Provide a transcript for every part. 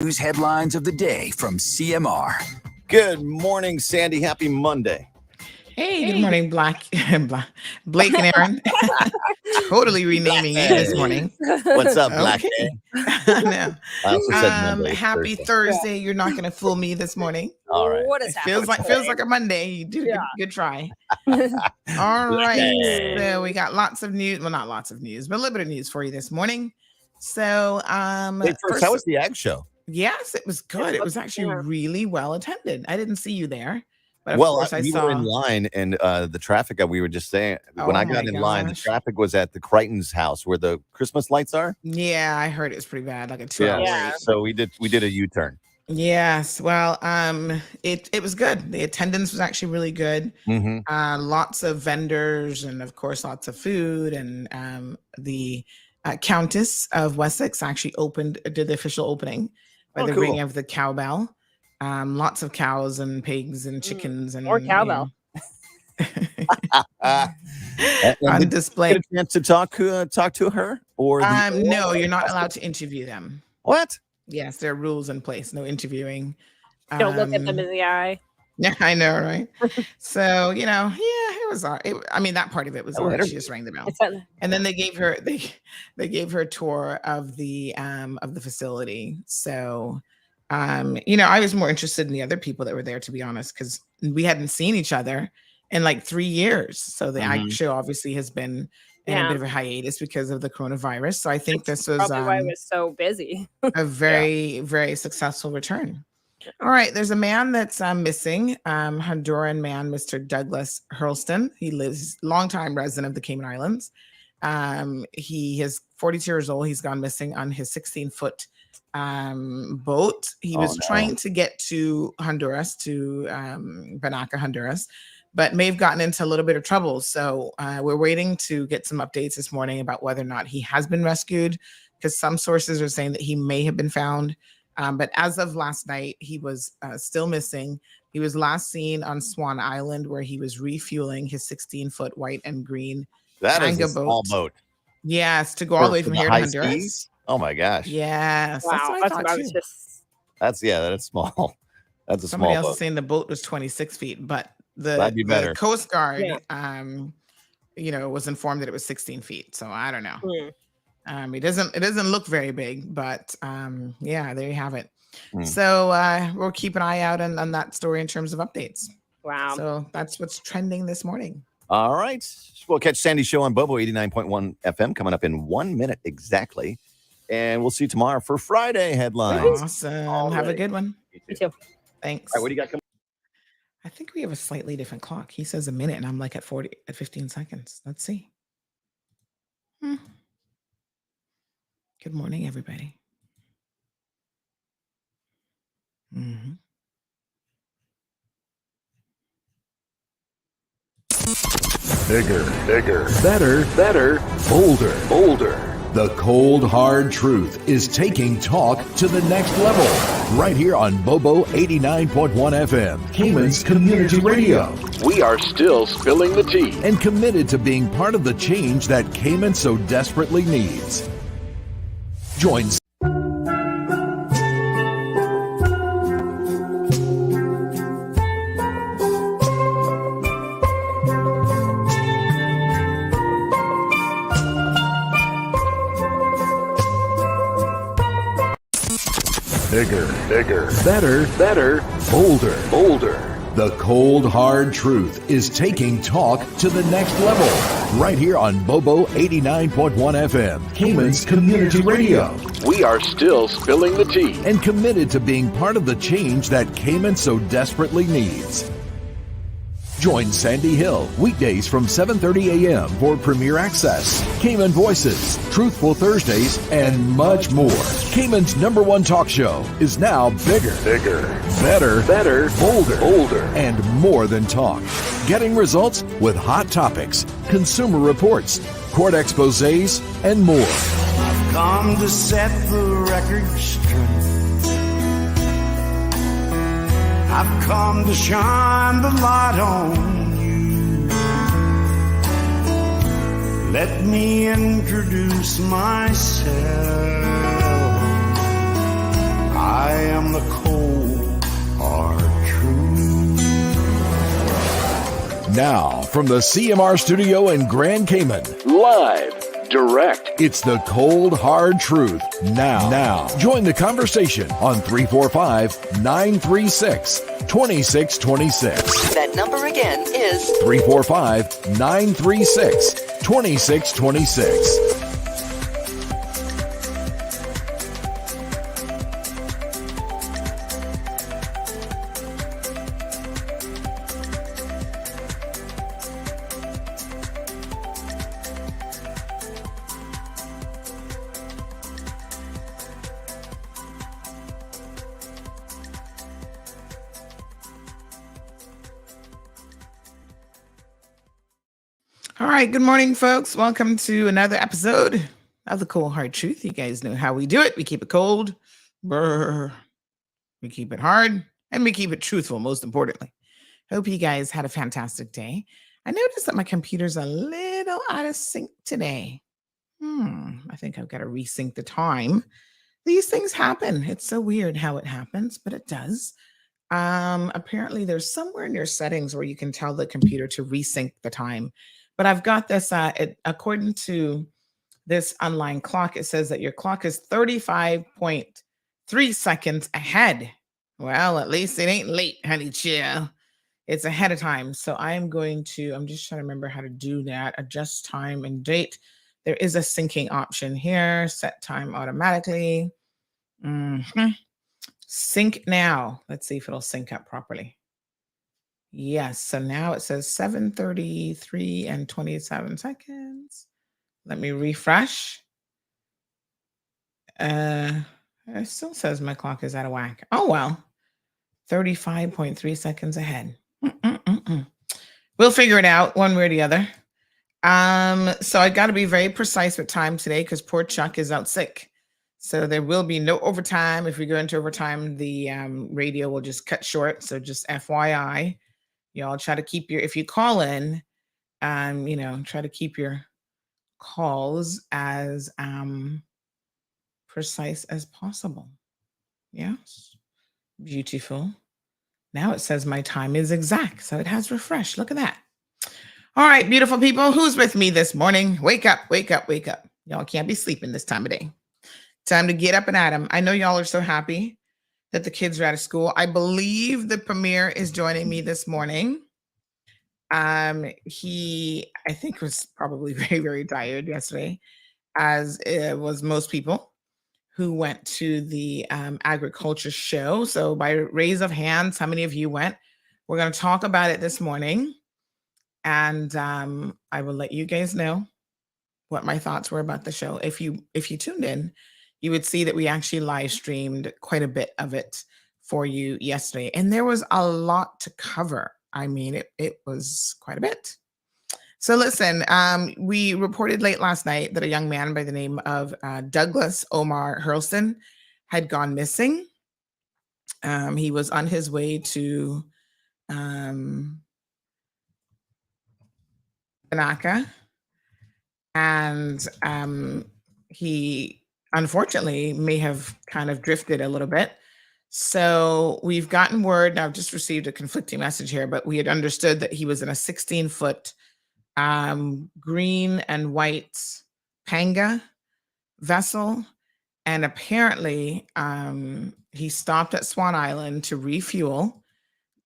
News headlines of the day from CMR. Good morning, Sandy. Happy Monday. Hey, good morning, Blake and Aaron. Totally renaming you this morning. What's up, Black? Okay. No. I also said Monday. Happy Thursday. You're not going to fool me this morning. All right. What is happening? Feels like a Monday. You did a good try. All right. So we got lots of news. Well, not lots of news, but a little bit of news for you this morning. So, First, how was the Ag Show? Yes, it was good. It was actually really well attended. I didn't see you there. But Well, we were in line, and the traffic, we were just saying, when I got in line, the traffic was at the Crichton's house where the Christmas lights are. Yeah, I heard it was pretty bad, like a 2-hour wait. So we did a U-turn. Yes, well, it was good. The attendance was actually really good. Mm-hmm. Lots of vendors, and of course, lots of food. And the Countess of Wessex actually did the official opening by the ring of the cowbell. Lots of cows and pigs and chickens and more cowbell on display. Get a chance to talk to her, or no, you're not allowed to interview them. What? Yes, there are rules in place. No interviewing. Don't look at them in the eye. Yeah, I know, right? So it was. That part of it was all right. She just rang the bell, and then they gave her a tour of the facility. So. I was more interested in the other people that were there, to be honest, because we hadn't seen each other in like 3 years. So the Ag Show obviously has been in a bit of a hiatus because of the coronavirus. So I think this was probably why it was so busy. a very, very successful return. All right. There's a man that's missing, Honduran man, Mr. Douglas Hurlston. He lives longtime resident of the Cayman Islands. He is 42 years old. He's gone missing on his 16-foot boat. He was trying to get to Honduras, to Banaca, Honduras, but may have gotten into a little bit of trouble. So we're waiting to get some updates this morning about whether or not he has been rescued, because some sources are saying that he may have been found. But as of last night, he was still missing. He was last seen on Swan Island, where he was refueling his 16-foot white and green that is a small boat. Yes, to go all the way from here to Honduras. Seas? Oh my gosh! Yes, wow, that's what I thought too. That's small. That's a Somebody small else boat. is saying the boat was 26 feet, but That'd be better. the Coast Guard, was informed that it was 16 feet. So I don't know. It doesn't look very big, but there you have it. So we'll keep an eye out on that story in terms of updates. Wow. So that's what's trending this morning. All right. We'll catch Sandy's show on Bobo 89.1 FM coming up in 1 minute exactly. And we'll see you tomorrow for Friday headlines. Awesome. Have a good one. You too. Thanks. All right, what do you got coming? I think we have a slightly different clock. He says a minute, and I'm like at 15 seconds. Let's see. Good morning, everybody. Bigger, better, bolder. The cold, hard truth is taking talk to the next level. Right here on Bobo 89.1 FM, Cayman's Community Radio. We are still spilling the tea. And committed to being part of the change that Cayman so desperately needs. Join Bigger, better, bolder. The cold, hard truth is taking talk to the next level. Right here on Bobo 89.1 FM, Cayman's Community Radio. We are still spilling the tea. And committed to being part of the change that Cayman so desperately needs. Join Sandy Hill weekdays from 7:30 a.m. for Premier Access, Cayman Voices, Truthful Thursdays, and much more. Cayman's #1 talk show is now bigger, better, bolder, and more than talk. Getting results with hot topics, consumer reports, court exposés, and more. I've come to set the record straight. I've come to shine the light on you. Let me introduce myself. I Now, from the CMR studio in Grand Cayman, Live, direct. it's the cold, hard truth. Now, join the conversation on 345-936-2626. That number again is 345-936-2626. All right. Good morning, folks. Welcome to another episode of the Cold Hard Truth. You guys know how we do it. We keep it cold, brr. We keep it hard, and we keep it truthful, most importantly. Hope you guys had a fantastic day. I noticed that my computer's a little out of sync today. I think I've got to resync the time. These things happen. It's so weird how it happens, but it does. Apparently, there's somewhere in your settings where you can tell the computer to resync the time. But I've got this, according to this online clock, it says that your clock is 35.3 seconds ahead. Well, at least it ain't late, honey chill. It's ahead of time. So I'm just trying to remember how to do that. Adjust time and date. There is a syncing option here. Set time automatically. Sync now. Let's see if it'll sync up properly. Yes, so now it says 7:33 and 27 seconds. Let me refresh. It still says my clock is out of whack. Oh, well, 35.3 seconds ahead. We'll figure it out one way or the other. So I got to be very precise with time today because poor Chuck is out sick. So there will be no overtime. If we go into overtime, the radio will just cut short. So just FYI. Y'all try to keep if you call in, try to keep your calls as precise as possible. Yes. Beautiful. Now it says my time is exact. So it has refreshed. Look at that. All right, beautiful people. Who's with me this morning? Wake up, wake up, wake up. Y'all can't be sleeping this time of day. Time to get up and at 'em. I know y'all are so happy that the kids are out of school. I believe the premier is joining me this morning. He, I think, was probably very, very tired yesterday, as it was most people who went to the agriculture show. So by raise of hands, how many of you went? We're going to talk about it this morning. And I will let you guys know what my thoughts were about the show. If you tuned in, you would see that we actually live streamed quite a bit of it for you yesterday. And there was a lot to cover. I mean, it was quite a bit. So listen, we reported late last night that a young man by the name of Douglas Omar Hurlston had gone missing. He was on his way to Banaka, and he unfortunately may have kind of drifted a little bit. So we've gotten word, and I've just received a conflicting message here, but we had understood that he was in a 16-foot green and white panga vessel. And apparently he stopped at Swan Island to refuel.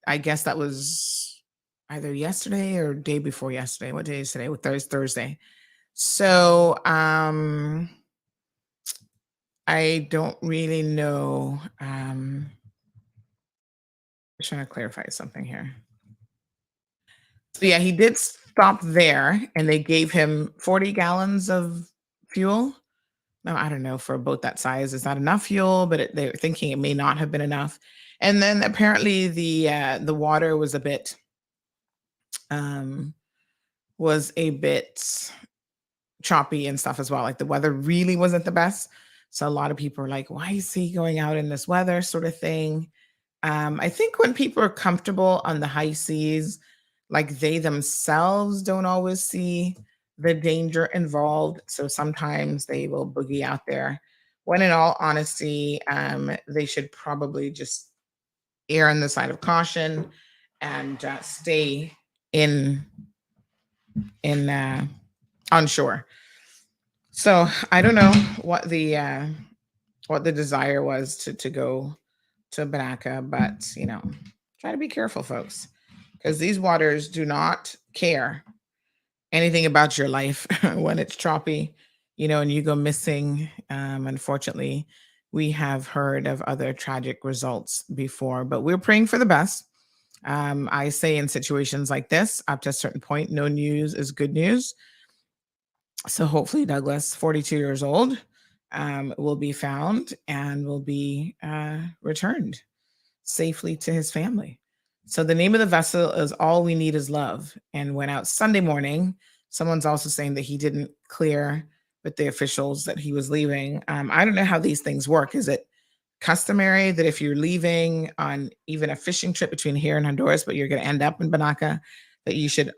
I guess that was either yesterday or day before yesterday. What day is today? Thursday. So I don't really know. I'm trying to clarify something here. So yeah, he did stop there, and they gave him 40 gallons of fuel. No, I don't know, for a boat that size, is not enough fuel, but they're thinking it may not have been enough. And then apparently the water was a bit choppy and stuff as well. Like the weather really wasn't the best. So a lot of people are like, why is he going out in this weather, sort of thing. I think when people are comfortable on the high seas, like they themselves don't always see the danger involved. So sometimes they will boogie out there, when in all honesty, they should probably just err on the side of caution and stay in on shore. So I don't know what the desire was to go to Banaka, but try to be careful, folks, because these waters do not care anything about your life when it's choppy, and you go missing. Unfortunately, we have heard of other tragic results before, but we're praying for the best. I say in situations like this, up to a certain point, no news is good news. So hopefully Douglas, 42 years old, will be found and will be returned safely to his family. So the name of the vessel is All We Need Is Love, and went out Sunday morning. Someone's also saying that he didn't clear with the officials that he was leaving. I don't know how these things work. Is it customary that if you're leaving on even a fishing trip between here and Honduras, but you're going to end up in Banaka, that you should,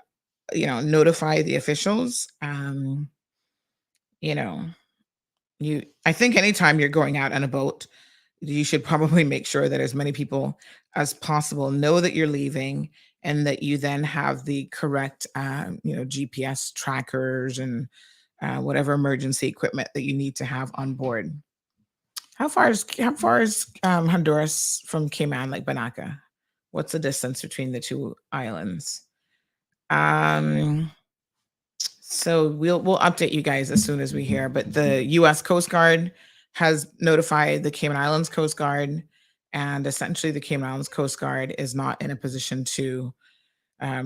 notify the officials? I think anytime you're going out on a boat, you should probably make sure that as many people as possible know that you're leaving, and that you then have the correct, GPS trackers and whatever emergency equipment that you need to have on board. How far is Honduras from Cayman, like Banaka? What's the distance between the two islands? So we'll update you guys as soon as we hear. But the U.S. Coast Guard has notified the Cayman Islands Coast Guard, and essentially the Cayman Islands Coast Guard is not in a position to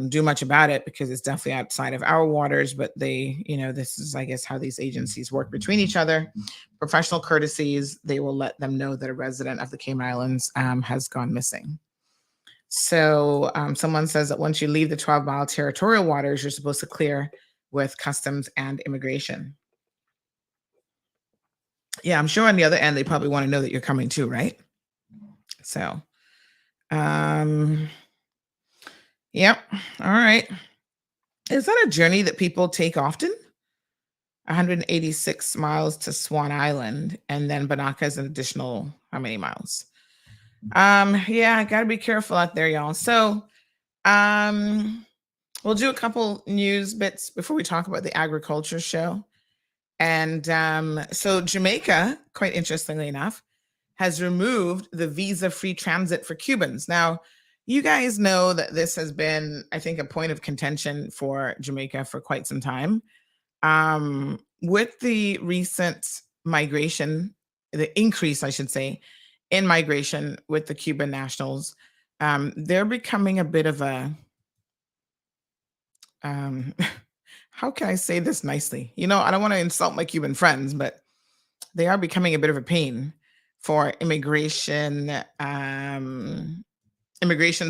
do much about it, because it's definitely outside of our waters. But they, this is, I guess, how these agencies work between each other. Professional courtesies, they will let them know that a resident of the Cayman Islands has gone missing. So someone says that once you leave the 12-mile territorial waters, you're supposed to clear with customs and immigration. Yeah, I'm sure on the other end, they probably want to know that you're coming too, right? So, yep. All right. Is that a journey that people take often? 186 miles to Swan Island, and then Banaka is an additional, how many miles? Yeah, got to be careful out there, y'all. So, we'll do a couple news bits before we talk about the agriculture show. And so Jamaica, quite interestingly enough, has removed the visa-free transit for Cubans. Now, you guys know that this has been, I think, a point of contention for Jamaica for quite some time. With the recent migration, the increase, I should say, in migration with the Cuban nationals, they're becoming a bit of a, how can I say this nicely? I don't want to insult my Cuban friends, but they are becoming a bit of a pain for immigrations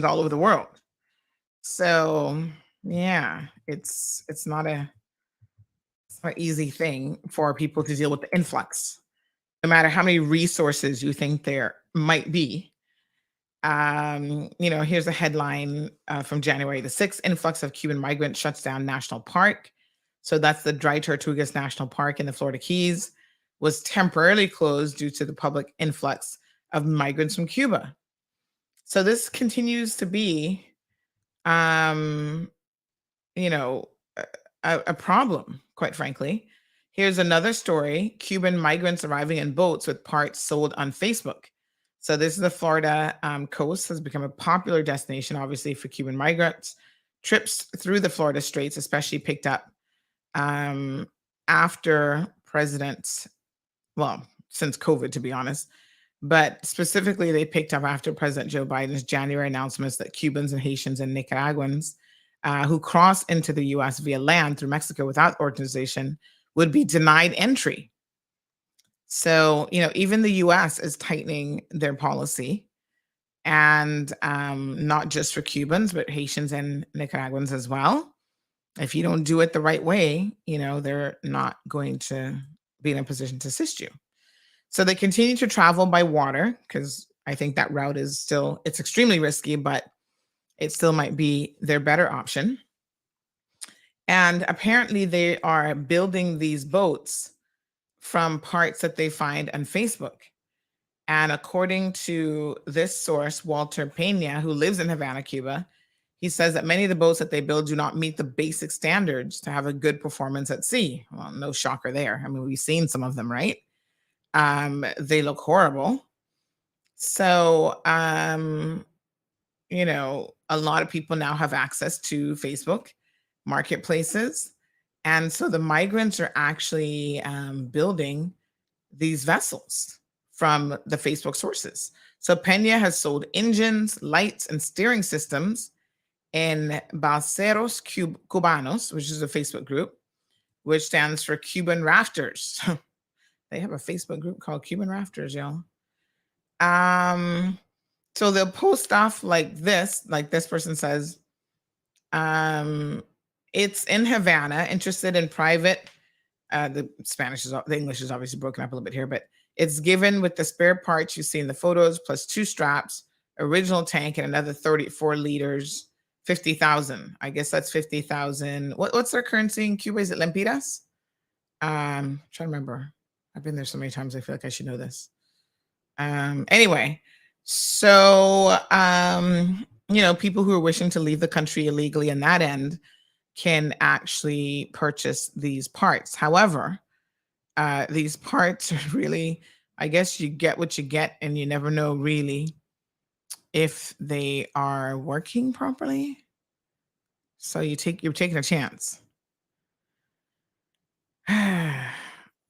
all over the world. So yeah, it's not an easy thing for people to deal with the influx, no matter how many resources you think there might be. Here's a headline from January the 6th. Influx of Cuban migrants shuts down national park. So that's the Dry Tortugas National Park in the Florida Keys, was temporarily closed due to the public influx of migrants from Cuba. So this continues to be, a problem, quite frankly. Here's another story. Cuban migrants arriving in boats with parts sold on Facebook. So this is the Florida coast, has become a popular destination, obviously, for Cuban migrants. Trips through the Florida Straits especially picked up after since COVID, to be honest. But specifically, they picked up after President Joe Biden's January announcements that Cubans and Haitians and Nicaraguans who cross into the U.S. via land through Mexico without authorization would be denied entry. So, even the U.S. is tightening their policy, and not just for Cubans, but Haitians and Nicaraguans as well. If you don't do it the right way, they're not going to be in a position to assist you. So they continue to travel by water, because I think that route is still, it's extremely risky, but it still might be their better option. And apparently they are building these boats from parts that they find on Facebook. And according to this source, Walter Pena, who lives in Havana, Cuba, He says that many of the boats that they build do not meet the basic standards to have a good performance at sea. Well, no shocker there. I mean, we've seen some of them, right? They look horrible. So, you know, a lot of people now have access to Facebook marketplaces. And so the migrants are actually building these vessels from the Facebook sources. So Pena has sold engines, lights, and steering systems in Balseros Cubanos, which is a Facebook group, which stands for Cuban Rafters. They have a Facebook group called Cuban Rafters, y'all. So they'll post stuff like this person says, it's in Havana, interested in private, the English is obviously broken up a little bit here, but it's given with the spare parts you see in the photos, plus 2 straps, original tank, and another 34 liters, 50,000. I guess that's 50,000. What's their currency in Cuba? Is it lempiras? Trying to remember. I've been there so many times. I feel like I should know this. Anyway, so, you know, people who are wishing to leave the country illegally in that end can actually purchase these parts. However, these parts are really, I guess you get what you get, and you never know really if they are working properly. So you're taking a chance.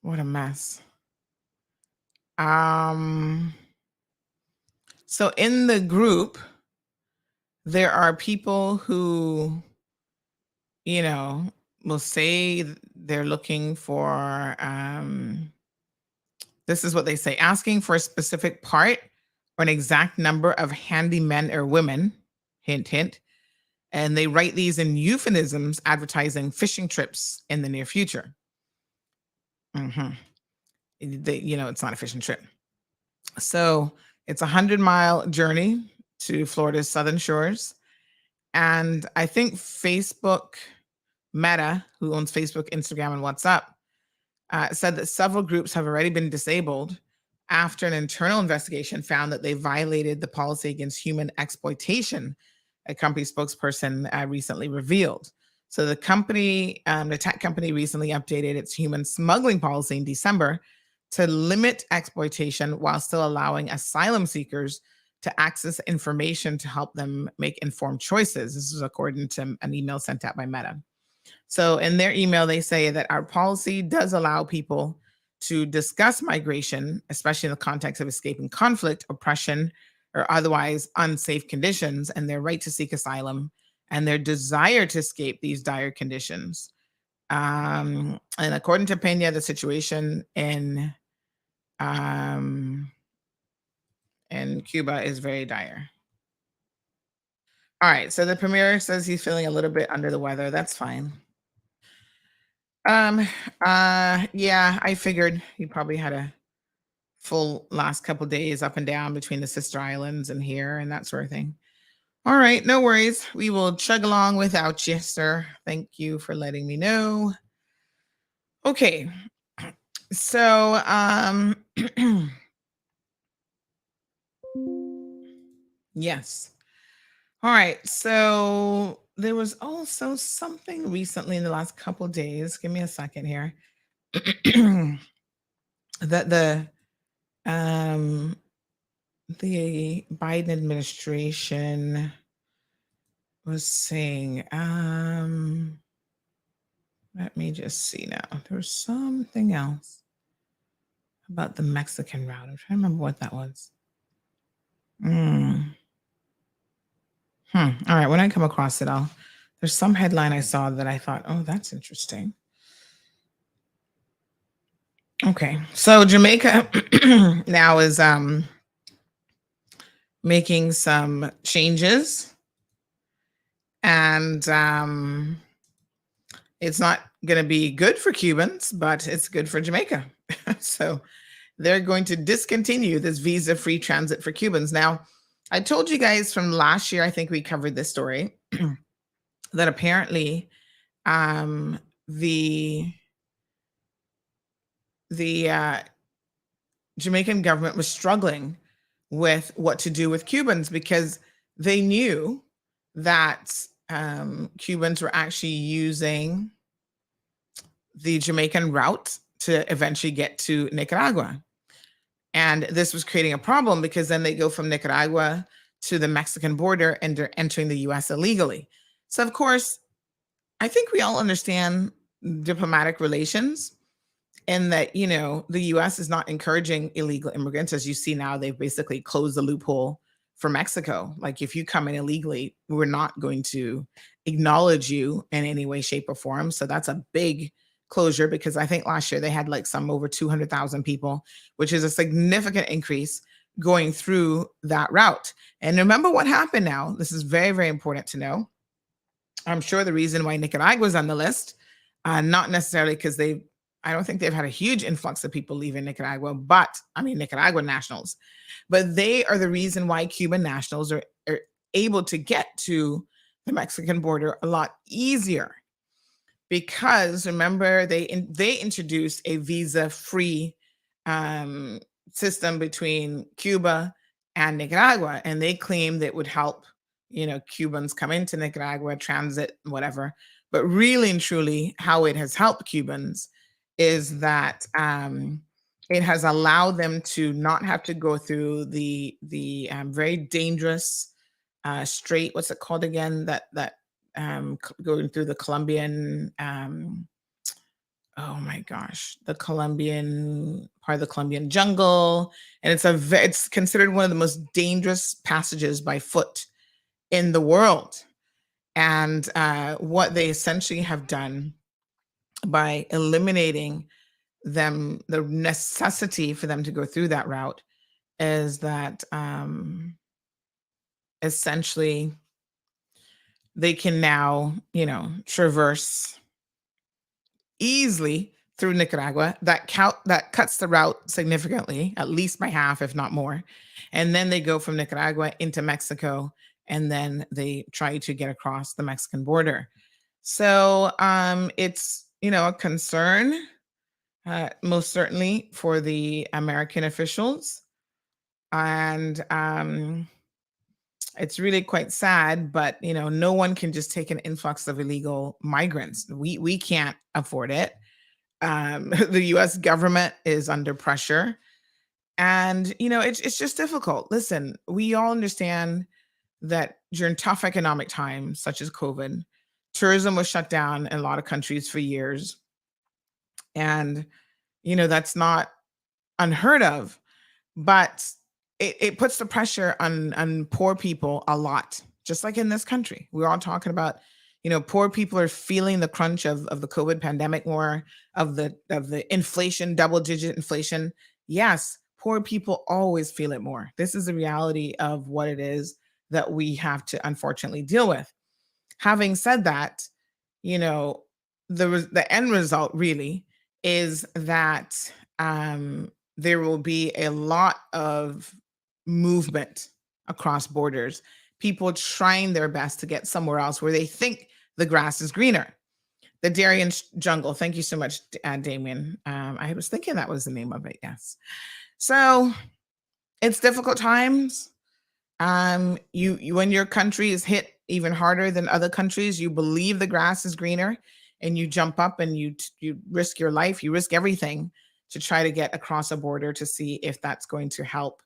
What a mess. So in the group, there are people who, you know, will say they're looking for, this is what they say, asking for a specific part or an exact number of handy men or women, hint, hint. And they write these in euphemisms advertising fishing trips in the near future. You know, it's not a fishing trip. So it's a 100-mile journey to Florida's southern shores. And I think Facebook, Meta, who owns Facebook, Instagram, and WhatsApp, said that several groups have already been disabled after an internal investigation found that they violated the policy against human exploitation, a company spokesperson recently revealed. So the company, the tech company, recently updated its human smuggling policy in December to limit exploitation while still allowing asylum seekers to access information to help them make informed choices. This is according to an email sent out by Meta. So in their email, they say that our policy does allow people to discuss migration, especially in the context of escaping conflict, oppression, or otherwise unsafe conditions, and their right to seek asylum and their desire to escape these dire conditions. And according to Pena, the situation in Cuba is very dire. All right, so the premier says he's feeling a little bit under the weather. That's fine. Yeah, I figured he probably had a full last couple days up and down between the sister islands and here and that sort of thing. All right, no worries. We will chug along without you, sir. Thank you for letting me know. Okay, so yes. All right, so there was also something recently in the last couple of days. Give me a second here. That the Biden administration was saying, let me just see now. There's something else about the Mexican route. I'm trying to remember what that was. All right, when I come across it, there's some headline I saw that I thought, oh, that's interesting. Okay, so Jamaica now is making some changes, and it's not going to be good for Cubans, but it's good for Jamaica. So they're going to discontinue this visa-free transit for Cubans. Now, I told you guys from last year, I think we covered this story, that apparently the Jamaican government was struggling with what to do with Cubans because they knew that Cubans were actually using the Jamaican route to eventually get to Nicaragua. And this was creating a problem because then they go from Nicaragua to the Mexican border and they're entering the US illegally. So, of course, I think we all understand diplomatic relations and that, you know, the US is not encouraging illegal immigrants. As you see now, they've basically closed the loophole for Mexico. Like, if you come in illegally, we're not going to acknowledge you in any way, shape, or form. So that's a big closure, because I think last year they had like some over 200,000 people, which is a significant increase going through that route. And remember what happened now. This is very, very important to know. I'm sure the reason why Nicaragua is on the list, not necessarily because I don't think they've had a huge influx of people leaving Nicaragua, but I mean, Nicaraguan nationals, but they are the reason why Cuban nationals are able to get to the Mexican border a lot easier. Because remember, they introduced a visa-free system between Cuba and Nicaragua, and they claimed it would help, you know, Cubans come into Nicaragua, transit, whatever. But really and truly, how it has helped Cubans is that it has allowed them to not have to go through the very dangerous strait. What's it called again? That going through the Colombian, oh my gosh, the Colombian part of the Colombian jungle, and it's considered one of the most dangerous passages by foot in the world. And what they essentially have done by eliminating the necessity for them to go through that route is that essentially they can now, you know, traverse easily through Nicaragua. That cuts the route significantly, at least by half, if not more. And then they go from Nicaragua into Mexico, and then they try to get across the Mexican border. So it's, you know, a concern, most certainly, for the American officials. And it's really quite sad, but, you know, no one can just take an influx of illegal migrants. We can't afford it. The U.S. government is under pressure, and, you know, it's just difficult. Listen, we all understand that during tough economic times, such as COVID, tourism was shut down in a lot of countries for years, and, you know, that's not unheard of, but it puts the pressure on poor people a lot, just like in this country. We're all talking about, you know, poor people are feeling the crunch of the COVID pandemic more, of the inflation, double-digit inflation. Yes, poor people always feel it more. This is the reality of what it is that we have to unfortunately deal with. Having said that, you know, the end result really is that there will be a lot of movement across borders, people trying their best to get somewhere else where they think the grass is greener. The Darien Jungle. Thank you so much, Damien. I was thinking that was the name of it. Yes. So it's difficult times. You when your country is hit even harder than other countries, you believe the grass is greener, and you jump up and you risk your life, you risk everything to try to get across a border to see if that's going to help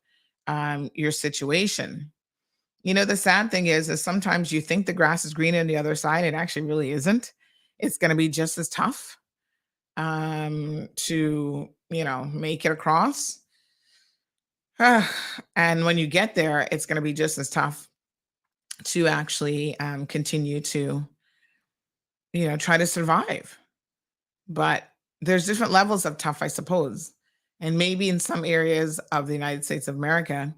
your situation. You know, the sad thing is sometimes you think the grass is green on the other side. It actually really isn't. It's going to be just as tough to, you know, make it across. And when you get there, it's going to be just as tough to actually continue to, you know, try to survive. But there's different levels of tough, I suppose. And maybe in some areas of the United States of America,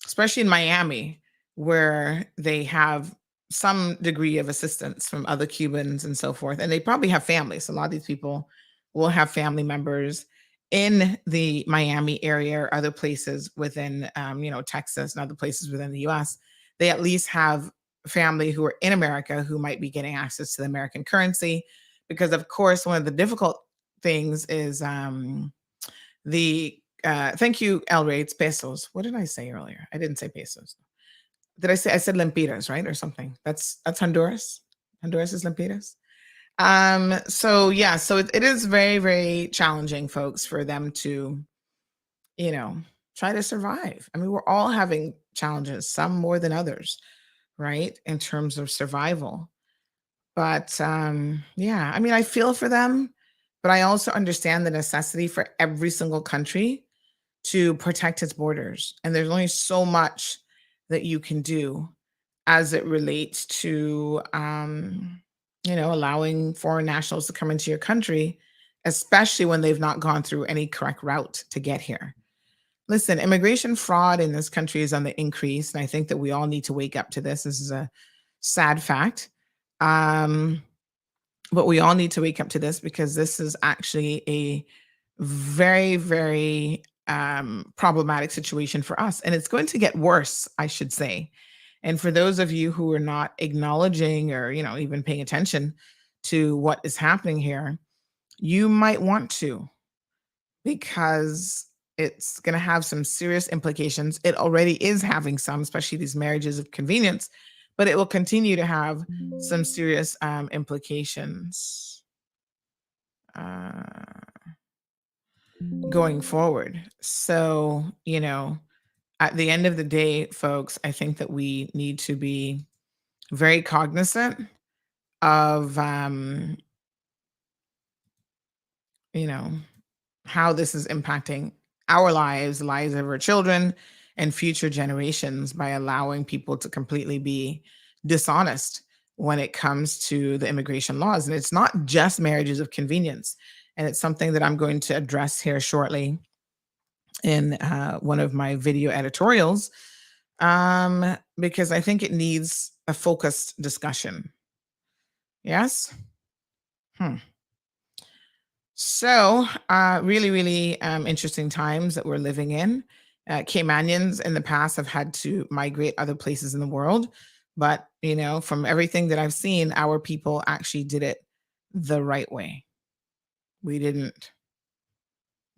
especially in Miami, where they have some degree of assistance from other Cubans and so forth, and they probably have families. A lot of these people will have family members in the Miami area or other places within, you know, Texas and other places within the U.S. They at least have family who are in America who might be getting access to the American currency, because, of course, one of the difficult things is thank you, El Ray, it's pesos. What did I say earlier? I didn't say pesos. Did I say, I said lempiras, right? Or something. That's Honduras. Honduras is lempiras. So yeah, so it is very, very challenging, folks, for them to, try to survive. I mean, we're all having challenges, some more than others, right? In terms of survival. But yeah, I mean, I feel for them, but I also understand the necessity for every single country to protect its borders. And there's only so much that you can do as it relates to, allowing foreign nationals to come into your country, especially when they've not gone through any correct route to get here. Listen, immigration fraud in this country is on the increase, and I think that we all need to wake up to this. This is a sad fact. But we all need to wake up to this because this is actually a very, very problematic situation for us. And it's going to get worse, I should say. And for those of you who are not acknowledging or, even paying attention to what is happening here, you might want to, because it's going to have some serious implications. It already is having some, especially these marriages of convenience, but it will continue to have some serious implications going forward. So, at the end of the day, folks, I think that we need to be very cognizant of, how this is impacting our lives, the lives of our children, and future generations by allowing people to completely be dishonest when it comes to the immigration laws. And it's not just marriages of convenience. And it's something that I'm going to address here shortly in one of my video editorials, because I think it needs a focused discussion. Yes? So really, really interesting times that we're living in. Caymanians in the past have had to migrate other places in the world. But, from everything that I've seen, our people actually did it the right way. We didn't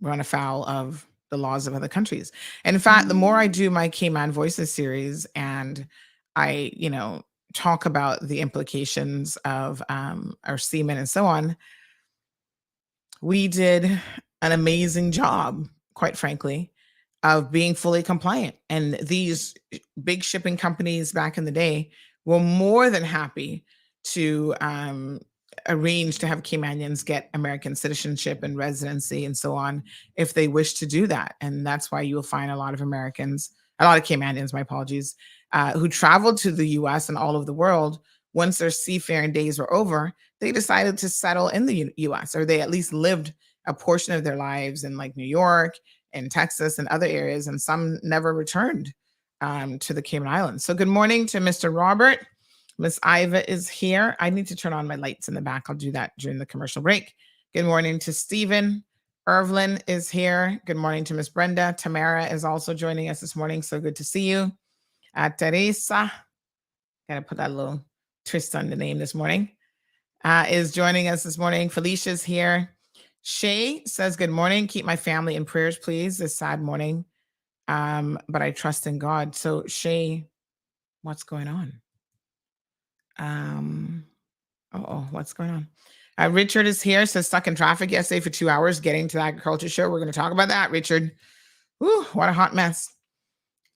run afoul of the laws of other countries. And in fact, the more I do my Cayman Voices series and I, talk about the implications of our seamen and so on, we did an amazing job, quite frankly, of being fully compliant. And these big shipping companies back in the day were more than happy to arrange to have Caymanians get American citizenship and residency and so on if they wish to do that. And that's why you will find a lot of Caymanians, my apologies, who traveled to the US and all over the world. Once their seafaring days were over, they decided to settle in the US, or they at least lived a portion of their lives in like New York and Texas and other areas, and some never returned to the Cayman Islands. So good morning to Mr. Robert. Miss Iva is here. I need to turn on my lights in the back. I'll do that during the commercial break. Good morning to Stephen. Irvlin is here. Good morning to Miss Brenda. Tamara is also joining us this morning. So good to see you. Teresa, got to put that little twist on the name this morning, is joining us this morning. Felicia's here. Shay says, good morning. Keep my family in prayers, please, this sad morning. But I trust in God. So Shay, what's going on? What's going on? Richard is here, says stuck in traffic yesterday for 2 hours getting to the agriculture show. We're going to talk about that, Richard. Whew, what a hot mess.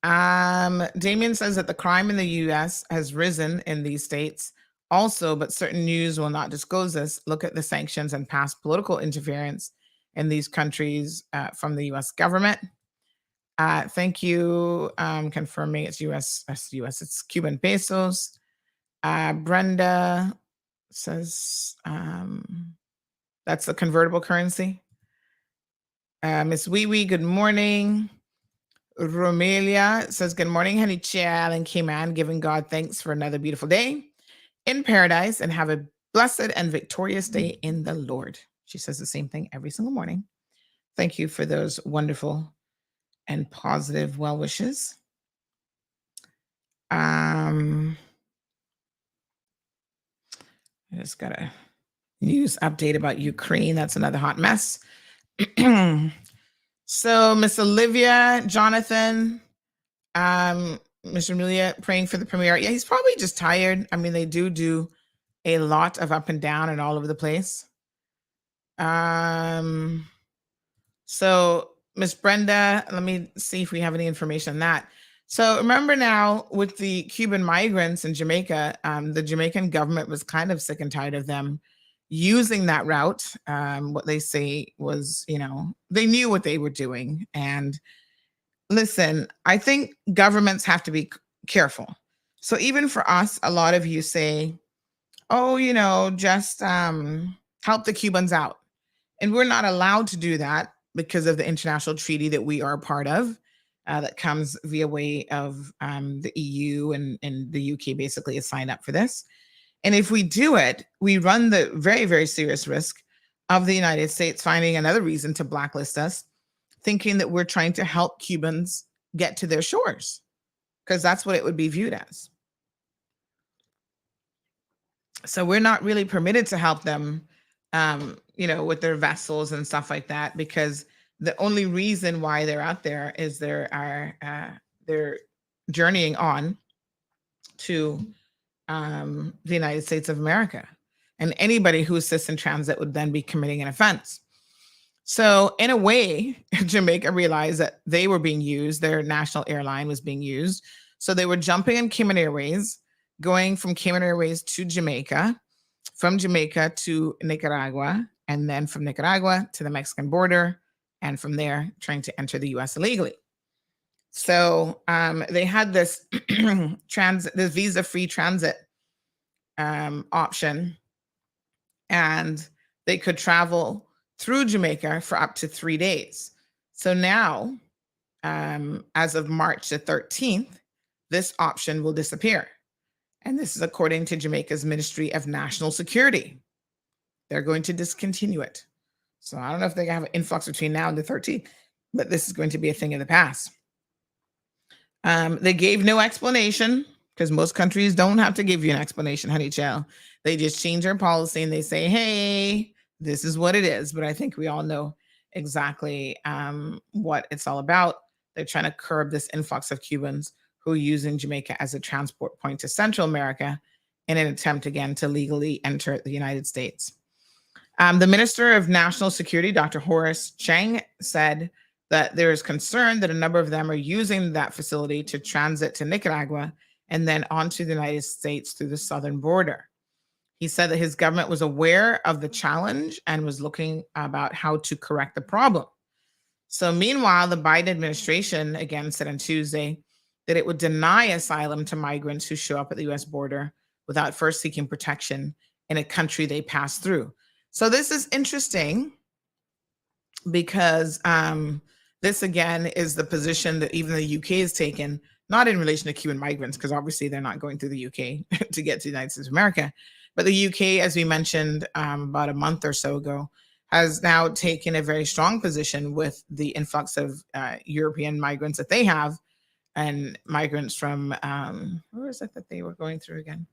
Damien says that the crime in the U.S. has risen in these states also, but certain news will not disclose this. Look at the sanctions and past political interference in these countries from the U.S. government. Thank you. Confirming it's U.S. It's Cuban pesos. Brenda says that's the convertible currency. Miss Wee Wee, good morning. Romelia says, good morning, honey child and Cayman, giving God thanks for another beautiful day in paradise and have a blessed and victorious day in the Lord. She says the same thing every single morning. Thank you for those wonderful and positive well wishes. I just got a news update about Ukraine. That's another hot mess. So Miss Olivia, Jonathan, Mr. Amelia praying for the premier. Yeah, he's probably just tired. I mean, they do a lot of up and down and all over the place. So Miss Brenda, let me see if we have any information on that. So remember now with the Cuban migrants in Jamaica, the Jamaican government was kind of sick and tired of them using that route. What they say was, they knew what they were doing. And listen, I think governments have to be careful. So even for us, a lot of you say, oh, just help the Cubans out. And we're not allowed to do that because of the international treaty that we are a part of, that comes via way of the EU, and the UK basically is signed up for this. And if we do it, we run the very, very serious risk of the United States finding another reason to blacklist us, thinking that we're trying to help Cubans get to their shores, because that's what it would be viewed as. So we're not really permitted to help them, with their vessels and stuff like that, because the only reason why they're out there is they're journeying on to the United States of America. And anybody who assists in transit would then be committing an offense. So in a way, Jamaica realized that they were being used. Their national airline was being used. So they were jumping in Cayman Airways, going from Cayman Airways to Jamaica, from Jamaica to Nicaragua, and then from Nicaragua to the Mexican border, and from there trying to enter the US illegally. So they had this this visa-free transit option, and they could travel through Jamaica for up to 3 days. So now, as of March the 13th, this option will disappear. And this is according to Jamaica's Ministry of National Security. They're going to discontinue it. So I don't know if they have an influx between now and the 13th, but this is going to be a thing of the past. They gave no explanation, because most countries don't have to give you an explanation, honey child. They just change their policy and they say, hey, this is what it is. But I think we all know exactly what it's all about. They're trying to curb this influx of Cubans who are using Jamaica as a transport point to Central America in an attempt, again, to legally enter the United States. The Minister of National Security, Dr. Horace Chang, said that there is concern that a number of them are using that facility to transit to Nicaragua and then onto the United States through the southern border. He said that his government was aware of the challenge and was looking about how to correct the problem. So meanwhile, the Biden administration again said on Tuesday that it would deny asylum to migrants who show up at the US border without first seeking protection in a country they pass through. So this is interesting because this, again, is the position that even the UK has taken, not in relation to Cuban migrants, because obviously they're not going through the UK to get to the United States of America. But the UK, as we mentioned about a month or so ago, has now taken a very strong position with the influx of European migrants that they have, and migrants from, where is it that they were going through again?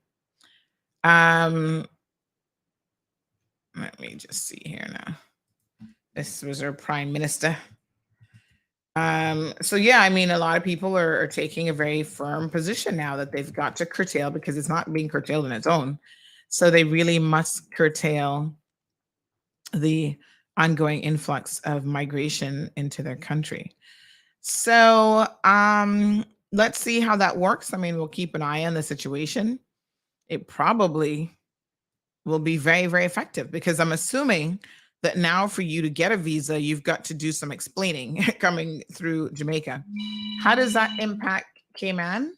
Let me just see here now. This was our prime minister. So yeah, I mean, a lot of people are taking a very firm position now that they've got to curtail, because it's not being curtailed on its own. So they really must curtail the ongoing influx of migration into their country. So let's see how that works. I mean, we'll keep an eye on the situation. It probably will be very, very effective, because I'm assuming that now for you to get a visa, you've got to do some explaining coming through Jamaica. How does that impact Cayman?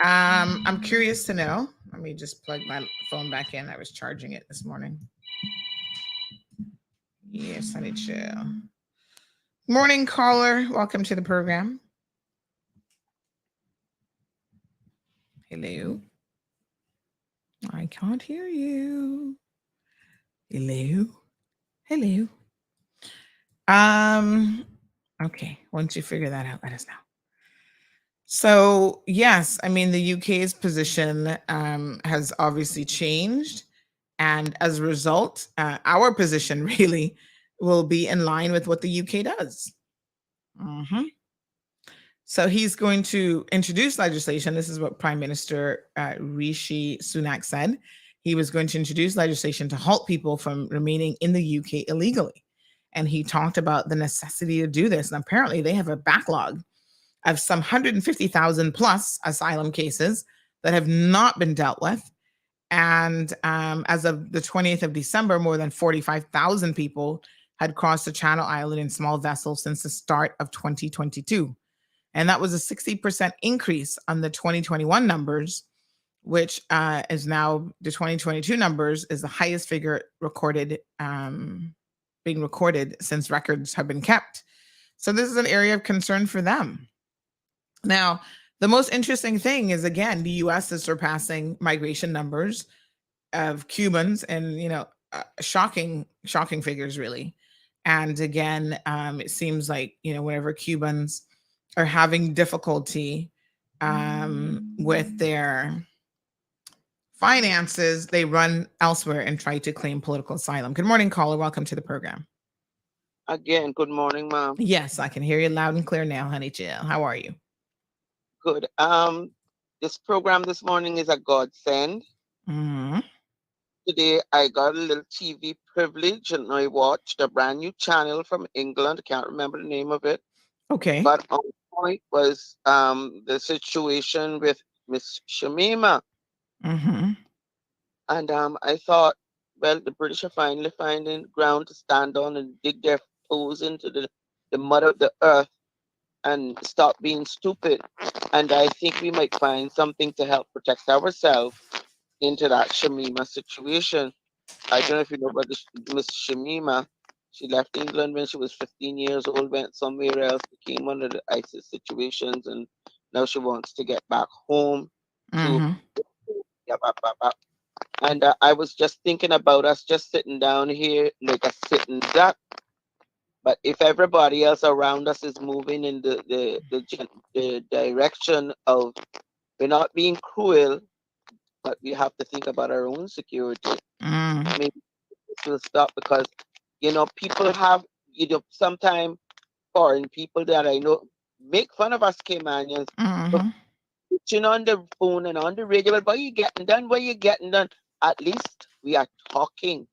I'm curious to know. Let me just plug my phone back in. I was charging it this morning. Yes, honey chill. Morning, caller. Welcome to the program. Hello. I can't hear you. Hello. Hello. Okay. Once you figure that out, let us know. So yes, I mean, the UK's position has obviously changed. And as a result, our position really will be in line with what the UK does. So he's going to introduce legislation. This is what Prime Minister Rishi Sunak said. He was going to introduce legislation to halt people from remaining in the UK illegally. And he talked about the necessity to do this. And apparently they have a backlog of some 150,000 plus asylum cases that have not been dealt with. And as of the 20th of December, more than 45,000 people had crossed the Channel Island in small vessels since the start of 2022. And that was a 60% increase on the 2021 numbers, which is now the 2022 numbers is the highest figure recorded, being recorded since records have been kept. So this is an area of concern for them. Now, the most interesting thing is, again, the U.S. is surpassing migration numbers of Cubans, and shocking figures, really. And again, it seems like whenever Cubans are having difficulty with their finances, they run elsewhere and try to claim political asylum. Good morning, caller. Welcome to the program. Again, good morning, Mom. Yes, I can hear you loud and clear now, honey chill. How are you? Good. This program this morning is a godsend. Mm-hmm. Today, I got a little TV privilege and I watched a brand new channel from England. I can't remember the name of it. Okay. But on point was the situation with Miss Shamima. Mm-hmm. And I thought, well, the British are finally finding ground to stand on and dig their toes into the mud of the earth and stop being stupid. And I think we might find something to help protect ourselves into that Shamima situation. I don't know if you know about Miss Shamima. She left England when she was 15 years old, went somewhere else, became one of the ISIS situations, and now she wants to get back home. Mm-hmm. And I was just thinking about us just sitting down here like a sitting duck. But if everybody else around us is moving in the direction of we're not being cruel, but we have to think about our own security. Maybe this will stop because people have sometimes foreign people that I know make fun of us Caymanians for pitching on the phone and on the radio. But what are you getting done? What are you getting done? At least we are talking.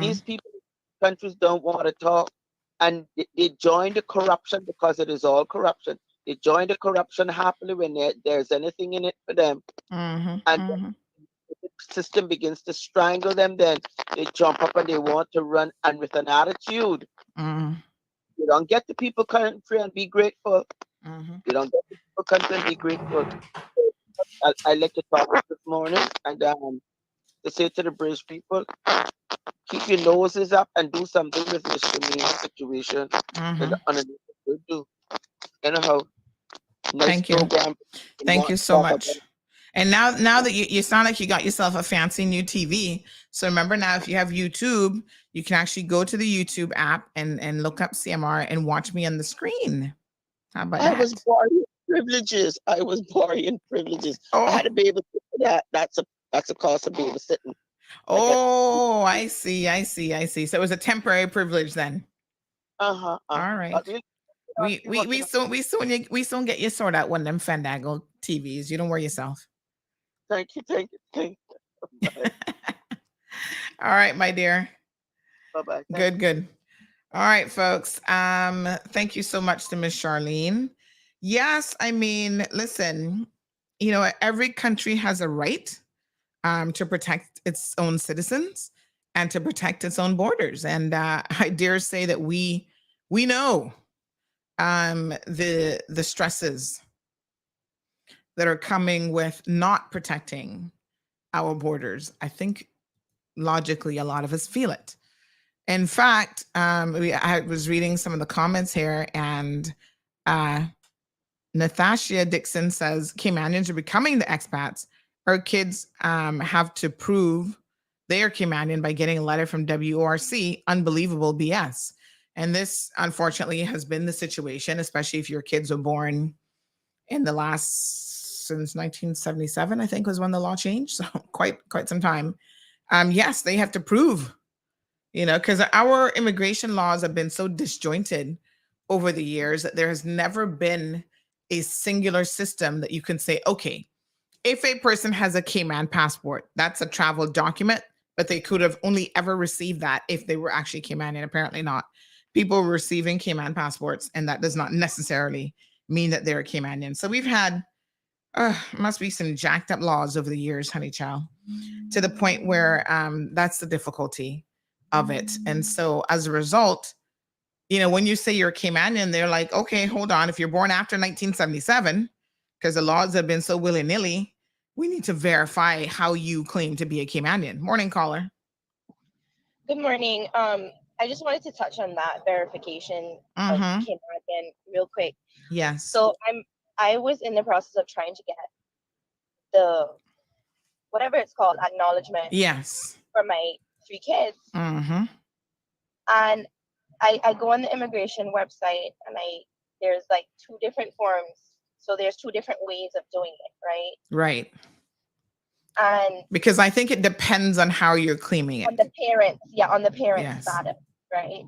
These people in countries don't want to talk. And they join the corruption because it is all corruption. They join the corruption happily when there's anything in it for them. And the system begins to strangle them, then they jump up and they want to run, and with an attitude. You don't get the people country and be grateful. You don't get the people country and be grateful. I like to talk this morning and to say to the British people, keep your noses up and do something with this situation. Do. Anyhow, nice Thank you. program. Thank you so much. And now that you sound like you got yourself a fancy new TV. So remember now, if you have YouTube, you can actually go to the YouTube app and look up CMR and watch me on the screen. How about that? I was borrowing privileges. Oh. I had to be able to do that. That's a cost of babysitting. Oh, I see. So it was a temporary privilege then. All right. We soon get you sorted out one of them Fandango TVs. You don't worry yourself. Thank you. All right, my dear. Bye-bye. Good. All right, folks. Thank you so much to Miss Charlene. Yes, I mean, listen, every country has a right to protect its own citizens and to protect its own borders. And I dare say that we know the stresses that are coming with not protecting our borders. I think logically a lot of us feel it. In fact, I was reading some of the comments here, and Nathasha Dixon says Caymanians are becoming the expats. Our kids have to prove they are Caymanian by getting a letter from WORC. Unbelievable BS. And this, unfortunately, has been the situation, especially if your kids were born in the since 1977, I think was when the law changed. So quite some time. Yes, they have to prove, because our immigration laws have been so disjointed over the years that there has never been a singular system that you can say, okay, if a person has a Cayman passport, that's a travel document, but they could have only ever received that if they were actually Caymanian. Apparently not. People were receiving Cayman passports, and that does not necessarily mean that they're Caymanian. So we've had, must be some jacked up laws over the years, honey child, to the point where that's the difficulty of it. And so as a result, you know, when you say you're a Caymanian, they're like, okay, hold on. If you're born after 1977, because the laws have been so willy-nilly, we need to verify how you claim to be a Caymanian. Morning, caller. Good morning. I just wanted to touch on that verification of Caymanian real quick. Yes. So I was in the process of trying to get the whatever it's called, acknowledgement. Yes. For my 3 kids. And I go on the immigration website, and there's like 2 different forms. So there's 2 different ways of doing it, right? Right. And because I think it depends on how you're claiming it. On the parents, on the parent status, right?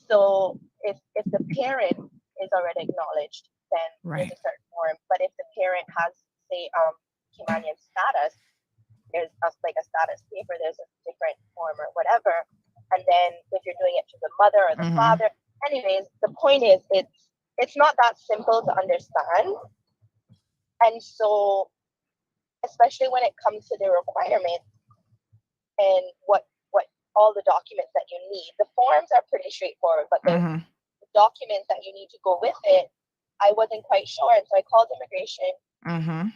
So if the parent is already acknowledged, then there's a certain form. But if the parent has, say, Caymanian status, there's like a status paper, there's a different form or whatever. And then if you're doing it to the mother or the father, anyways, the point is it's not that simple to understand. And so, especially when it comes to the requirements and what all the documents that you need, the forms are pretty straightforward, but the documents that you need to go with it, I wasn't quite sure. And so I called immigration and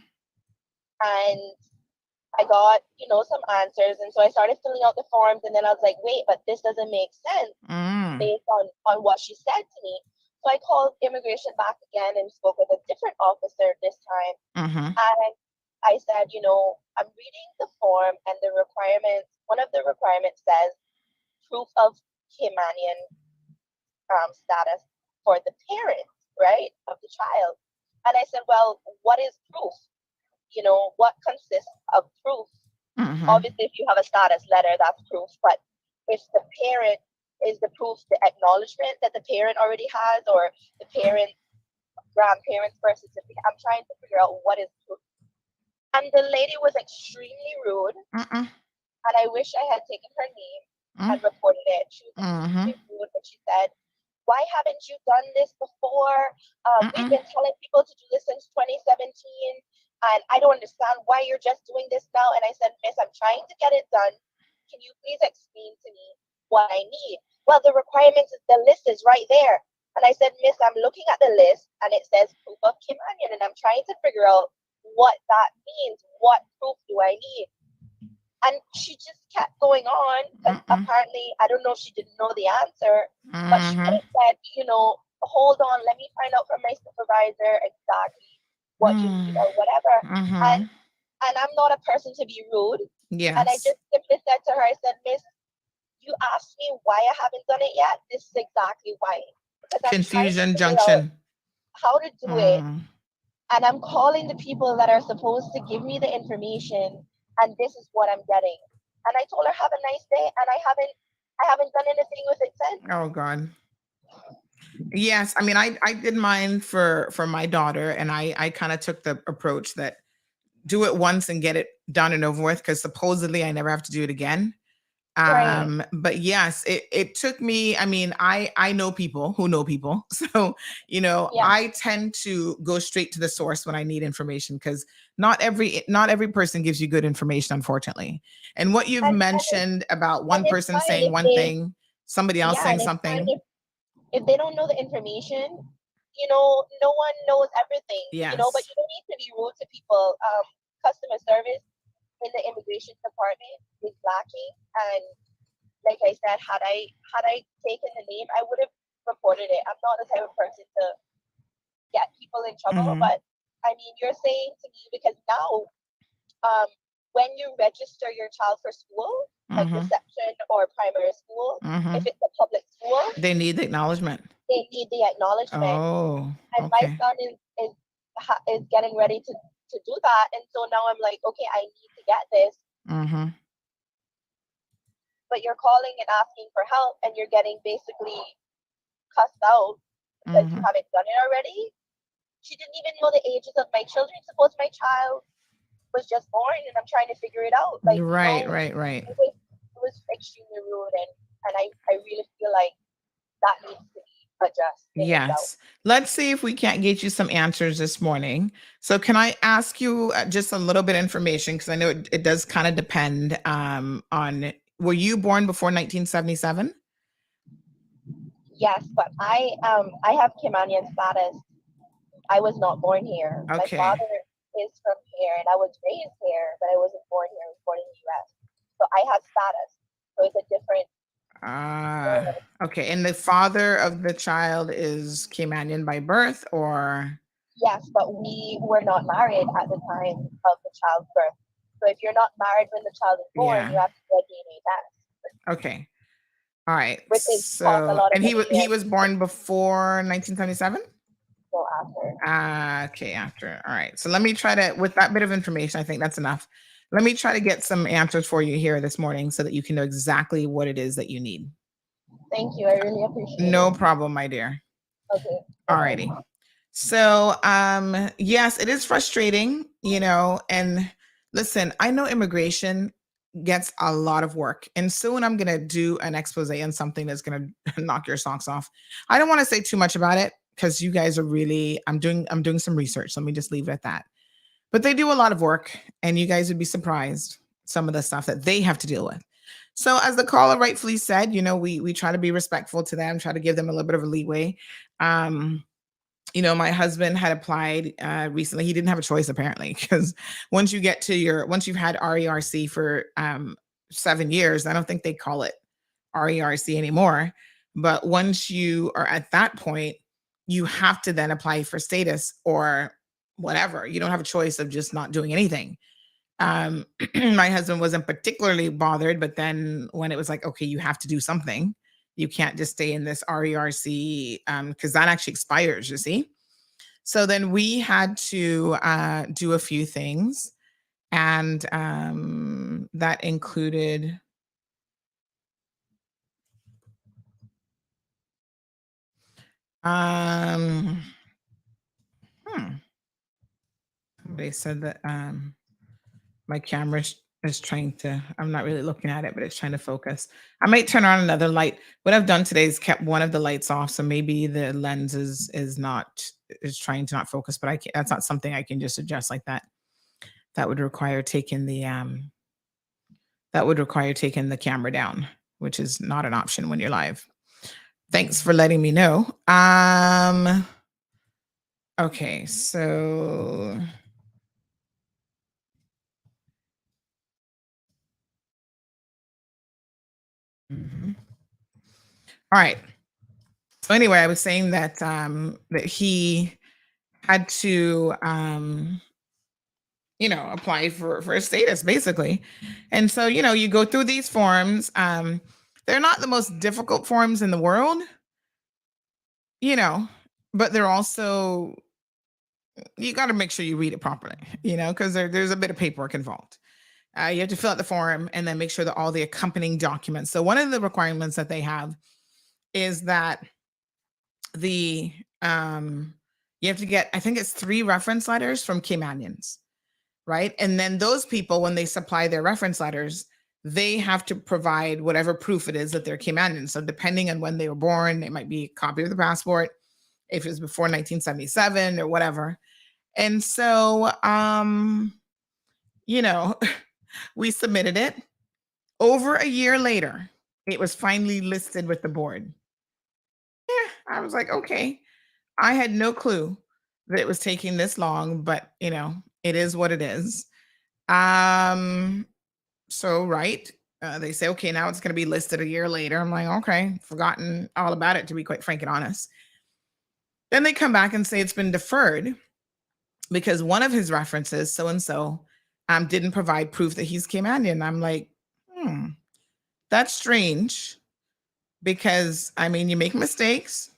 I got, some answers. And so I started filling out the forms, and then I was like, wait, but this doesn't make sense based on what she said to me. So I called immigration back again and spoke with a different officer this time. And I said, I'm reading the form, and the requirements, one of the requirements says proof of Caymanian status for the parent, right, of the child. And I said, well, what is proof? What consists of proof? Obviously, if you have a status letter, that's proof. But if the parent is the proof, the acknowledgement that the parent already has, or the parent, grandparent's birth certificate, I'm trying to figure out what is proof. And the lady was extremely rude. And I wish I had taken her name and reported it. She was extremely rude, but she said, why haven't you done this before? We've been telling people to do this since 2017. And I don't understand why you're just doing this now. And I said, Miss, I'm trying to get it done. Can you please explain to me what I need? Well, the requirements, the list is right there. And I said, Miss, I'm looking at the list, and it says proof of Caymanian, and I'm trying to figure out what that means. What proof do I need? And she just kept going on. Apparently, I don't know if she didn't know the answer, but she could have said, hold on, let me find out from my supervisor exactly what you need or whatever. And I'm not a person to be rude. Yes. And I just simply said to her, I said, Miss, you asked me why I haven't done it yet. This is exactly why. Confusion junction. How to do it. And I'm calling the people that are supposed to give me the information, and this is what I'm getting. And I told her, have a nice day, and I haven't done anything with it since. Oh God. Yes, I mean, I did mine for my daughter, and I kind of took the approach that do it once and get it done and over with, because supposedly I never have to do it again. But yes, it took me, I mean, I know people who know people. So, I tend to go straight to the source when I need information, because not every person gives you good information, unfortunately. And what you've mentioned about one person saying one thing, somebody else saying something. If they don't know the information, no one knows everything. Yes. But you don't need to be rude to people. Customer service in the immigration department is lacking, and like I said, had I taken the name, I would have reported it. I'm not the type of person to get people in trouble, but I mean, you're saying to me, because now when you register your child for school, like reception or primary school, if it's a public school, they need the acknowledgement. They need the acknowledgement. Oh, and my son is getting ready to do that, and so now I'm like, okay, I need to get this. But you're calling and asking for help, and you're getting basically cussed out because you haven't done it already. she didn't even know the ages of my children. Suppose my child was just born and I'm trying to figure it out. Like, right. It was extremely rude, and I really feel like that needs to be addressed. Yes. Let's see if we can't get you some answers this morning. So can I ask you just a little bit of information? Because I know it does kind of depend on, were you born before 1977? Yes, but I have Caymanian status. I was not born here. Okay. My father is from here, and I was raised here, but I wasn't born here. I was born in the U.S. So I have status. So it's a different. Okay. And the father of the child is Caymanian by birth, or? Yes, but we were not married at the time of the child's birth. So if you're not married when the child is born, you have to do a DNA test. Okay. All right. Which is so, and he was born before 1977? So after. Okay, after. All right. So let me try to, with that bit of information, I think that's enough. Let me try to get some answers for you here this morning so that you can know exactly what it is that you need. Thank you. I really appreciate it. No problem, my dear. Okay. All righty. So, yes, it is frustrating, and listen, I know immigration gets a lot of work, and soon I'm going to do an expose on something that's going to knock your socks off. I don't want to say too much about it because you guys are really, I'm doing some research. Let me just leave it at that. But they do a lot of work, and you guys would be surprised some of the stuff that they have to deal with. So as the caller rightfully said, we try to be respectful to them, try to give them a little bit of a leeway. My husband had applied recently. He didn't have a choice, apparently, because once you've had RERC for 7 years, I don't think they call it RERC anymore. But once you are at that point, you have to then apply for status or whatever. You don't have a choice of just not doing anything. My husband wasn't particularly bothered, but then when it was like, okay, you have to do something. You can't just stay in this RERC because that actually expires, you see. So then we had to do a few things, and that included they said that my camera is trying to, I'm not really looking at it, but it's trying to focus. I might turn on another light. What I've done today is kept one of the lights off. So maybe the lens is trying to not focus, but that's not something I can just adjust like that. That would require taking the camera down, which is not an option when you're live. Thanks for letting me know. Okay, so all right. So anyway, I was saying that that he had to apply for a status, basically. And so, you go through these forms. They're not the most difficult forms in the world, but they're also, you got to make sure you read it properly, because there's a bit of paperwork involved. You have to fill out the form and then make sure that all the accompanying documents. So one of the requirements that they have is that you have to get, I think it's 3 reference letters from Caymanians, right? And then those people, when they supply their reference letters, they have to provide whatever proof it is that they're Caymanian. So depending on when they were born, it might be a copy of the passport, if it was before 1977 or whatever. And so, we submitted it. Over a year later, it was finally listed with the board. Yeah, I was like, okay. I had no clue that it was taking this long, but it is what it is. So right, they say, okay, now it's going to be listed a year later. I'm like, okay, forgotten all about it, to be quite frank and honest. Then they come back and say it's been deferred because one of his references, so-and-so, didn't provide proof that he's Caymanian. I'm like, that's strange, because you make mistakes,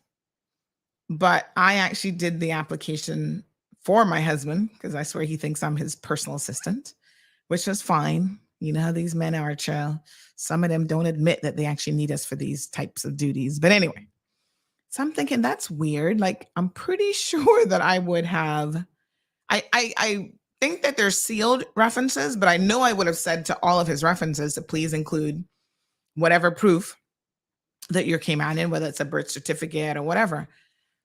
but I actually did the application for my husband because I swear he thinks I'm his personal assistant, which was fine. You know how these men are, child. Some of them don't admit that they actually need us for these types of duties. But anyway, So I'm thinking that's weird. Like, I'm pretty sure that I would have, I think that they're sealed references, but I know I would have said to all of his references to please include whatever proof that you came out in, whether it's a birth certificate or whatever.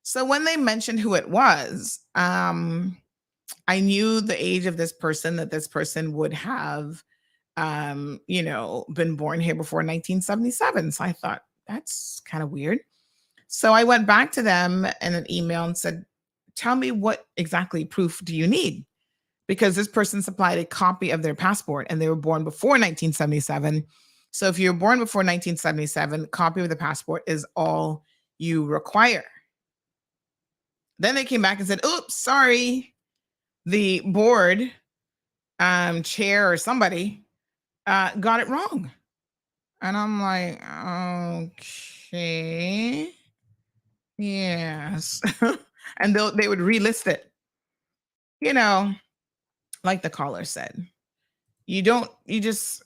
So when they mentioned who it was, I knew the age of this person, that this person would have, been born here before 1977. So I thought that's kind of weird. So I went back to them in an email and said, tell me what exactly proof do you need? Because this person supplied a copy of their passport and they were born before 1977. So if you're born before 1977, copy of the passport is all you require. Then they came back and said, oops, sorry. The board chair or somebody got it wrong. And I'm like, okay. Yes. And they would relist it. Like the caller said, you're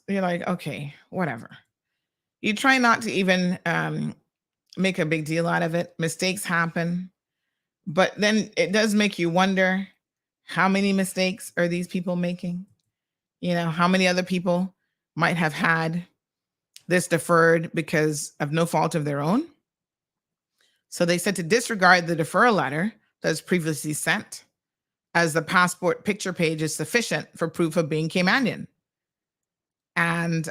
like, okay, whatever. You try not to even make a big deal out of it. Mistakes happen. But then it does make you wonder, how many mistakes are these people making? How many other people might have had this deferred because of no fault of their own? So they said to disregard the deferral letter that was previously sent, as the passport picture page is sufficient for proof of being Caymanian. And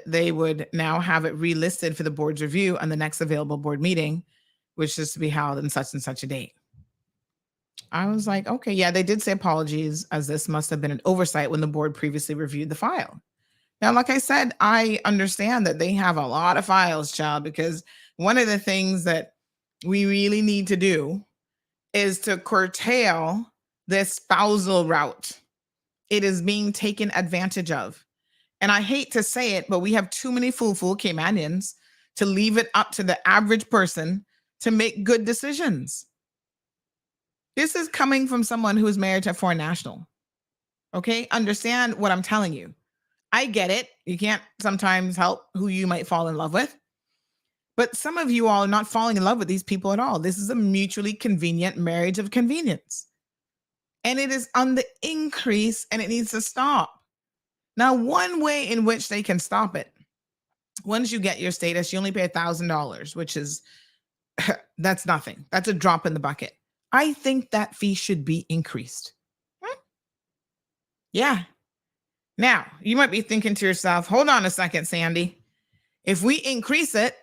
they would now have it relisted for the board's review on the next available board meeting, which is to be held in such and such a date. I was like, okay, yeah, they did say apologies, as this must have been an oversight when the board previously reviewed the file. Now, like I said, I understand that they have a lot of files, child, because one of the things that we really need to do is to curtail this spousal route. It is being taken advantage of. And I hate to say it, but we have too many fool Caymanians to leave it up to the average person to make good decisions. This is coming from someone who is married to a foreign national. Okay? Understand what I'm telling you. I get it. You can't sometimes help who you might fall in love with. But some of you all are not falling in love with these people at all. This is a mutually convenient marriage of convenience. And it is on the increase, and it needs to stop. Now, one way in which they can stop it, once you get your status, you only pay $1,000, which is, that's nothing. That's a drop in the bucket. I think that fee should be increased. Yeah. Now, you might be thinking to yourself, hold on a second, Sandy. If we increase it,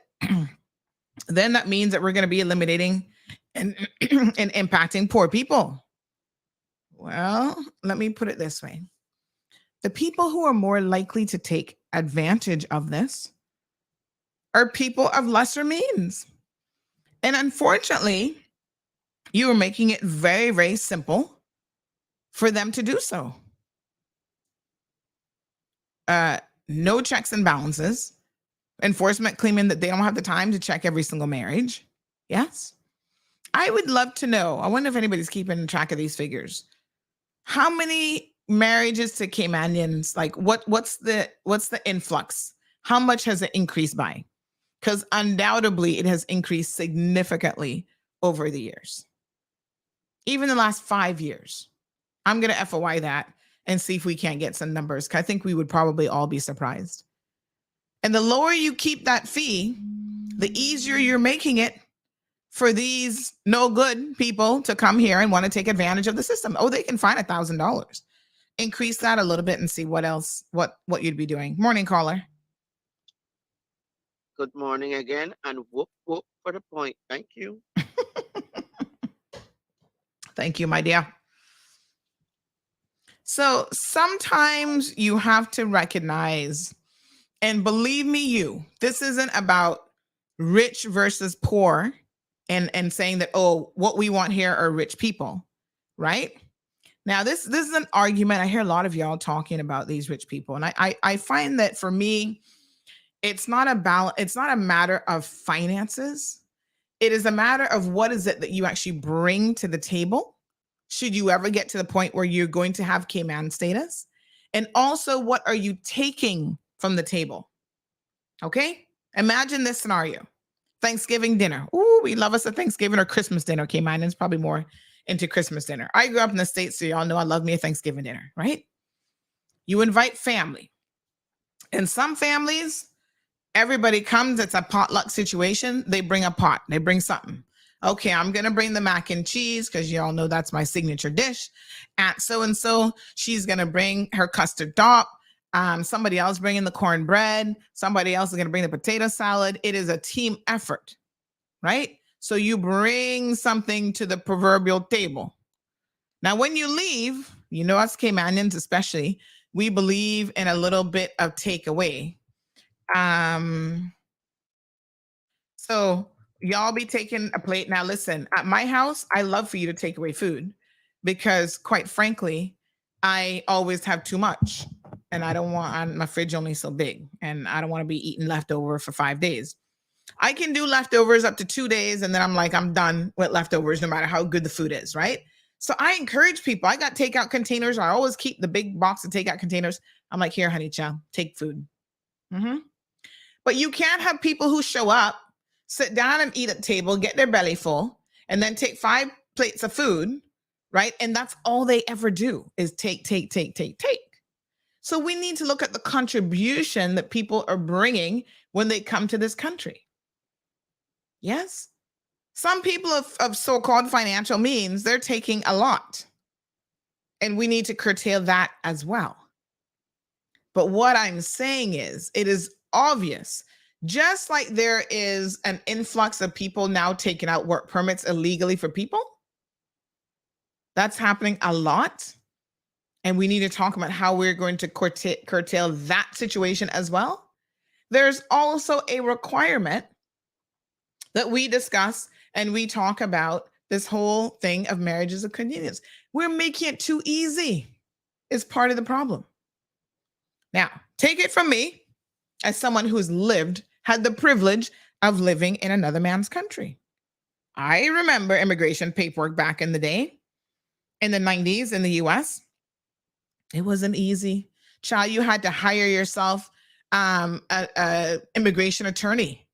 then that means that we're going to be eliminating and impacting poor people. Well, let me put it this way. The people who are more likely to take advantage of this are people of lesser means. And unfortunately, you are making it very, very simple for them to do so. No checks and balances. Enforcement claiming that they don't have the time to check every single marriage. Yes. I would love to know. I wonder if anybody's keeping track of these figures. How many marriages to Caymanians, like what's the influx? How much has it increased by? Because undoubtedly it has increased significantly over the years. Even the last 5 years. I'm going to FOI that and see if we can't get some numbers. I think we would probably all be surprised. And the lower you keep that fee, the easier you're making it for these no good people to come here and want to take advantage of the system. Oh, they can find $1,000. Increase that a little bit and see what else, what you'd be doing. Morning, caller. Good morning again, and whoop, whoop for the point. Thank you. Thank you, my dear. So sometimes you have to recognize, and believe me, this isn't about rich versus poor and saying that, oh, what we want here are rich people, right? Now, this is an argument. I hear a lot of y'all talking about these rich people. And I find that for me, it's not a matter of finances. It is a matter of what is it that you actually bring to the table, should you ever get to the point where you're going to have Cayman status. And also, what are you taking from the table? Okay? Imagine this scenario. Thanksgiving dinner. Ooh, we love us a Thanksgiving or Christmas dinner. Okay, mine is probably more into Christmas dinner. I grew up in the States, so y'all know I love me a Thanksgiving dinner, right? You invite family. In some families, everybody comes, it's a potluck situation. They bring a pot, they bring something. Okay, I'm going to bring the mac and cheese because y'all know that's my signature dish. Aunt so-and-so, she's going to bring her custard top. Somebody else bringing the cornbread. Somebody else is going to bring the potato salad. It is a team effort, right? So you bring something to the proverbial table. Now, when you leave, you know us Caymanians especially, we believe in a little bit of takeaway. So y'all be taking a plate. Now, listen, at my house, I love for you to take away food because quite frankly, I always have too much and I don't want, my fridge only so big and I don't want to be eating leftover for 5 days. I can do leftovers up to 2 days and then I'm like, I'm done with leftovers no matter how good the food is, right? So I encourage people. I got takeout containers. I always keep the big box of takeout containers. I'm like, here, honey child, take food. But you can't have people who show up, sit down and eat at the table, get their belly full, and then take 5 plates of food, right? And that's all they ever do is take. So we need to look at the contribution that people are bringing when they come to this country. Yes? Some people of so-called financial means, they're taking a lot. And we need to curtail that as well. But what I'm saying is, it is obvious, just like there is an influx of people now taking out work permits illegally for people, that's happening a lot. And we need to talk about how we're going to curtail that situation as well. There's also a requirement that we discuss and we talk about this whole thing of marriages of convenience. We're making it too easy. It's part of the problem. Now, take it from me as someone who's had the privilege of living in another man's country. I remember immigration paperwork back in the day, in the 90s in the US. It wasn't easy. Child, you had to hire yourself an immigration attorney.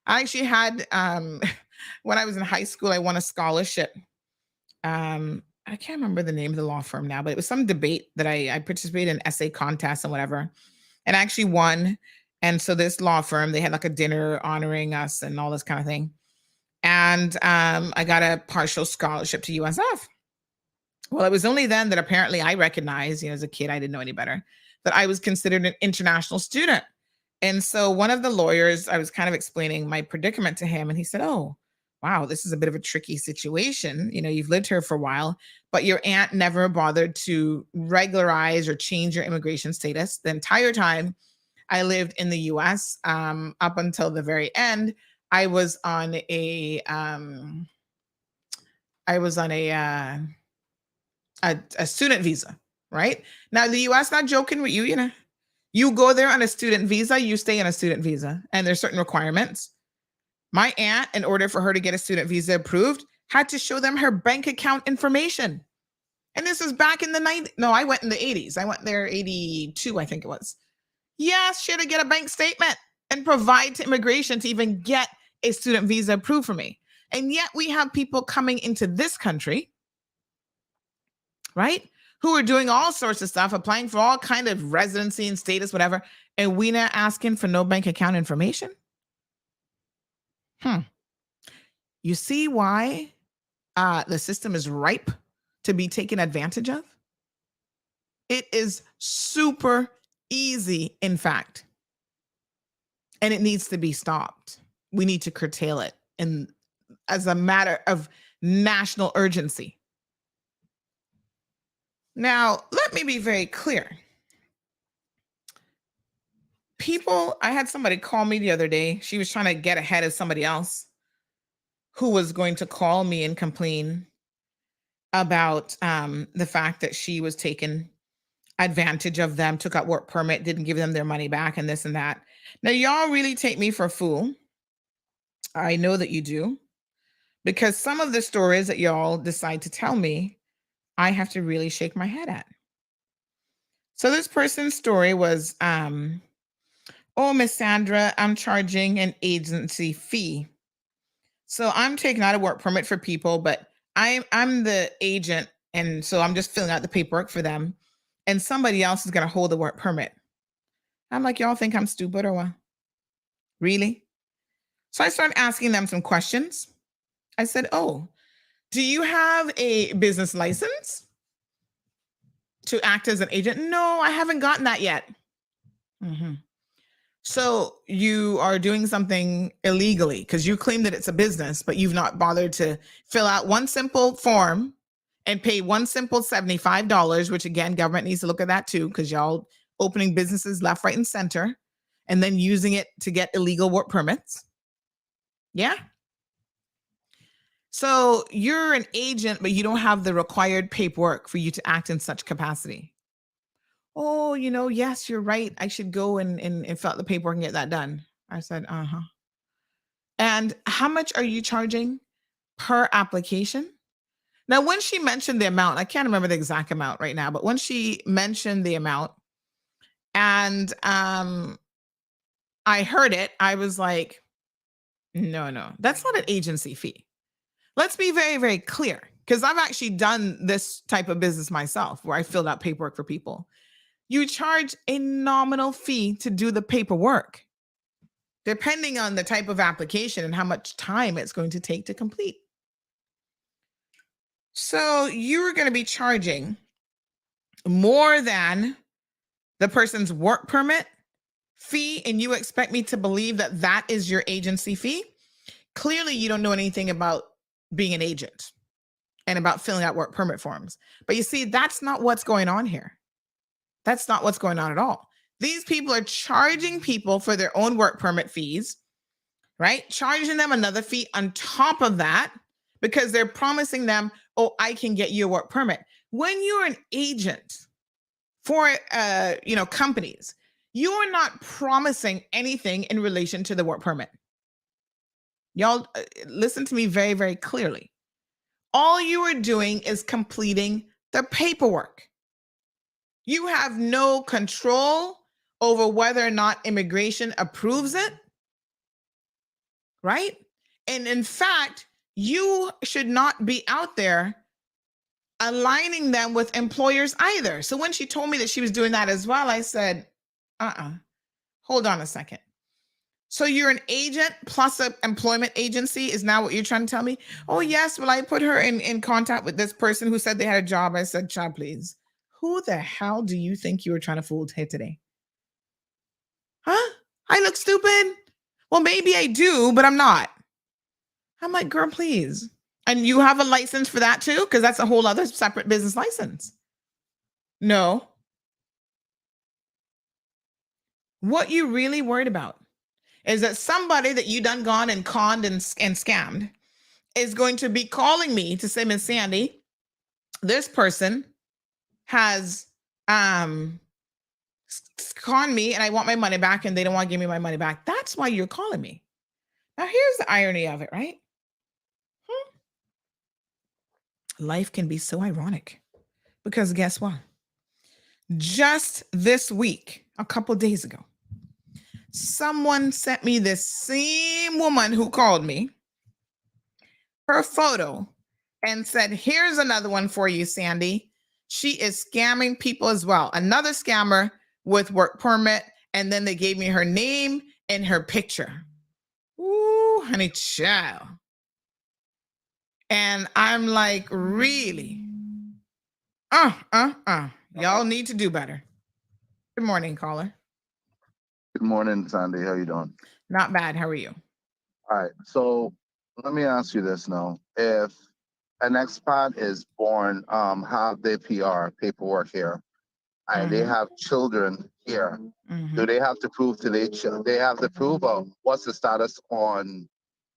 I actually had, when I was in high school, I won a scholarship. I can't remember the name of the law firm now, but it was some debate that I participated in, essay contests and whatever, and I actually won. And so this law firm, they had like a dinner honoring us and all this kind of thing. And I got a partial scholarship to USF. Well, it was only then that apparently I recognized, as a kid, I didn't know any better, that I was considered an international student. And so one of the lawyers, I was kind of explaining my predicament to him, and he said, oh, wow, this is a bit of a tricky situation. You've lived here for a while, but your aunt never bothered to regularize or change your immigration status. The entire time I lived in the US, up until the very end, I was on a student visa, right? Now, the US, not joking with you, you go there on a student visa, you stay on a student visa, and there's certain requirements. My aunt, in order for her to get a student visa approved, had to show them her bank account information. And this was back in the 90s. No, I went in the 80s. I went there 82, I think it was. Yes, she had to get a bank statement and provide to immigration to even get a student visa approved for me. And yet we have people coming into this country, right, who are doing all sorts of stuff, applying for all kind of residency and status, whatever, and we not asking for no bank account information? You see why the system is ripe to be taken advantage of? It is super easy, in fact, and it needs to be stopped. We need to curtail it, and as a matter of national urgency. Now, let me be very clear. I had somebody call me the other day. She was trying to get ahead of somebody else who was going to call me and complain about the fact that she was taken advantage of them, took out work permit, didn't give them their money back, and this and that. Now, y'all really take me for a fool. I know that you do, because some of the stories that y'all decide to tell me, I have to really shake my head at. So this person's story was, oh, Miss Sandra, I'm charging an agency fee So I'm taking out a work permit for people, but I'm the agent, and so I'm just filling out the paperwork for them, and somebody else is going to hold the work permit. I'm like, y'all think I'm stupid or what? Really? So I started asking them some questions. I said, oh, do you have a business license to act as an agent? No, I haven't gotten that yet. So you are doing something illegally because you claim that it's a business, but you've not bothered to fill out one simple form and pay one simple $75, which again, government needs to look at that too, because y'all opening businesses left, right, and center, and then using it to get illegal work permits. Yeah. So you're an agent, but you don't have the required paperwork for you to act in such capacity. Oh, yes, you're right. I should go and fill out the paperwork and get that done. I said, uh-huh. And how much are you charging per application? Now, when she mentioned the amount, I can't remember the exact amount right now, but when she mentioned the amount and I heard it, I was like, no, that's not an agency fee. Let's be very, very clear, because I've actually done this type of business myself where I filled out paperwork for people. You charge a nominal fee to do the paperwork, depending on the type of application and how much time it's going to take to complete. So you're going to be charging more than the person's work permit fee, and you expect me to believe that that is your agency fee? Clearly, you don't know anything about being an agent and about filling out work permit forms. But you see, that's not what's going on here. That's not what's going on at all. These people are charging people for their own work permit fees, right? Charging them another fee on top of that because they're promising them, oh, I can get you a work permit. When you're an agent for, companies, you are not promising anything in relation to the work permit. Y'all listen to me very, very clearly. All you are doing is completing the paperwork. You have no control over whether or not immigration approves it, right? And in fact, you should not be out there aligning them with employers either. So when she told me that she was doing that as well, I said, hold on a second. So you're an agent plus an employment agency is now what you're trying to tell me? Oh, yes. Well, I put her in contact with this person who said they had a job. I said, child, please. Who the hell do you think you were trying to fool here today? Huh? I look stupid? Well, maybe I do, but I'm not. I'm like, girl, please. And you have a license for that too? Because that's a whole other separate business license. No. What you really worried about is that somebody that you done gone and conned and scammed is going to be calling me to say, Miss Sandy, this person has conned me and I want my money back and they don't want to give me my money back. That's why you're calling me. Now, here's the irony of it, right? Life can be so ironic because guess what? Just this week, a couple days ago, someone sent me this same woman who called me, her photo, and said, here's another one for you, Sandy. She is scamming people as well. Another scammer with work permit. And then they gave me her name and her picture. Ooh, honey child. And I'm like, really? Y'all need to do better. Good morning, caller. Good morning, Sandy. How you doing? Not bad. How are you? All right. So let me ask you this now. If an expat is born, have their PR paperwork here, and they have children here, do they have to prove to they have to prove what's the status on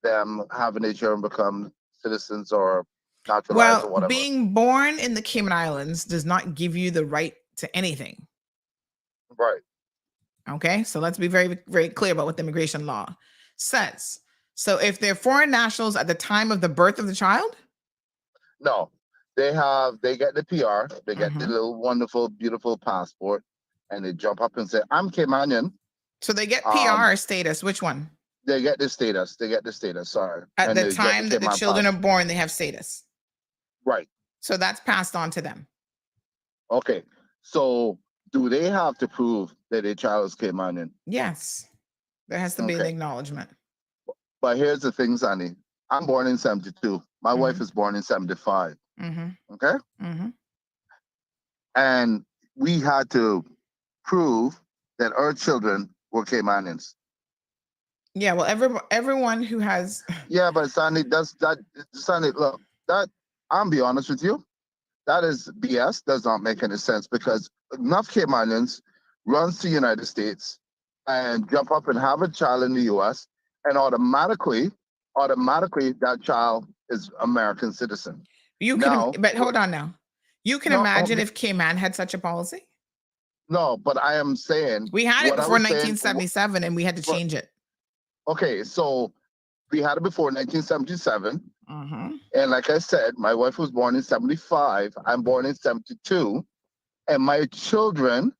them having their children become citizens or naturalized or whatever? Being born in the Cayman Islands does not give you the right to anything. Right. Okay, so let's be very, very clear about what the immigration law says. So if they're foreign nationals at the time of the birth of the child? No, they get the PR, they get the little wonderful, beautiful passport, and they jump up and say, I'm Caymanian. So they get PR status. Which one? They get the status. They get the status. Sorry. At And the they get time that the Cayman children are pass. born, they have status. Right. So that's passed on to them. Okay. So do they have to prove that their child is Caymanian? Yes. There has to be an Okay. acknowledgement. But here's the thing, Sandy. I'm born in 72. My wife is born in 75. Mm-hmm. Okay. Mm-hmm. And we had to prove that our children were Caymanians. Yeah, well, everyone who has Yeah, but Sandy, Sandy, look, that I'll be honest with you, that is BS. Does not make any sense because enough Caymanians runs to the United States and jump up and have a child in the US, and automatically that child is American citizen. you Now, can, but hold on now. You can No, imagine if Cayman had such a policy. No, but I am saying We had it what I before was saying- 1977, and we had to change it. Okay, so we had it before 1977. Mm-hmm. And like I said, my wife was born in 75. I'm born in 72. And my children,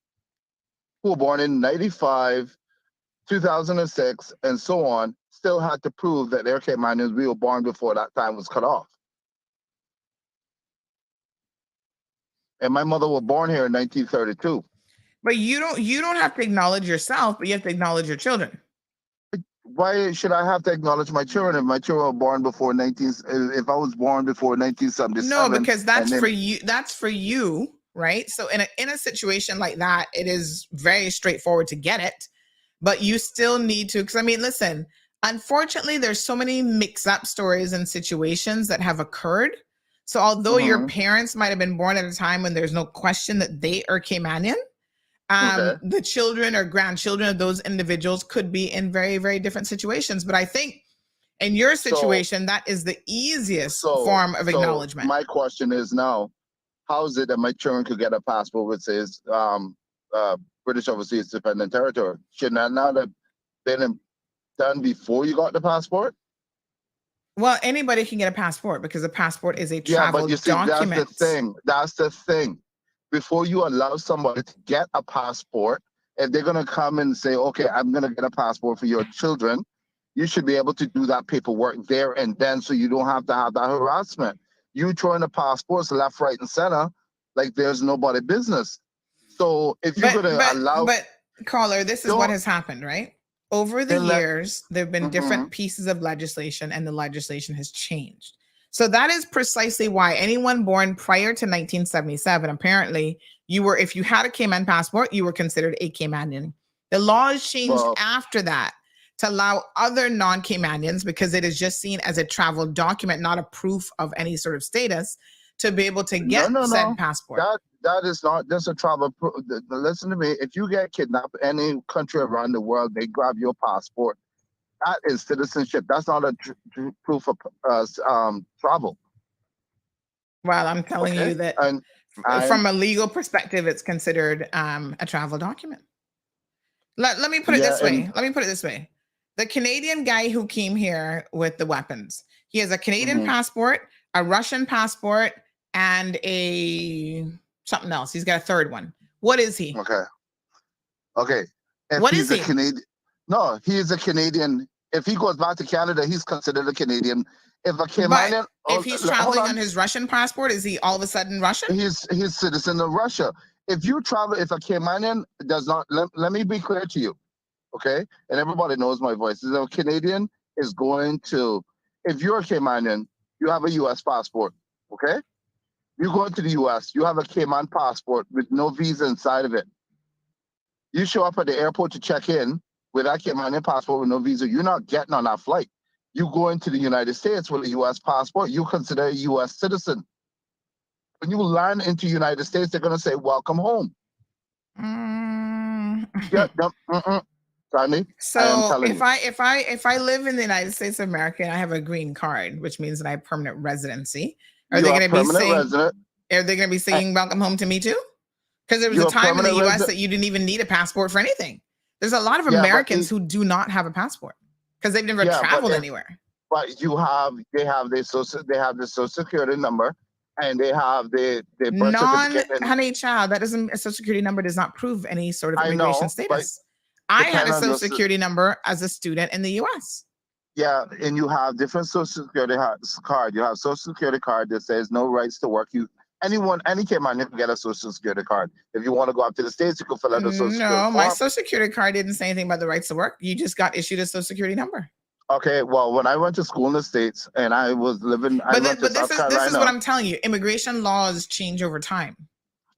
who were born in 95, 2006, and so on, still had to prove that they're Caymanians. We were born before that time was cut off. And my mother was born here in 1932. But you don't have to acknowledge yourself, but you have to acknowledge your children. Why should I have to acknowledge my children if my children were born before if I was born before 1977? No, because that's for you. That's for you, right? So in a situation like that, it is very straightforward to get it, but you still need to. Because I mean, listen. Unfortunately, there's so many mix-up stories and situations that have occurred. So although your parents might have been born at a time when there's no question that they are Caymanian, the children or grandchildren of those individuals could be in very, very different situations. But I think in your situation, that is the easiest form of acknowledgement. My question is now, how is it that my children could get a passport which says British Overseas Dependent Territory? Shouldn't that not have been done before you got the passport? Well, anybody can get a passport because a passport is a travel but you see, document. That's the thing. Before you allow somebody to get a passport, if they're going to come and say, okay, I'm going to get a passport for your children, you should be able to do that paperwork there and then so you don't have to have that harassment. You throwing the passports left, right, and center like there's nobody business. So if you're going to allow... But, caller, this is what has happened, right? Over the years, there have been different pieces of legislation and the legislation has changed. So that is precisely why anyone born prior to 1977, apparently, if you had a Cayman passport, you were considered a Caymanian. The laws changed after that to allow other non-Caymanians, because it is just seen as a travel document, not a proof of any sort of status, to be able to get said passport. That is not just a travel. Listen to me. If you get kidnapped any country around the world, they grab your passport. That is citizenship. That's not a proof of travel. Well, I'm telling you that from a legal perspective, it's considered a travel document. Let me put it this way. Let me put it this way. The Canadian guy who came here with the weapons, he has a Canadian passport, a Russian passport, and something else. He's got a third one. What is he? Okay. What is he? Canadian? No, he is a Canadian. If he goes back to Canada, he's considered a Canadian. If a Caymanian, if he's traveling on his Russian passport, is he all of a sudden Russian? He's citizen of Russia. If you travel, if a Caymanian does not, let me be clear to you, okay? And everybody knows my voice. If a Canadian is going to, if you're a Caymanian, you have a U.S. passport, okay? You go into the U.S., you have a Cayman passport with no visa inside of it. You show up at the airport to check in with that Caymanian passport with no visa, you're not getting on that flight. You go into the United States with a U.S. passport, you consider a U.S. citizen. When you land into the United States, they're going to say, welcome home. Sandy, so if I live in the United States of America and I have a green card, which means that I have permanent residency, are they going to be saying welcome home to me too? Because there was a time in the U.S. that you didn't even need a passport for anything. There's a lot of Americans who do not have a passport because they've never traveled anywhere. But they have the social security number, and they have the birth certificate. Honey child, that doesn't, a social security number does not prove any sort of immigration status. I had a depending on social your security number as a student in the U.S. Yeah, and you have different social security card. You have social security card that says no rights to work. Any Cayman can get a social security card. If you want to go up to the States, you can fill out a social security No, my form. social security card didn't say anything about the rights to work. You just got issued a social security number. Okay, well, when I went to school in the States and I was living, I went to South Carolina. This is what I'm telling you. Immigration laws change over time,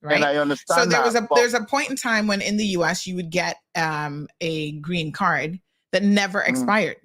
right? And I understand so there's a point in time when in the U.S. you would get a green card that never expired.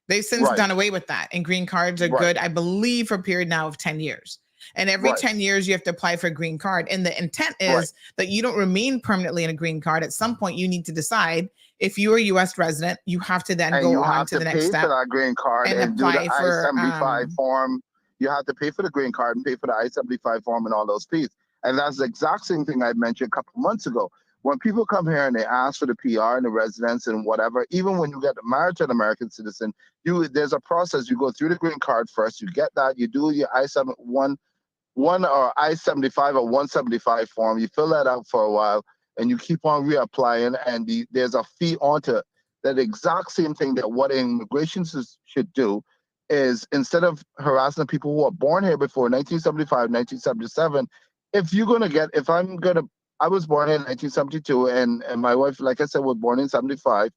They've since done away with that, and green cards are good, I believe, for a period now of 10 years. And every 10 years, you have to apply for a green card. And the intent is that you don't remain permanently in a green card. At some point, you need to decide if you're a U.S. resident, you have to then go on to the next step. You have to pay for that green card and do the I-75 form. You have to pay for the green card and pay for the I-75 form and all those fees. And that's the exact same thing I mentioned a couple months ago. When people come here and they ask for the PR and the residence and whatever, even when you get married to an American citizen, there's a process. You go through the green card first. You get that. You do your I-75 or 175 form. You fill that out for a while, and you keep on reapplying. And there's a fee onto it. That exact same thing that what immigration should do is, instead of harassing people who are born here before 1975, 1977, I was born in 1972, and my wife, like I said, was born in 75,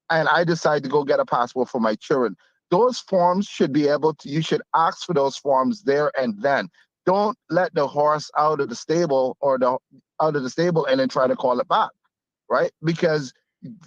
and I decided to go get a passport for my children. Those forms should be you should ask for those forms there and then. Don't let the horse out of the stable and then try to call it back, right? Because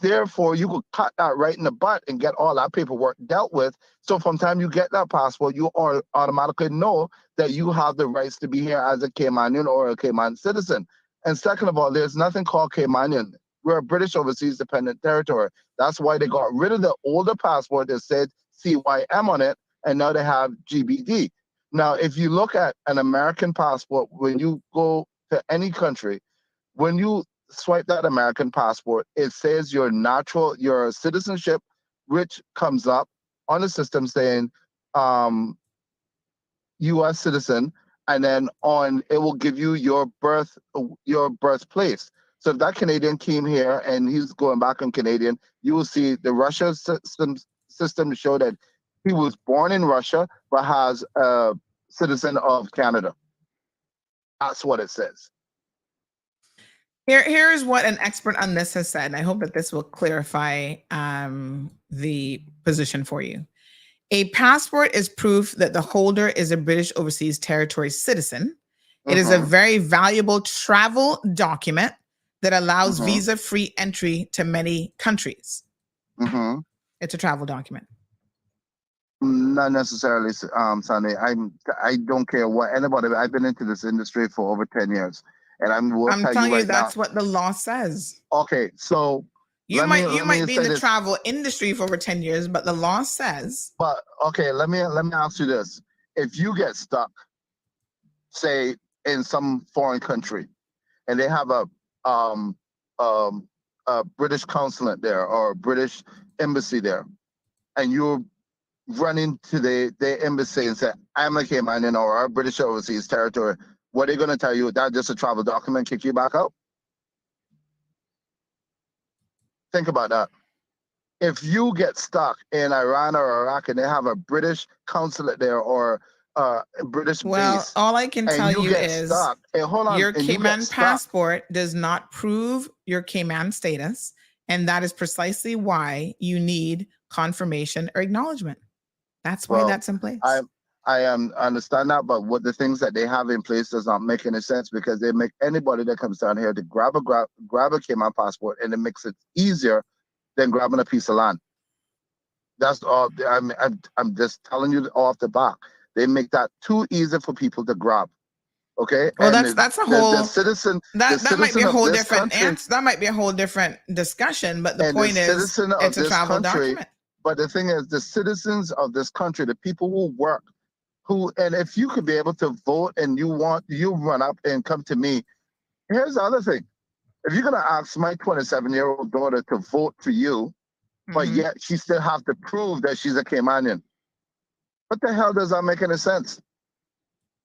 therefore you could cut that right in the butt and get all that paperwork dealt with. So from the time you get that passport, you automatically know that you have the rights to be here as a Caymanian or a Cayman citizen. And second of all, there's nothing called Caymanian. We're a British Overseas Dependent Territory. That's why they got rid of the older passport that said CYM on it, and now they have GBD. Now, if you look at an American passport, when you go to any country, when you swipe that American passport, it says your citizenship, which comes up on the system saying U.S. citizen, and then it will give you your birthplace. So if that Canadian came here and he's going back on Canadian, you will see the Russia system to show that he was born in Russia but has a citizen of Canada. That's what it says. Here's what an expert on this has said, and I hope that this will clarify the position for you. A passport is proof that the holder is a British Overseas Territory citizen. It is a very valuable travel document that allows visa-free entry to many countries. It's a travel document. Not necessarily, Sandy. I don't care what anybody. I've been into this industry for over 10 years, and I'm telling you that's what the law says. Okay, so you might be in the travel industry for over 10 years, but the law says. But okay, let me ask you this: if you get stuck, say in some foreign country, and they have a British consulate there or a British embassy there, and you're running to the embassy and say, I'm a Caymanian or a British Overseas Territory, what are they going to tell you? That's just a travel document, kick you back out? Think about that. If you get stuck in Iran or Iraq and they have a British consulate there or a British base, all I can tell you is your Cayman passport does not prove your Cayman status, and that is precisely why you need confirmation or acknowledgement. That's why that's in place. I understand that, but what the things that they have in place does not make any sense, because they make anybody that comes down here to grab a Cayman passport, and it makes it easier than grabbing a piece of land. That's all. I'm just telling you off the back. They make that too easy for people to grab. Okay. Well, that's a whole that might be a whole different answer. That might be a whole different discussion. But the point is, it's a travel document. But the thing is, the citizens of this country, the people who work, and if you could be able to vote and you run up and come to me. Here's the other thing. If you're going to ask my 27-year-old daughter to vote for you, but yet she still have to prove that she's a Caymanian, what the hell does that make any sense?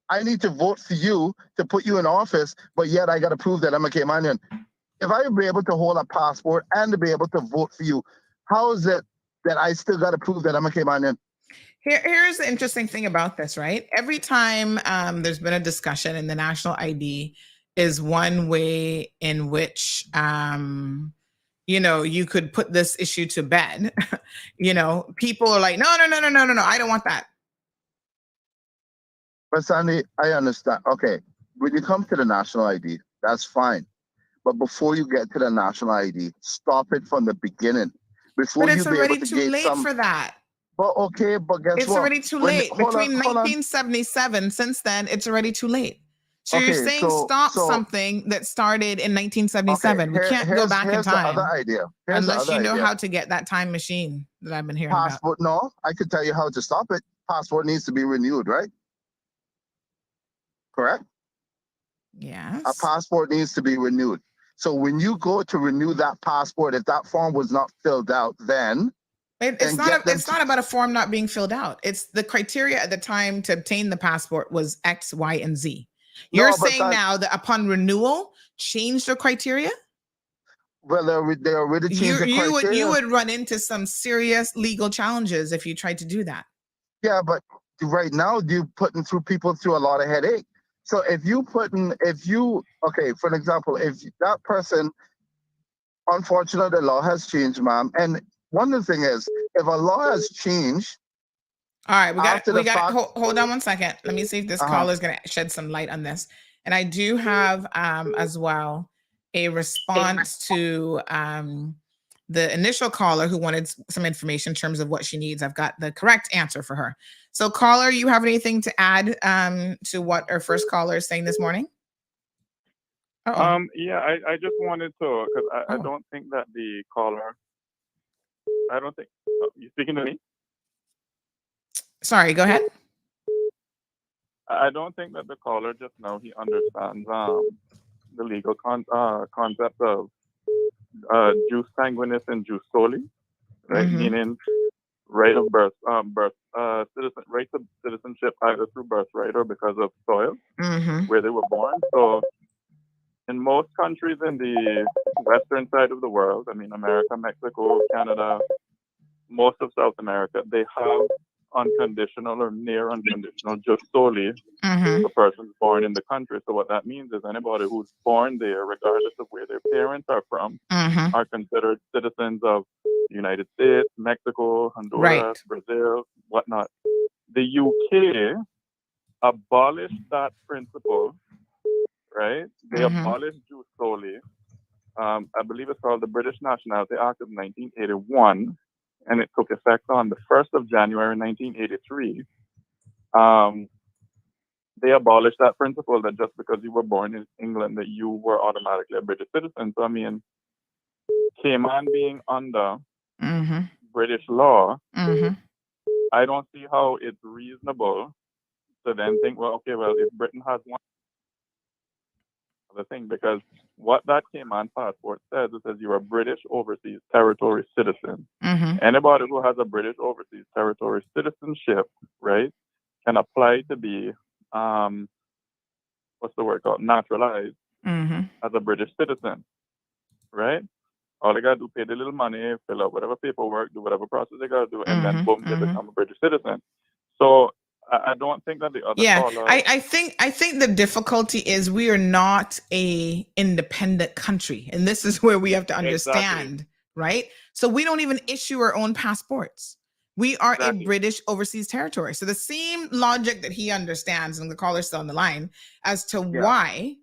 I need to vote for you to put you in office, but yet I got to prove that I'm a Caymanian. if I be able to hold a passport and to be able to vote for you, how is it that I still got to prove that I'm a Cayman? Here's the interesting thing about this, right? Every time there's been a discussion, and the national ID is one way in which you could put this issue to bed. People are like, no, I don't want that. But Sandy, I understand. Okay, when you come to the national ID, that's fine. But before you get to the national ID, stop it from the beginning. Before but it's you be already able to too get late some... for that. But okay, but guess it's what? Already too late. Between 1977, since then, it's already too late. So okay, you're saying stop something that started in 1977. We can't go back in time. The other idea. Unless you know how to get that time machine that I've been hearing Passport, about. No, I could tell you how to stop it. Passport needs to be renewed, right? Correct? Yes. A passport needs to be renewed. So when you go to renew that passport, if that form was not filled out, then it's not about a form not being filled out. It's the criteria at the time to obtain the passport was X, Y, and Z. You're saying now that upon renewal, change the criteria? Well, they already changed the criteria. You would run into some serious legal challenges if you tried to do that. Yeah, but right now you're putting people through a lot of headache. So okay, for an example, if that person, unfortunately, the law has changed, ma'am. And one of the things is, if a law has changed. All right, hold on one second. Let me see if this caller is going to shed some light on this. And I do have as well a response to the initial caller who wanted some information in terms of what she needs. I've got the correct answer for her. So caller, you have anything to add to what our first caller is saying this morning? Yeah, I just wanted to, because I don't think that the caller, you speaking to me? Sorry, go ahead. I don't think that the caller just now, he understands the legal concept of jus sanguinis and jus soli, right? Mm-hmm. Meaning right of birth, right of citizenship either through birthright or because of soil where they were born. So in most countries in the western side of the world, I mean, America, Mexico, Canada, most of South America, they have unconditional or near unconditional jus soli for persons born in the country. So what that means is anybody who's born there, regardless of where their parents are from, are considered citizens of the United States, Mexico, Honduras, Brazil, whatnot. The UK abolished that principle, right? They abolished jus soli. I believe it's called the British Nationality Act of 1981. And it took effect on the 1st of January, 1983. They abolished that principle that just because you were born in England that you were automatically a British citizen. So, I mean, Cayman being under British law, I don't see how it's reasonable to then think, if Britain has one other thing, because what that Cayman passport says, it says you're a British overseas territory citizen. Anybody who has a British overseas territory citizenship, right, can apply to be, naturalized as a British citizen, right? All they gotta do, pay the little money, fill out whatever paperwork, do whatever process they gotta do, and then boom, they become a British citizen. So I don't think that the other caller... I think the difficulty is we are not a independent country, and this is where we have to understand, right? So we don't even issue our own passports. We are a British overseas territory. So the same logic that he understands, and the caller's still on the line, as to why,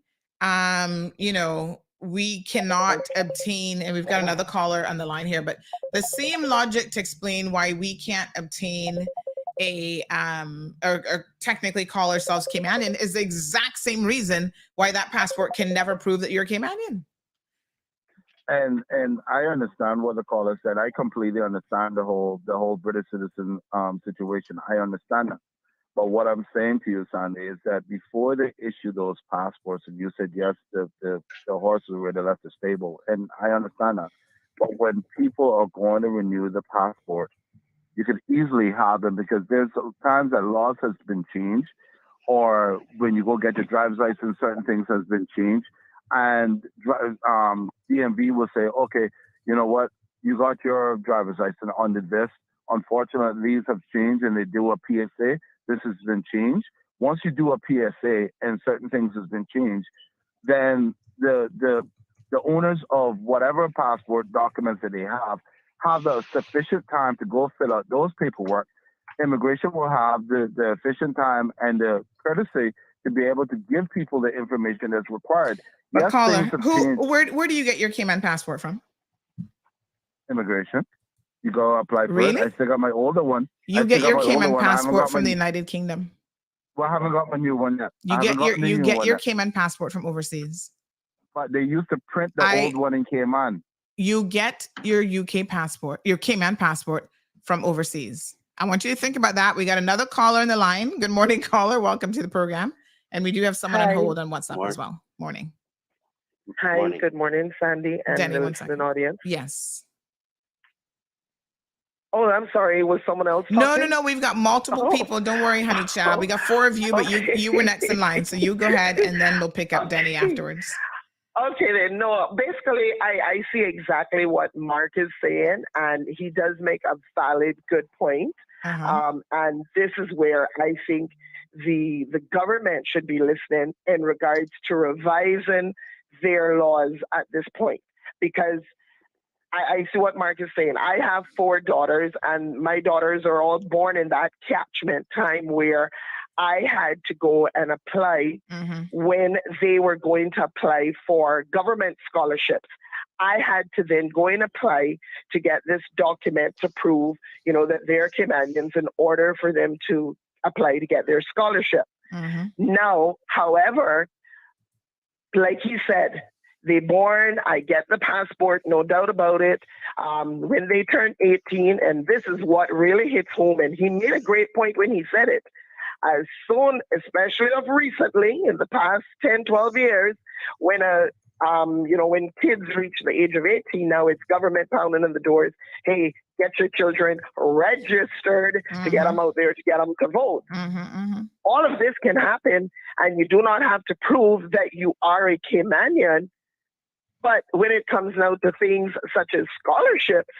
we cannot obtain, and we've got another caller on the line here, but the same logic to explain why we can't obtain or technically call ourselves Caymanian is the exact same reason why that passport can never prove that you're Caymanian. And I understand what the caller said. I completely understand the whole British citizen situation. I understand that. But what I'm saying to you, Sandy, is that before they issue those passports, and you said yes, the horses were left the stable, and I understand that. But when people are going to renew the passport, you could easily have them, because there's times that laws has been changed, or when you go get your driver's license, certain things has been changed. and DMV will say, okay, you know what? You got your driver's license under this. Unfortunately, these have changed, and they do a PSA. This has been changed. Once you do a PSA and certain things has been changed, then the owners of whatever passport documents that they have the sufficient time to go fill out those paperwork. Immigration will have the efficient time and the courtesy to be able to give people the information that's required. But Yes, caller, things have changed. where do you get your Cayman passport from? Immigration. You go apply for Really? it. I still got my older one. You get your Cayman passport from the United Kingdom. Well, I haven't got my new one yet. You get your Cayman passport from overseas. But they used to print the old one in Cayman. You get your UK passport, your Cayman passport from overseas. I want you to think about that. We got another caller in the line. Good morning, caller. Welcome to the program. And we do have someone on hold on WhatsApp as well. Morning. Hi, good morning, Sandy and Danny, the 1 listening second. audience. Yes. Oh, I'm sorry. Was someone else talking? No. We've got multiple people. Don't worry, honey child. We got 4 of you, but you were next in line. So you go ahead and then we'll pick up Danny afterwards. Okay, then. No, basically, I see exactly what Mark is saying, and he does make a valid, good point. And this is where I think the government should be listening in regards to revising their laws at this point, because I see what Mark is saying. I have 4 daughters, and my daughters are all born in that catchment time where I had to go and apply when they were going to apply for government scholarships. I had to then go and apply to get this document to prove, that they're Caymanians in order for them to apply to get their scholarship. Now, however, like he said, they born, I get the passport, no doubt about it. When they turn 18, and this is what really hits home, and he made a great point when he said it. As soon, especially of recently, in the past 10, 12 years, when when kids reach the age of 18, now it's government pounding on the doors. Hey, get your children registered to get them out there, to get them to vote. All of this can happen, and you do not have to prove that you are a Caymanian. But when it comes now to things such as scholarships,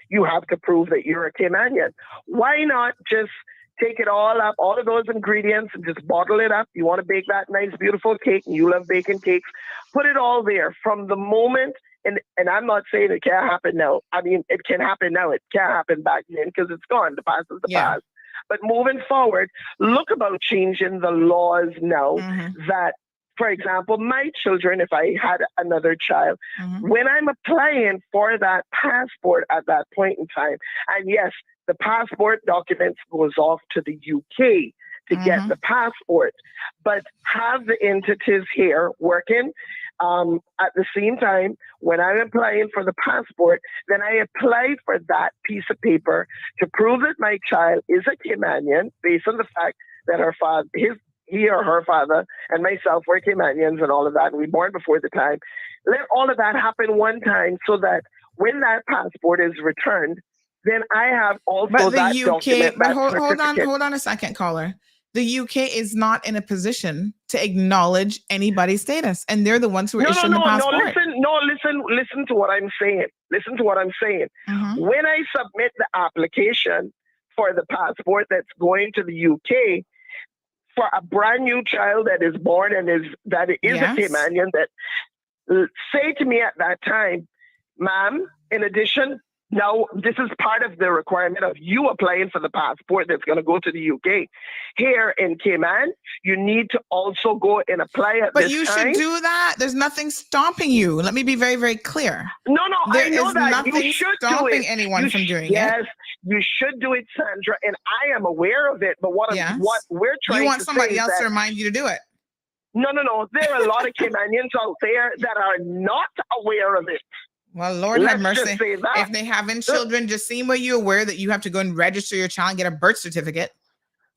you have to prove that you're a Caymanian. Why not just take it all up, all of those ingredients, and just bottle it up? You want to bake that nice, beautiful cake, and you love baking cakes. Put it all there from the moment, and I'm not saying it can't happen now. I mean, it can happen now. It can't happen back then because it's gone. The past is the past. But moving forward, look about changing the laws now that, for example, my children, if I had another child, when I'm applying for that passport at that point in time, and yes, the passport documents goes off to the UK to get the passport, but have the entities here working at the same time. When I'm applying for the passport, then I apply for that piece of paper to prove that my child is a Caymanian based on the fact that her father, he or her father and myself were Caymanians and all of that, and we were born before the time. Let all of that happen one time so that when that passport is returned, then I have also that document. But hold on a second, caller. The UK is not in a position to acknowledge anybody's status, and they're the ones who are issuing the passport. Listen to what I'm saying. Listen to what I'm saying. When I submit the application for the passport that's going to the UK, for a brand new child that is born and is a Caymanian, that say to me at that time, ma'am, in addition, now this is part of the requirement of you applying for the passport that's going to go to the UK. Here in Cayman, you need to also go and apply at this time. But you should do that. There's nothing stopping you. Let me be very, very clear. No, there I know is that. nothing You should stopping do it. anyone from doing it. Yes, you should do it, Sandra, and I am aware of it. But what we're trying to you want somebody say else is to remind you to do it. No. There are a lot of Caymanians out there that are not aware of it. Well, Lord have mercy. If they haven't children, just seem were you aware that you have to go and register your child and get a birth certificate?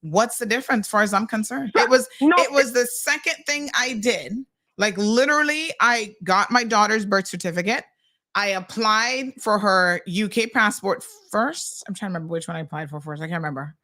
What's the difference, as far as I'm concerned? It was the second thing I did. Like literally, I got my daughter's birth certificate. I applied for her UK passport first. I'm trying to remember which one I applied for first. I can't remember.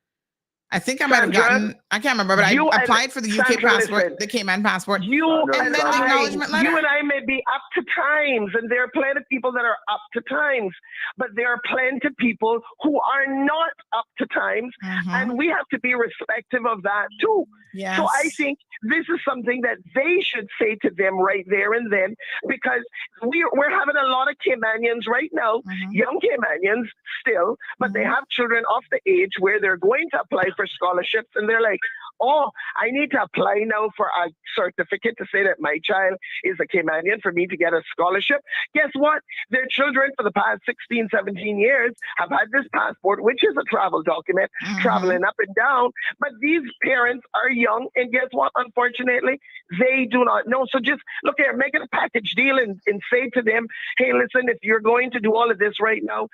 I think I might have gotten, I can't remember, but I applied for the UK passport, the Cayman passport. And then the acknowledgement letter. You and I may be up to times, and there are plenty of people that are up to times, but there are plenty of people who are not up to times, and we have to be respectful of that too. Yes. So I think this is something that they should say to them right there and then, because we're having a lot of Caymanians right now, young Caymanians still, but they have children of the age where they're going to apply for scholarships, and they're like, oh, I need to apply now for a certificate to say that my child is a Caymanian for me to get a scholarship. Guess what? Their children for the past 16, 17 years have had this passport, which is a travel document, traveling up and down. But these parents are young, and guess what? Unfortunately, they do not know. So just look here, make it a package deal and say to them, hey, listen, if you're going to do all of this right now,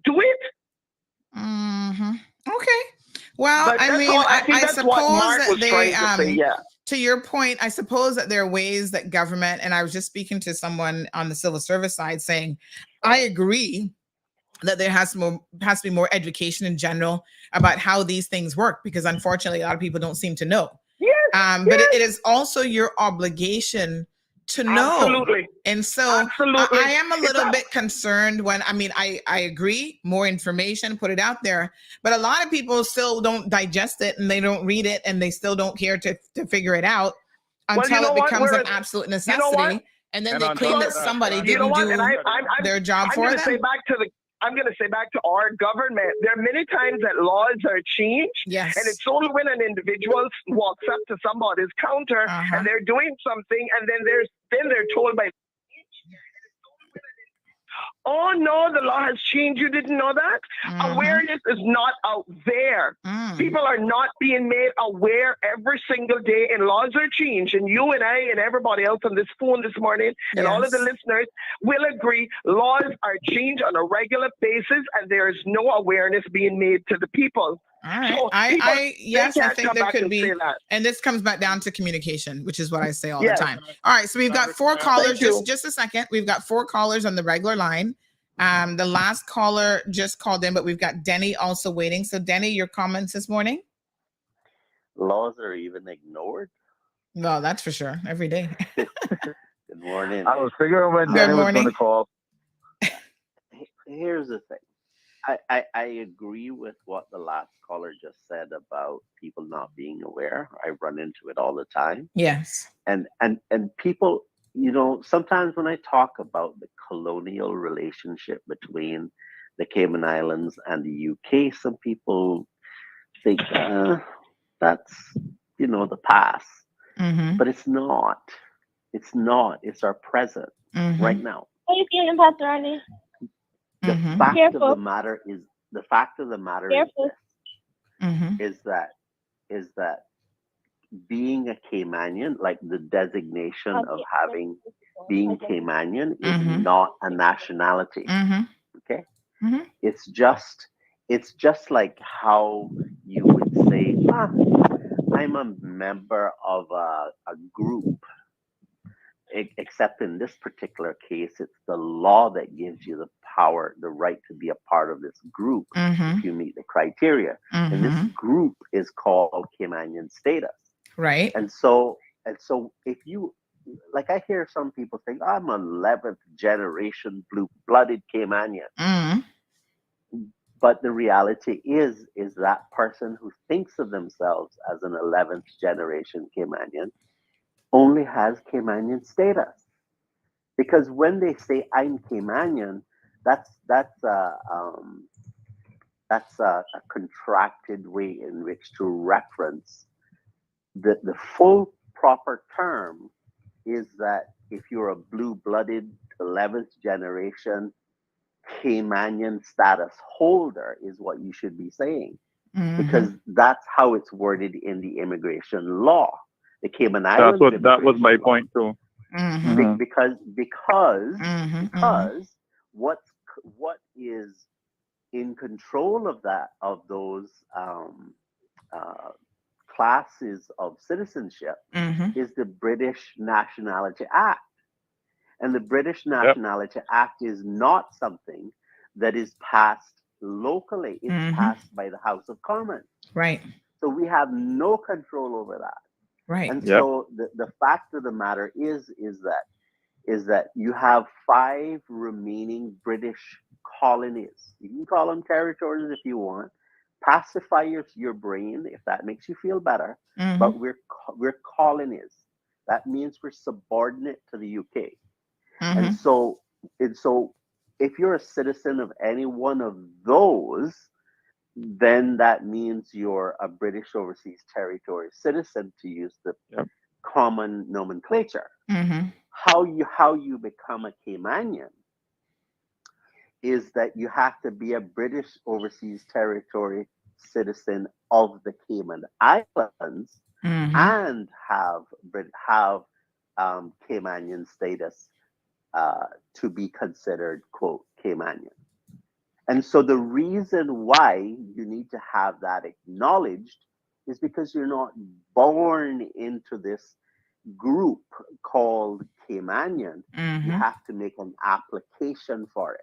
do it. Okay. Well, But I that's mean, all- I think I that's what suppose Mark that was they, trying to say, yeah. to your point, I suppose that there are ways that government, and I was just speaking to someone on the civil service side saying, I agree that there has to be more education in general about how these things work, because unfortunately, a lot of people don't seem to know. But it is also your obligation to know. Absolutely. And so I am a little bit concerned when, I mean, I agree, more information, put it out there, but a lot of people still don't digest it, and they don't read it, and they still don't care to figure it out until it becomes an absolute necessity. And then they claim that somebody didn't do their job for them. I'm going to say back to our government, there are many times that laws are changed. Yes. And it's only when an individual walks up to somebody's counter and they're doing something, and then they're told by, oh no, the law has changed. You didn't know that? Awareness is not out there. People are not being made aware every single day, and laws are changed. And you and I and everybody else on this phone this morning and all of the listeners will agree laws are changed on a regular basis, and there is no awareness being made to the people. All right. So I think there could be, that. and this comes back down to communication, which is what I say all Yes. the time. All right, so we've got 4 callers. Just a second. We've got 4 callers on the regular line. The last caller just called in, but we've got Denny also waiting. So Denny, your comments this morning? Laws are even ignored. Well, that's for sure. Every day. Good morning. I was figuring when Denny was going to call. Here's the thing. I agree with what the last caller just said about people not being aware. I run into it all the time. Yes. And people, you know, sometimes when I talk about the colonial relationship between the Cayman Islands and the UK, some people think that's, you know, the past. But it's not. It's not. It's our present right now. How are you feeling, Pastor Arnie? The fact of the matter is is that being a Caymanian, like the designation of being Caymanian, is not a nationality. Okay, it's just like how you would say, I'm a member of a group. Except in this particular case, it's the law that gives you the power, the right to be a part of this group if you meet the criteria. And this group is called Caymanian status. Right. And so if you, like, I hear some people think, I'm an 11th generation blue-blooded Caymanian. But the reality is that person who thinks of themselves as an 11th generation Caymanian only has Caymanian status, because when they say I'm Caymanian, that's a contracted way in which to reference the full proper term is that if you're a blue-blooded 11th generation Caymanian status holder is what you should be saying, because that's how it's worded in the immigration law. The Cayman Islands. That was my point too. Because what is in control of those classes of citizenship is the British Nationality Act, and the British Nationality Act is not something that is passed locally, it's passed by the House of Commons. Right. So we have no control over that. Right. And so the fact of the matter is that you have 5 remaining British colonies. You can call them territories if you want. Pacify your brain if that makes you feel better. But we're colonies. That means we're subordinate to the UK. And so if you're a citizen of any one of those, then that means you're a British Overseas Territory citizen, to use the common nomenclature. How you become a Caymanian is that you have to be a British Overseas Territory citizen of the Cayman Islands and have Caymanian status to be considered, quote, Caymanian. And so the reason why you need to have that acknowledged is because you're not born into this group called Caymanian. You have to make an application for it.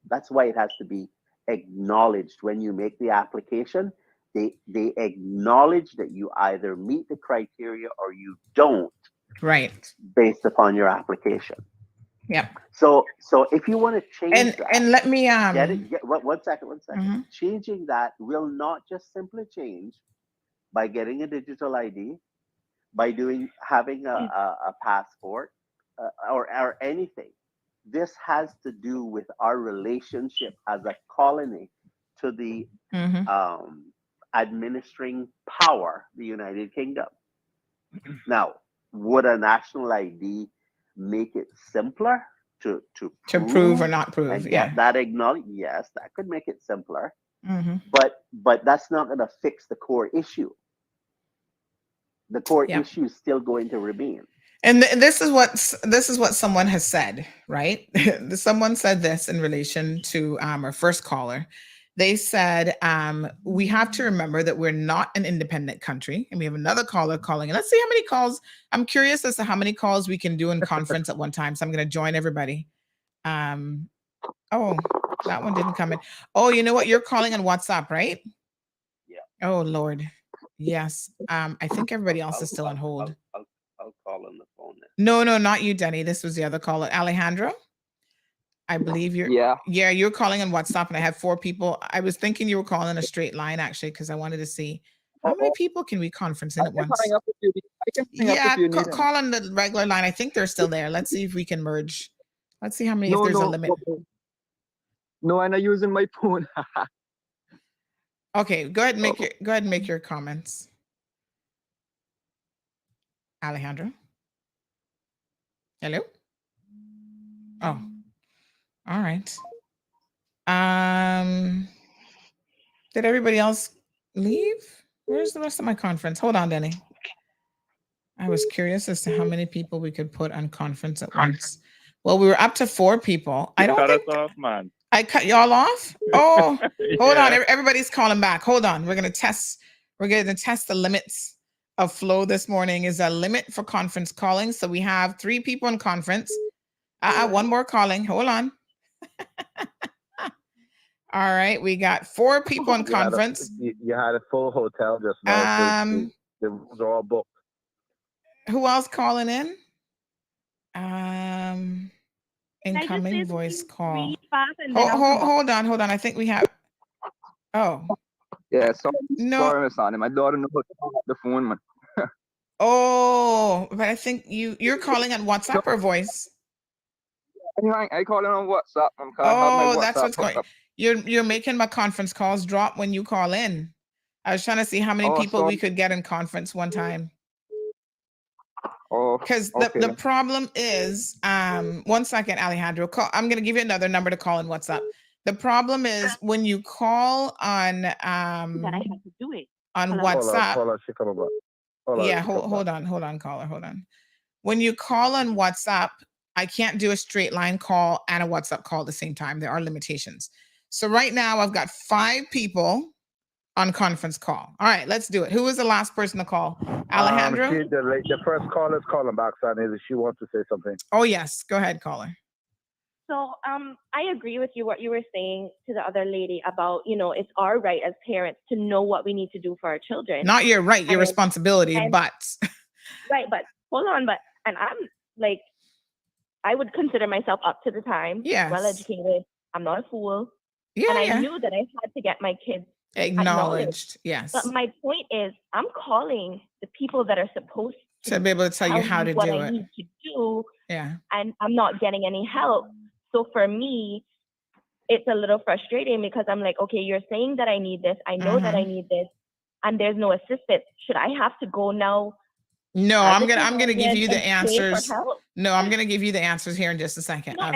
That's why it has to be acknowledged. When you make the application, they acknowledge that you either meet the criteria or you don't. Right. Based upon your application. Yeah. So if you want to change that, and let me one second. Changing that will not just simply change by getting a digital ID, by having a passport or anything. This has to do with our relationship as a colony to the administering power, the United Kingdom. Now, would a national ID make it simpler to prove or not prove? And get that acknowledged? Yes, that could make it simpler. But that's not going to fix the core issue. The core issue is still going to remain. And this is what someone has said, right? Someone said this in relation to our first caller. They said, we have to remember that we're not an independent country. And we have another caller calling. And let's see how many calls. I'm curious as to how many calls we can do in conference at one time. So I'm going to join everybody. Oh, that one didn't come in. Oh, you know what? You're calling on WhatsApp, right? Yeah. Oh, Lord. Yes. I think everybody else is still on hold. I'll call on the phone then. No, not you, Denny. This was the other caller. Alejandro? I believe you're you're calling on WhatsApp, and I have 4 people. I was thinking you were calling a straight line actually, because I wanted to see how many people can we conference in at once. Call on the regular line. I think they're still there. Let's see if we can merge. Let's see how many. If there's a limit. No, I'm not using my phone. Okay, go ahead and make your comments. Alejandro. Hello. Oh. All right. Did everybody else leave? Where's the rest of my conference? Hold on, Denny. I was curious as to how many people we could put on conference at once. Well, we were up to 4 people. I don't think us off, man. I cut y'all off. Oh, hold on. Everybody's calling back. Hold on. We're going to test the limits of flow this morning. Is a limit for conference calling. So we have 3 people in conference. One more calling. Hold on. All right, we got 4 people in conference. You had a full hotel just now. The rooms are all booked. Who else calling in? Incoming voice call. Hold on. I think we have. Oh. Yeah. Sorry, son. My daughter knows the phone, man. Oh, but I think you're calling on WhatsApp or voice. I call it on WhatsApp. That's what's going on. You're making my conference calls drop when you call in. I was trying to see how many people we could get in conference one time. Because the problem is, 1 second, Alejandro. I'm going to give you another number to call in WhatsApp. The problem is when you call on WhatsApp. Hold on, caller. Hold on. When you call on WhatsApp, I can't do a straight line call and a WhatsApp call at the same time. There are limitations. So right now I've got 5 people on conference call. All right, let's do it. Who was the last person to call? Alejandro? The first caller is calling back, son. She wants to say something. Oh, yes. Go ahead, caller. So I agree with you what you were saying to the other lady about, it's our right as parents to know what we need to do for our children. Not your right, your responsibility, but right, but hold on, and I'm like, I would consider myself up to the time, well educated. I'm not a fool. And I knew that I had to get my kids acknowledged. Yes. But my point is, I'm calling the people that are supposed to be able to tell you how to what do I it. need to do. Yeah. And I'm not getting any help. So for me, it's a little frustrating because I'm like, okay, you're saying that I need this. I know that I need this, and there's no assistance. Should I have to go now? No, I'm gonna give you the answers. No, I'm gonna give you the answers here in just a second. No,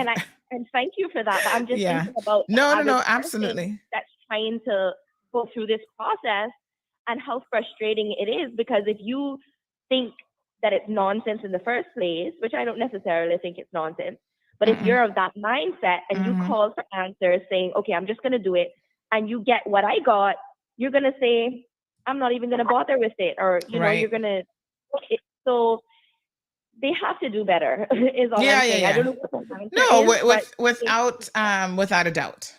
and thank you for that. But I'm just thinking about no, absolutely. That's trying to go through this process and how frustrating it is, because if you think that it's nonsense in the first place, which I don't necessarily think it's nonsense, but if you're of that mindset and you call for answers saying, okay, I'm just gonna do it, and you get what I got, you're gonna say, I'm not even gonna bother with it, or you're gonna. So they have to do better. Is all I'm saying. I don't know what the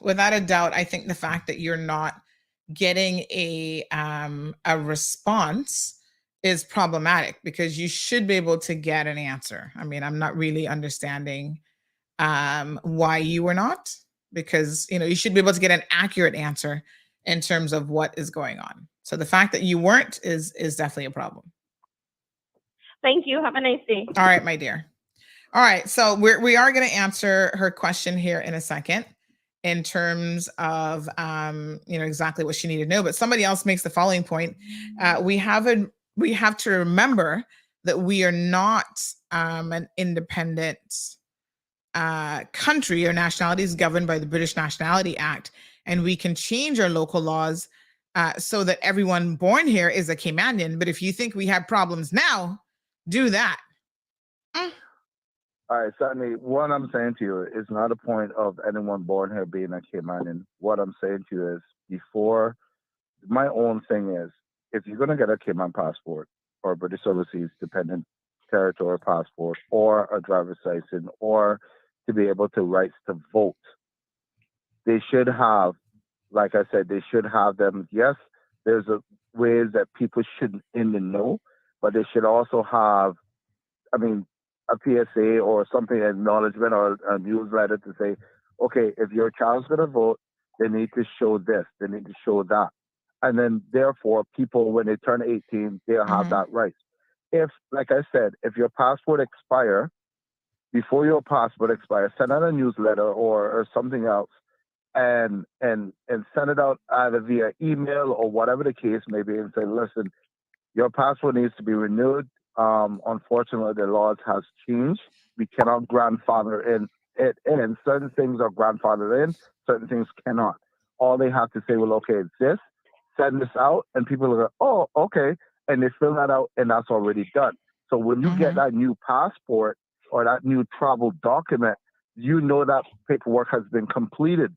without a doubt, I think the fact that you're not getting a response is problematic, because you should be able to get an answer. I mean, I'm not really understanding why you were not, because you should be able to get an accurate answer in terms of what is going on. So the fact that you weren't is definitely a problem. Thank you. Have a nice day. All right, my dear. All right, so we are going to answer her question here in a second in terms of exactly what she needed to know. But somebody else makes the following point: we have to remember that we are not an independent country. Our nationality is governed by the British Nationality Act, and we can change our local laws so that everyone born here is a Caymanian. But if you think we have problems now, do that. All right, Sydney, what I'm saying to you is not a point of anyone born here being a Caymanian. What I'm saying to you is, my own thing is, if you're going to get a Cayman passport or British Overseas Dependent Territory passport or a driver's license or to be able to rights to vote, they should have, like I said, they should have them. Yes, there's ways that people should in the know, but they should also have, a PSA or something, acknowledgement or a newsletter to say, okay, if your child's going to vote, they need to show this, they need to show that. And then therefore people, when they turn 18, they'll have that right. If, like I said, if your passport expire, before your passport expires, send out a newsletter or something else and send it out either via email or whatever the case may be, and say, listen, your passport needs to be renewed. Unfortunately, the laws has changed. We cannot grandfather in it in. Certain things are grandfathered in, certain things cannot. All they have to say, well, okay, it's this, send this out, and people are like, oh, okay, and they fill that out, and that's already done. So when you get that new passport or that new travel document, you know that paperwork has been completed.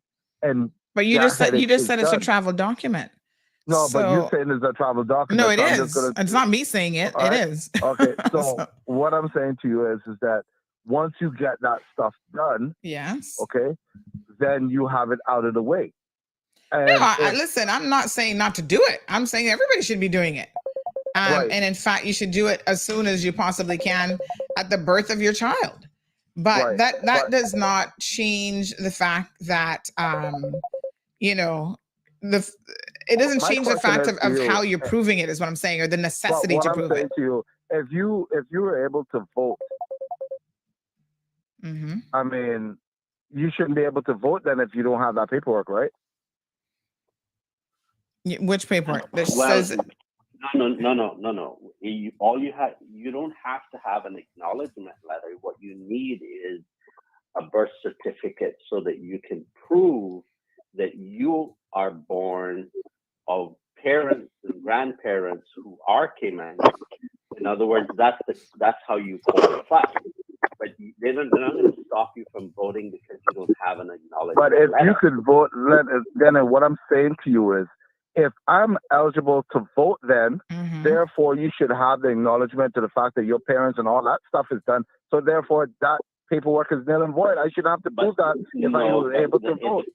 But you just said it's a travel document. No, but you're saying it's a travel document. No, it is. It's not me saying it. It is. Okay, so what I'm saying to you is that once you get that stuff done, yes, okay, then you have it out of the way. And listen, I'm not saying not to do it. I'm saying everybody should be doing it. And in fact, you should do it as soon as you possibly can at the birth of your child. But that does not change the fact that it doesn't change the fact of how you're proving it, is what I'm saying, or the necessity to prove it. To you, if you were able to vote, I mean, you shouldn't be able to vote then if you don't have that paperwork, right? Which paperwork? Says no. You don't have to have an acknowledgement letter. What you need is a birth certificate so that you can prove that you are born of parents and grandparents who are Caymanian. In other words, that's how you qualify. But they're not going to stop you from voting because you don't have an acknowledgement. But if you could vote, then what I'm saying to you is, if I'm eligible to vote, then therefore you should have the acknowledgement to the fact that your parents and all that stuff is done. So therefore that paperwork is null and void. I shouldn't have to prove that if I was able to vote.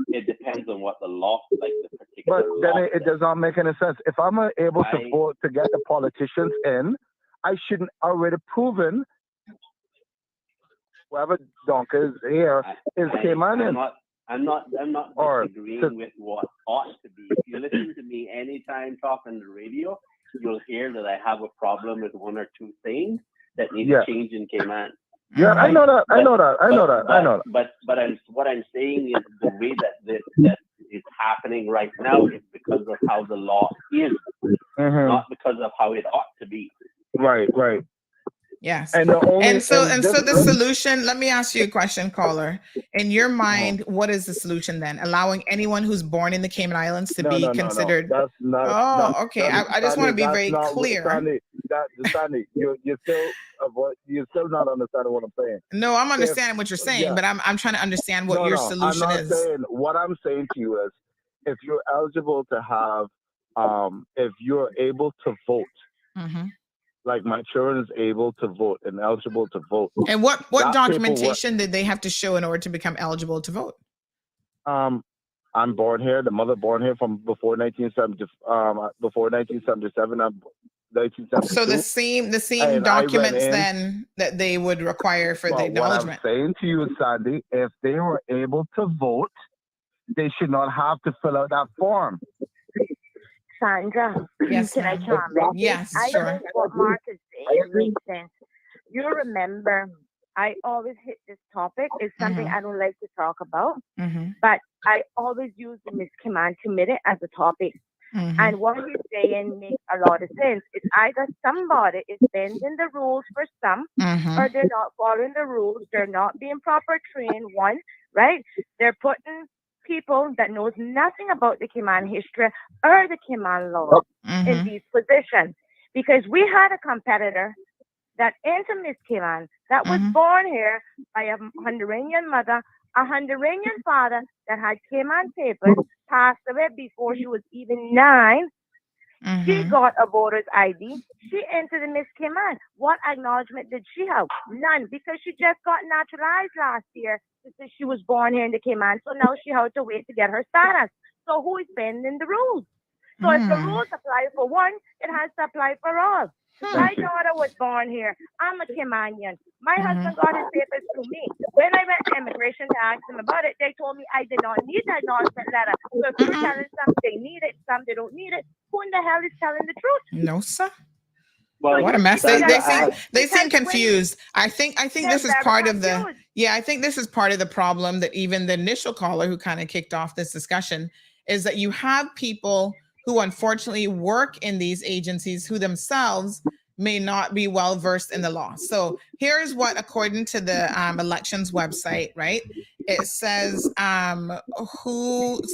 It depends on what the law, like the particular But law. then it does not make any sense. If I'm able to vote to get the politicians in, I shouldn't already proven whoever Donk is here is Caymanian. I'm not disagreeing with what ought to be. If you listen to me anytime talk on the radio, you'll hear that I have a problem with one or two things that need to change in Cayman. Yeah, right? I know that. But what I'm saying is the way that is happening right now is because of how the law is, not because of how it ought to be. Right. Yes. And so the solution, let me ask you a question, caller. In your mind, what is the solution then? Allowing anyone who's born in the Cayman Islands to be considered? No. That's not. Okay. I just want to be very clear. Sandy, you're still not understanding what I'm saying. No, I'm understanding what you're saying, but I'm trying to understand what your solution is. What I'm saying to you is, if you're eligible to have, if you're able to vote, like my children is able to vote and eligible to vote. And what documentation did they have to show in order to become eligible to vote? I'm born here. The mother born here from before 1970. Before 1977. 1972. So the same documents then that they would require for the acknowledgement. What I'm saying to you, Sandy, if they were able to vote, they should not have to fill out that form. Sandra, yes, can I comment? Yes, I sure. think what Mark is saying makes sense. You remember, I always hit this topic. It's something I don't like to talk about, but I always use the Miss Command Committee as a topic. And what he's saying makes a lot of sense. It's either somebody is bending the rules for some, or they're not following the rules. They're not being proper trained. One, right? They're putting people that knows nothing about the Cayman history or the Cayman law in these positions. Because we had a competitor that entered Miss Cayman that was born here by a Honduran mother, a Honduran father that had Cayman papers, passed away before she was even 9. She got a voter's ID. She entered the Miss Cayman. What acknowledgement did she have? None, because she just got naturalized last year since she was born here in the Cayman. So now she had to wait to get her status. So who is bending the rules? So if the rules apply for one, it has to apply for all. My daughter was born here. I'm a Caymanian. My husband got his papers through me. When I went to immigration to ask them about it, they told me I did not need that acknowledgement letter. So if you're telling some they need it, some they don't need it, who in the hell is telling the truth? No, sir. Well, what a mess. They seem confused. I think this is part of the I think this is part of the problem that even the initial caller who kind of kicked off this discussion is that you have people who unfortunately work in these agencies who themselves may not be well versed in the law. So here's what, according to the elections website, right? It says according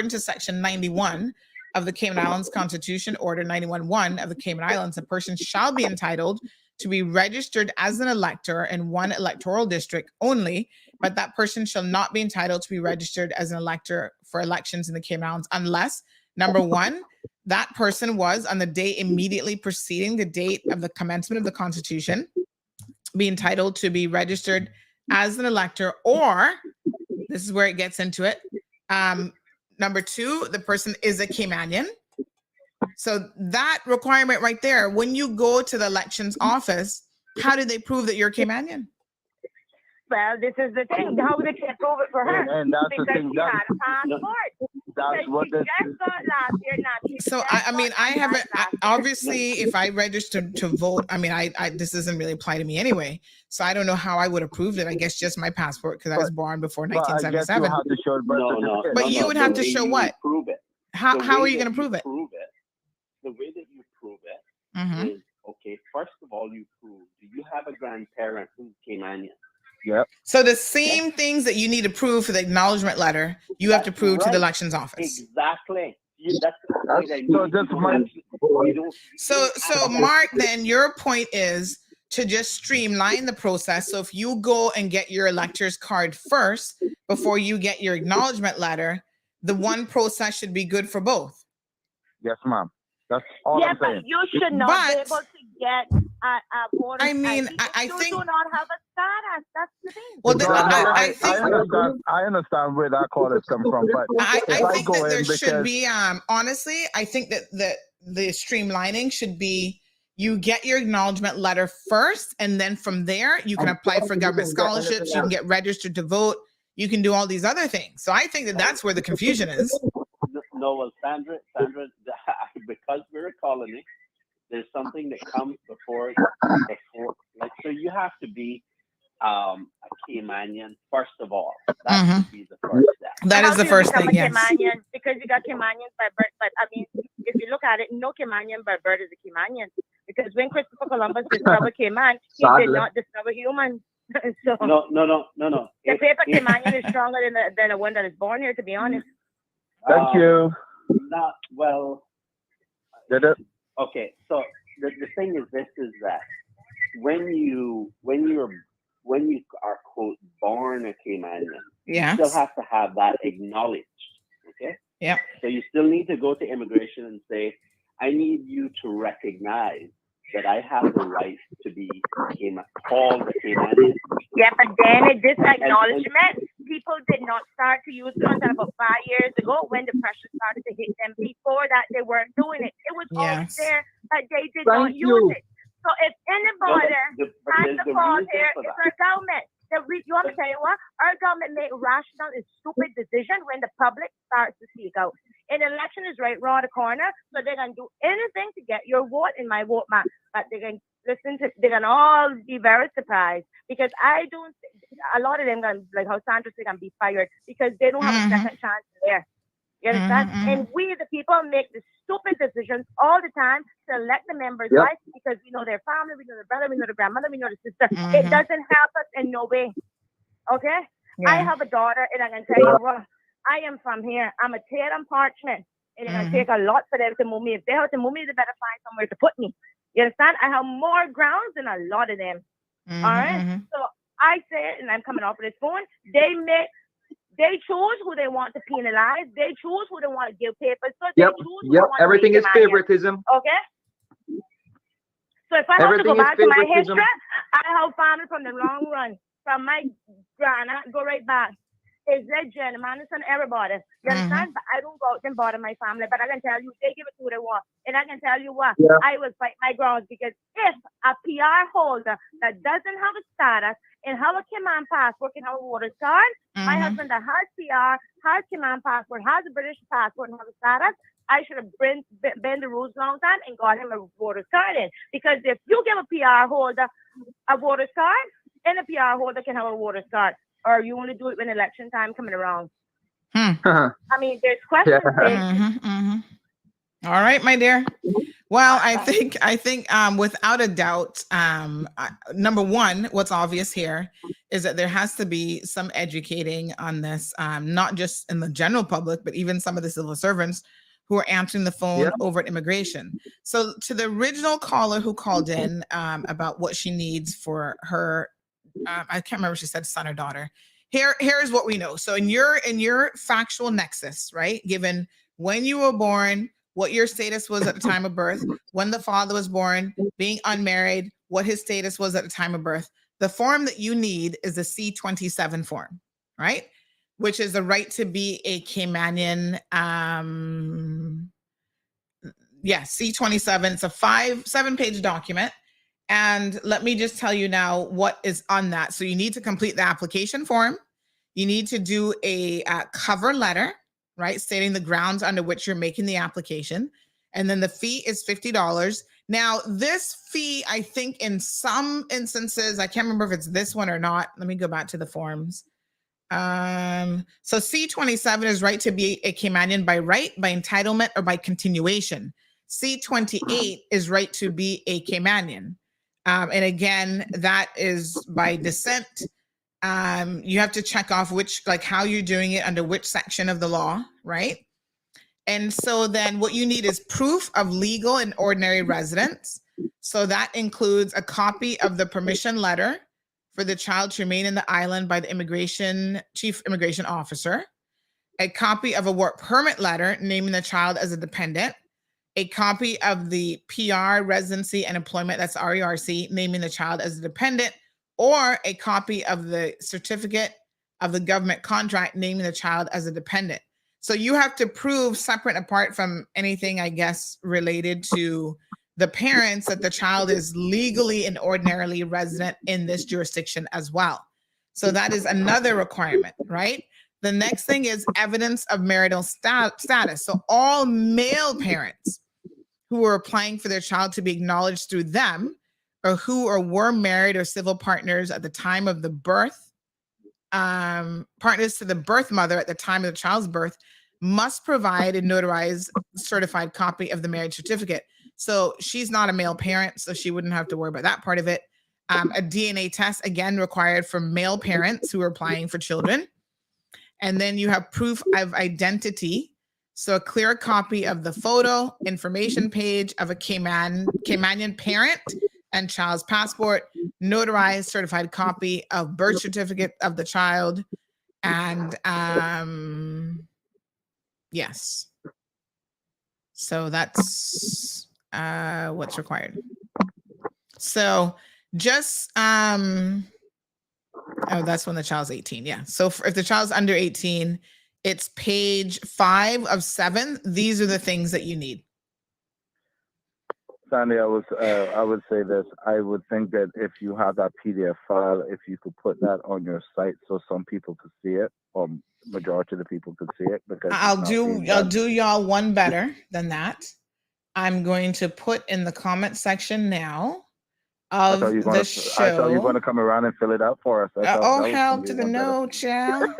to section 91 of the Cayman Islands Constitution, Order 91.1 of the Cayman Islands, a person shall be entitled to be registered as an elector in one electoral district only, but that person shall not be entitled to be registered as an elector for elections in the Cayman Islands unless, number one, that person was on the day immediately preceding the date of the commencement of the Constitution, be entitled to be registered as an elector, or this is where it gets into it. Number two, the person is a Caymanian. So that requirement right there, when you go to the elections office, how do they prove that you're Caymanian? Well, this is the thing. How they can prove it for her? And that's because the thing. She had a passport. That's what this just got last year. So I haven't. Obviously, if I registered to vote, this doesn't really apply to me anyway. So I don't know how I would have proved it. I guess just my passport because I was born before 1977. But you would have to show what? Prove it. How are you going to prove it? The way that you prove it is, okay, first of all, you prove, do you have a grandparent who's Caymanian? Yep. So the same things that you need to prove for the acknowledgement letter, you have to prove to the elections office. Exactly. So Mark, then your point is to just streamline the process. So if you go and get your elector's card first before you get your acknowledgement letter, the one process should be good for both. Yes, ma'am. That's all I'm saying. But you should not be able to get voters. I mean, I you think do not have a status. That's the thing. Well, No, I think I understand where that call is come from, but I think that there should because be honestly, I think that the streamlining should be you get your acknowledgement letter first, and then from there you can apply for government scholarships, you can get registered to vote, you can do all these other things. So I think that that's where the confusion is. No, well, Sandra, because we're a colony, there's something that comes before like, so you have to be a Caymanian first of all. That should be the first step. That is the first thing, yes. Caymanian, because you got Caymanians by birth, but I mean, if you look at it, no Caymanian by birth is a Caymanian, because when Christopher Columbus discovered Cayman, he did not discover humans. So no. The paper Caymanian is stronger than the one that is born here, to be honest. Thank you. Not well. Did it? Okay, so the thing is, this is that when you are quote born a Caymanian, you still have to have that acknowledged. Okay. Yeah. So you still need to go to immigration and say, I need you to recognize that I have the right to be called a Caymanian. Yeah, but then this acknowledgement, people did not start to use it until about 5 years ago when the pressure started to hit them. Before that, they weren't doing it. It was always there, but they did not use it. So if anybody has the fault here, it's our government. You want to tell you what? Our government make rational and stupid decisions when the public starts to speak out. An election is right around the corner, so they're gonna do anything to get your vote in my vote map. But they're gonna all be very surprised because a lot of them like how Sandra said, gonna be fired because they don't have a second chance there. You understand? And we, the people, make the stupid decisions all the time to elect the members, right? Because we know their family, we know their brother, we know their grandmother, we know the sister. It doesn't help us in no way. Okay? Yeah. I have a daughter, and I can tell you what, I am from here. I'm a Tatum parchment. And it's going to take a lot for them to move me. If they have to move me, they better find somewhere to put me. You understand? I have more grounds than a lot of them. All right? So I say it, and I'm coming off of this phone. They choose who they want to penalize. They choose who they want to give papers. So they choose who they want Everything to is favoritism. Okay? So if I have to go back to my history, I have family from the long run. From my grandma, go right back. It's legend, man, it's on everybody. You understand? But I don't go out and bother my family. But I can tell you, they give it to who they want. And I can tell you what, I will fight my grounds because if a PR holder that doesn't have a status and have a Cayman passport can have a voter's card, my husband that has PR, has Cayman passport, has a British passport and has a status, I should have been the rules a long time and got him a voter's card in. Because if you give a PR holder a voter's card, and a PR holder can have a voter's card, or you only do it when election time coming around. I mean, there's questions. All right, my dear. Well, I think without a doubt, number one, what's obvious here is that there has to be some educating on this, not just in the general public, but even some of the civil servants who are answering the phone over at immigration. So to the original caller who called in about what she needs for her, I can't remember if she said son or daughter. Here is what we know. So in your factual nexus, right? Given when you were born, what your status was at the time of birth, when the father was born, being unmarried, what his status was at the time of birth. The form that you need is the C-27 form, right? Which is the right to be a Caymanian. C-27. It's a 7-page document. And let me just tell you now what is on that. So you need to complete the application form. You need to do a cover letter, right? Stating the grounds under which you're making the application. And then the fee is $50. Now, this fee, I think in some instances, I can't remember if it's this one or not. Let me go back to the forms. So C-27 is right to be a Caymanian by right, by entitlement, or by continuation. C-28 is right to be a Caymanian. And again, that is by descent. You have to check off how you're doing it under which section of the law, right? And so then what you need is proof of legal and ordinary residence. So that includes a copy of the permission letter for the child to remain in the island by the chief immigration officer, a copy of a work permit letter naming the child as a dependent, a copy of the PR, residency, and employment, that's RERC, naming the child as a dependent, or a copy of the certificate of the government contract naming the child as a dependent. So you have to prove, separate apart from anything, I guess, related to the parents, that the child is legally and ordinarily resident in this jurisdiction as well. So that is another requirement, right? The next thing is evidence of marital status. So all male parents who are applying for their child to be acknowledged through them, or who were married or civil partners at the time of the birth, partners to the birth mother at the time of the child's birth, must provide a notarized certified copy of the marriage certificate. So she's not a male parent, so she wouldn't have to worry about that part of it. A DNA test, again, required for male parents who are applying for children. And then you have proof of identity. So a clear copy of the photo, information page of a Caymanian parent and child's passport, notarized certified copy of birth certificate of the child. And yes. So that's what's required. So just that's when the child's 18. Yeah. So if the child's under 18, it's page 5 of 7. These are the things that you need. Sandy, I would say this. I would think that if you have that PDF file, if you could put that on your site so some people could see it, or majority of the people could see it, because I'll do y'all one better than that. I'm going to put in the comment section now of the show. I thought you were going to come around and fill it out for us. Hell to the no, child.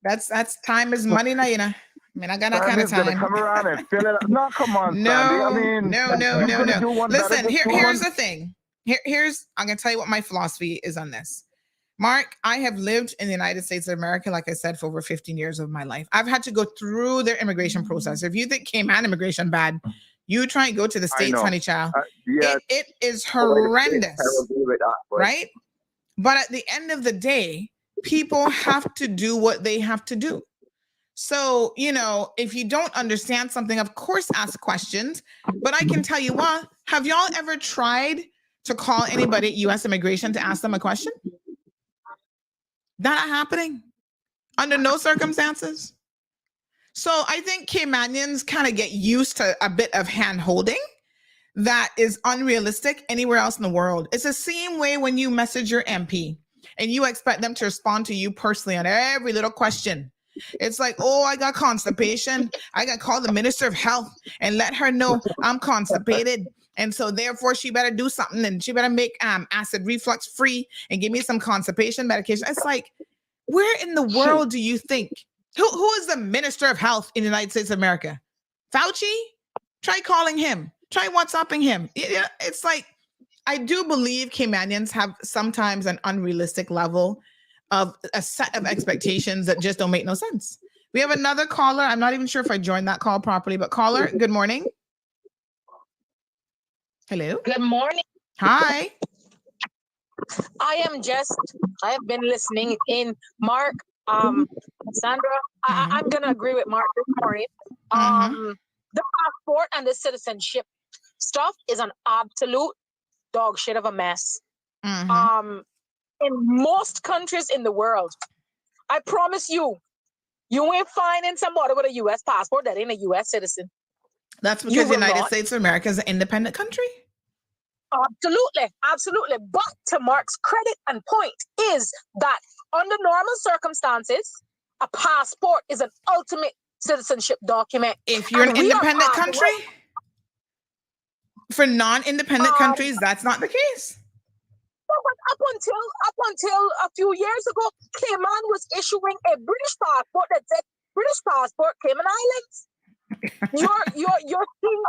That's time is money now, you know. I mean, I got that kind of time. Come around and fill it out. No, come on, no, Sandy. I mean, no. Listen, here's the thing. I'm going to tell you what my philosophy is on this. Mark, I have lived in the United States of America, like I said, for over 15 years of my life. I've had to go through their immigration process. If you think Cayman immigration bad, you try and go to the States, honey child. It is horrendous, right? But at the end of the day, people have to do what they have to do. So, if you don't understand something, of course, ask questions. But I can tell you what, have y'all ever tried to call anybody at U.S. immigration to ask them a question? That not happening under no circumstances. So I think Caymanians kind of get used to a bit of hand holding that is unrealistic anywhere else in the world. It's the same way when you message your MP and you expect them to respond to you personally on every little question. It's like, oh, I got constipation. I got to call the Minister of Health and let her know I'm constipated. And so therefore she better do something, and she better make acid reflux free and give me some constipation medication. It's like, where in the world do you think? Who is the Minister of Health in the United States of America? Fauci? Try calling him. Try WhatsApping him. It's like, I do believe Caymanians have sometimes an unrealistic level of a set of expectations that just don't make no sense. We have another caller. I'm not even sure if I joined that call properly, but caller, good morning. Hello. Good morning. Hi. I have been listening in. Mark, Sandra, I'm going to agree with Mark this morning. The passport and the citizenship stuff is an absolute dog shit of a mess. In most countries in the world, I promise you ain't finding somebody with a U.S. passport that ain't a U.S. citizen. That's because the United States of America is an independent country? Absolutely. But to Mark's credit and point is that under normal circumstances, a passport is an ultimate citizenship document. If you're an independent country? For non-independent countries, that's not the case. Up until a few years ago, Cayman was issuing a British passport that said British passport, Cayman Islands. You're seeing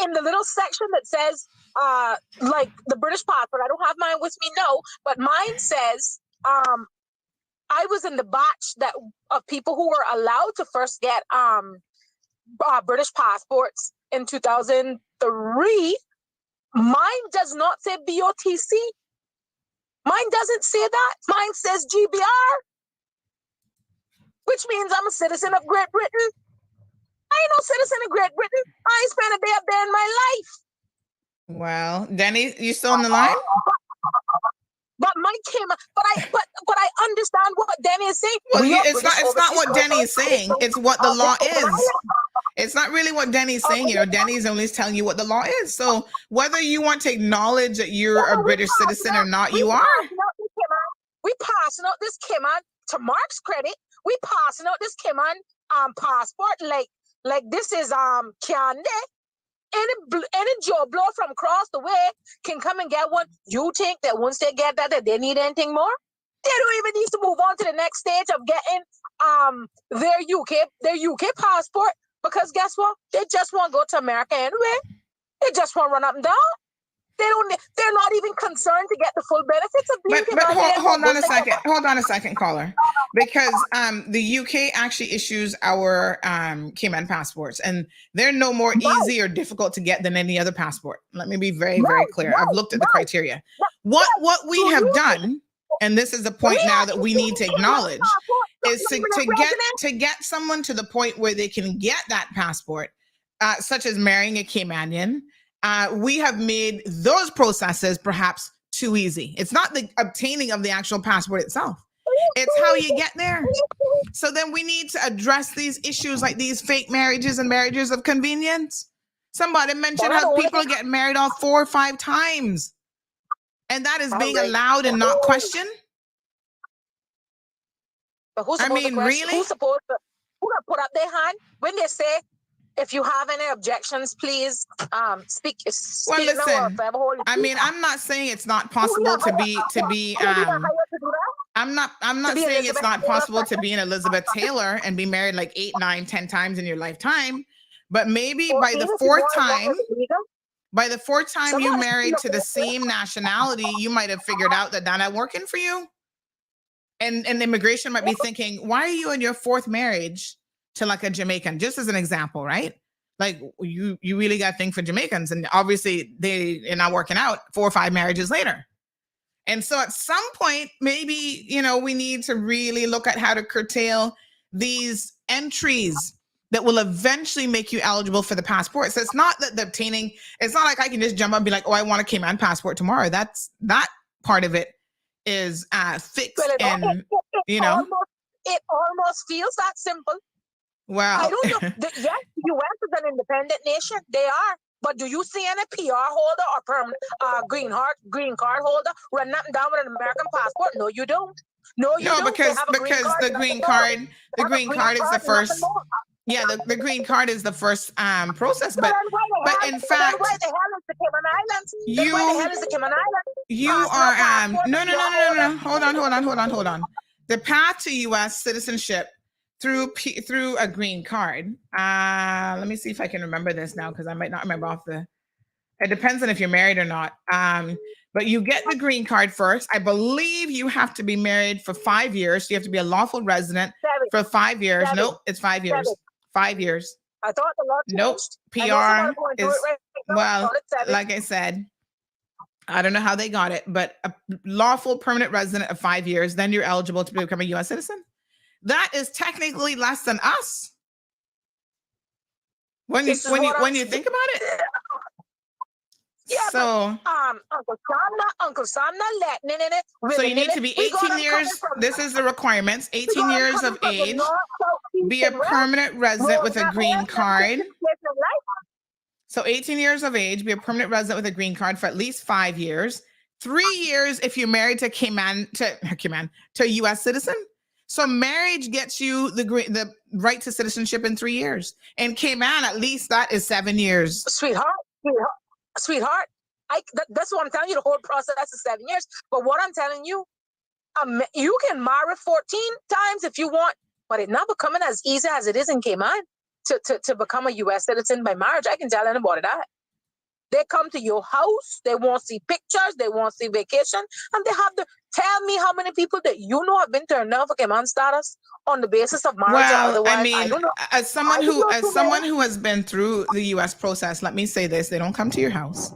in the little section that says like the British passport. I don't have mine with me, no, but mine says I was in the batch of people who were allowed to first get British passports in 2003. Mine does not say BOTC. Mine doesn't say that. Mine says GBR, which means I'm a citizen of Great Britain. I ain't no citizen of Great Britain. I ain't spent a day up there in my life. Well, Denny, you still on the line? But mine came, but I understand what Denny is saying. Well, it's not what Denny is saying. It's what the law is. It's not really what Denny's saying. You know, Denny's only telling you what the law is. So whether you want to acknowledge that you're a British citizen or not, you are. We passing out this Cayman, to Mark's credit, we passing out this Cayman passport like this is candy. Any Joe Blow from across the way can come and get one. You think that once they get that they need anything more? They don't even need to move on to the next stage of getting their UK passport, because guess what? They just want to go to America anyway. They just want to run up and down. They're not even concerned to get the full benefits of being But hold on a second, caller, because the UK actually issues our Cayman passports, and they're no more easy or difficult to get than any other passport. Let me be very, very clear. I've looked at the criteria. What we have done, and this is the point now that we need to acknowledge, is to get someone to the point where they can get that passport, such as marrying a Caymanian. We have made those processes perhaps too easy. It's not the obtaining of the actual passport itself. It's how you get there. So then we need to address these issues like these fake marriages and marriages of convenience. Somebody mentioned how people get married off 4 or 5 times. And that is being allowed and not questioned. But who's supposed to put up their hand when they say, if you have any objections, please speak. Well, listen, I mean, I'm not saying it's not possible to be. I'm not saying it's not possible to be an Elizabeth Taylor and be married like 8, 9, 10 times in your lifetime, but maybe by the fourth time you married to the same nationality, you might have figured out that not working for you, and immigration might be thinking, why are you in your 4th marriage to like a Jamaican, just as an example, right? Like you really got a thing for Jamaicans, and obviously they're not working out 4 or 5 marriages later. And so at some point, maybe, we need to really look at how to curtail these entries that will eventually make you eligible for the passport. So it's not that it's not like I can just jump up and be like, oh, I want a Cayman passport tomorrow. That part of it is fixed. Well, it almost feels that simple. Wow. I don't know. Yes, the U.S. is an independent nation. They are. But do you see any PR holder or permanent green card holder running up and down with an American passport? No, you don't. No, because the green card is the first. Yeah, the green card is the first process. But in fact, why the hell is the Cayman Islands? You are no. Hold on. The path to U.S. citizenship through a green card. Let me see if I can remember this now, because I might not remember it depends on if you're married or not. But you get the green card first. I believe you have to be married for 5 years. So you have to be a lawful resident for 5 years. Nope, it's 5 years. 5 years. I thought the law changed. Nope, PR is, well, like I said, I don't know how they got it, but a lawful permanent resident of 5 years, then you're eligible to become a U.S. citizen. That is technically less than us. When you think about it. Yeah, so Uncle Sam not letting it. So you need to be 18 years. This is the requirements. 18 years of age. Be a permanent resident with a green card. So 18 years of age, be a permanent resident with a green card for at least 5 years. 3 years if you're married to a U.S. citizen. So marriage gets you the right to citizenship in 3 years. And Cayman, at least that is 7 years. Sweetheart. That's what I'm telling you. The whole process is 7 years. But what I'm telling you, you can marry 14 times if you want, but it's not becoming as easy as it is in Cayman to become a U.S. citizen by marriage. I can tell anybody that. They come to your house. They want to see pictures. They want to see vacation. And they have to tell me how many people that have been turned down for Cayman status on the basis of marriage. Well, I mean, as someone who has been through the U.S. process, let me say this: they don't come to your house.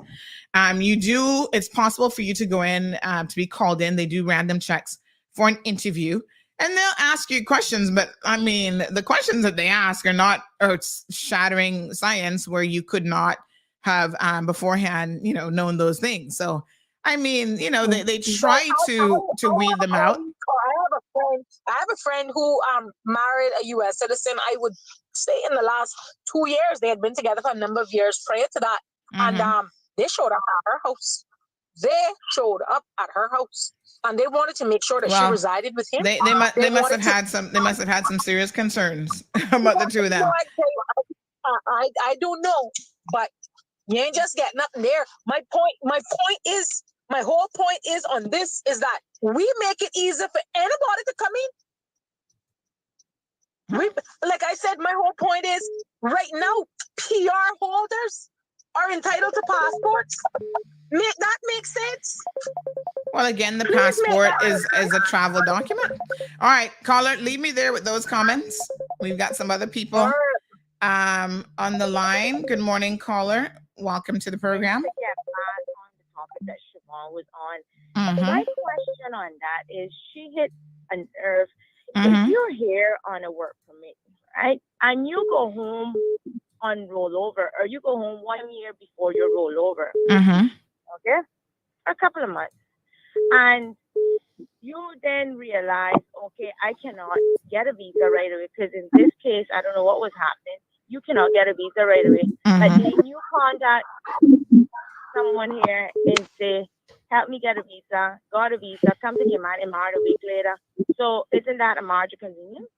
It's possible for you to go in to be called in. They do random checks for an interview. And they'll ask you questions, but I mean, the questions that they ask are not earth-shattering science where you could not have beforehand, known those things. So, I mean, they try to weed them out. I have a friend who married a U.S. citizen. I would say in the last 2 years, they had been together for a number of years prior to that, and they showed up at her house. And they wanted to make sure that she resided with him. They must have had some serious concerns about the two of them. I don't know, but you ain't just getting nothing there. My whole point is on this is that we make it easy for anybody to come in. Like I said, my whole point is right now, PR holders are entitled to passports. That makes sense. Well, again, the passport is a travel document. All right, caller, leave me there with those comments. We've got some other people on the line. Good morning, caller. Welcome to the program. To get back on the topic that Siobhan was on, my question on that is she hit a nerve. If you're here on a work permit, right, and you go home on rollover, or you go home 1 year before your rollover, okay, a couple of months, and you then realize, okay, I cannot get a visa right away because in this case, I don't know what was happening. You cannot get a visa right away. But then you contact someone here and say, help me get a visa, got a visa, come to the man and marry a week later. So isn't that a margin of convenience?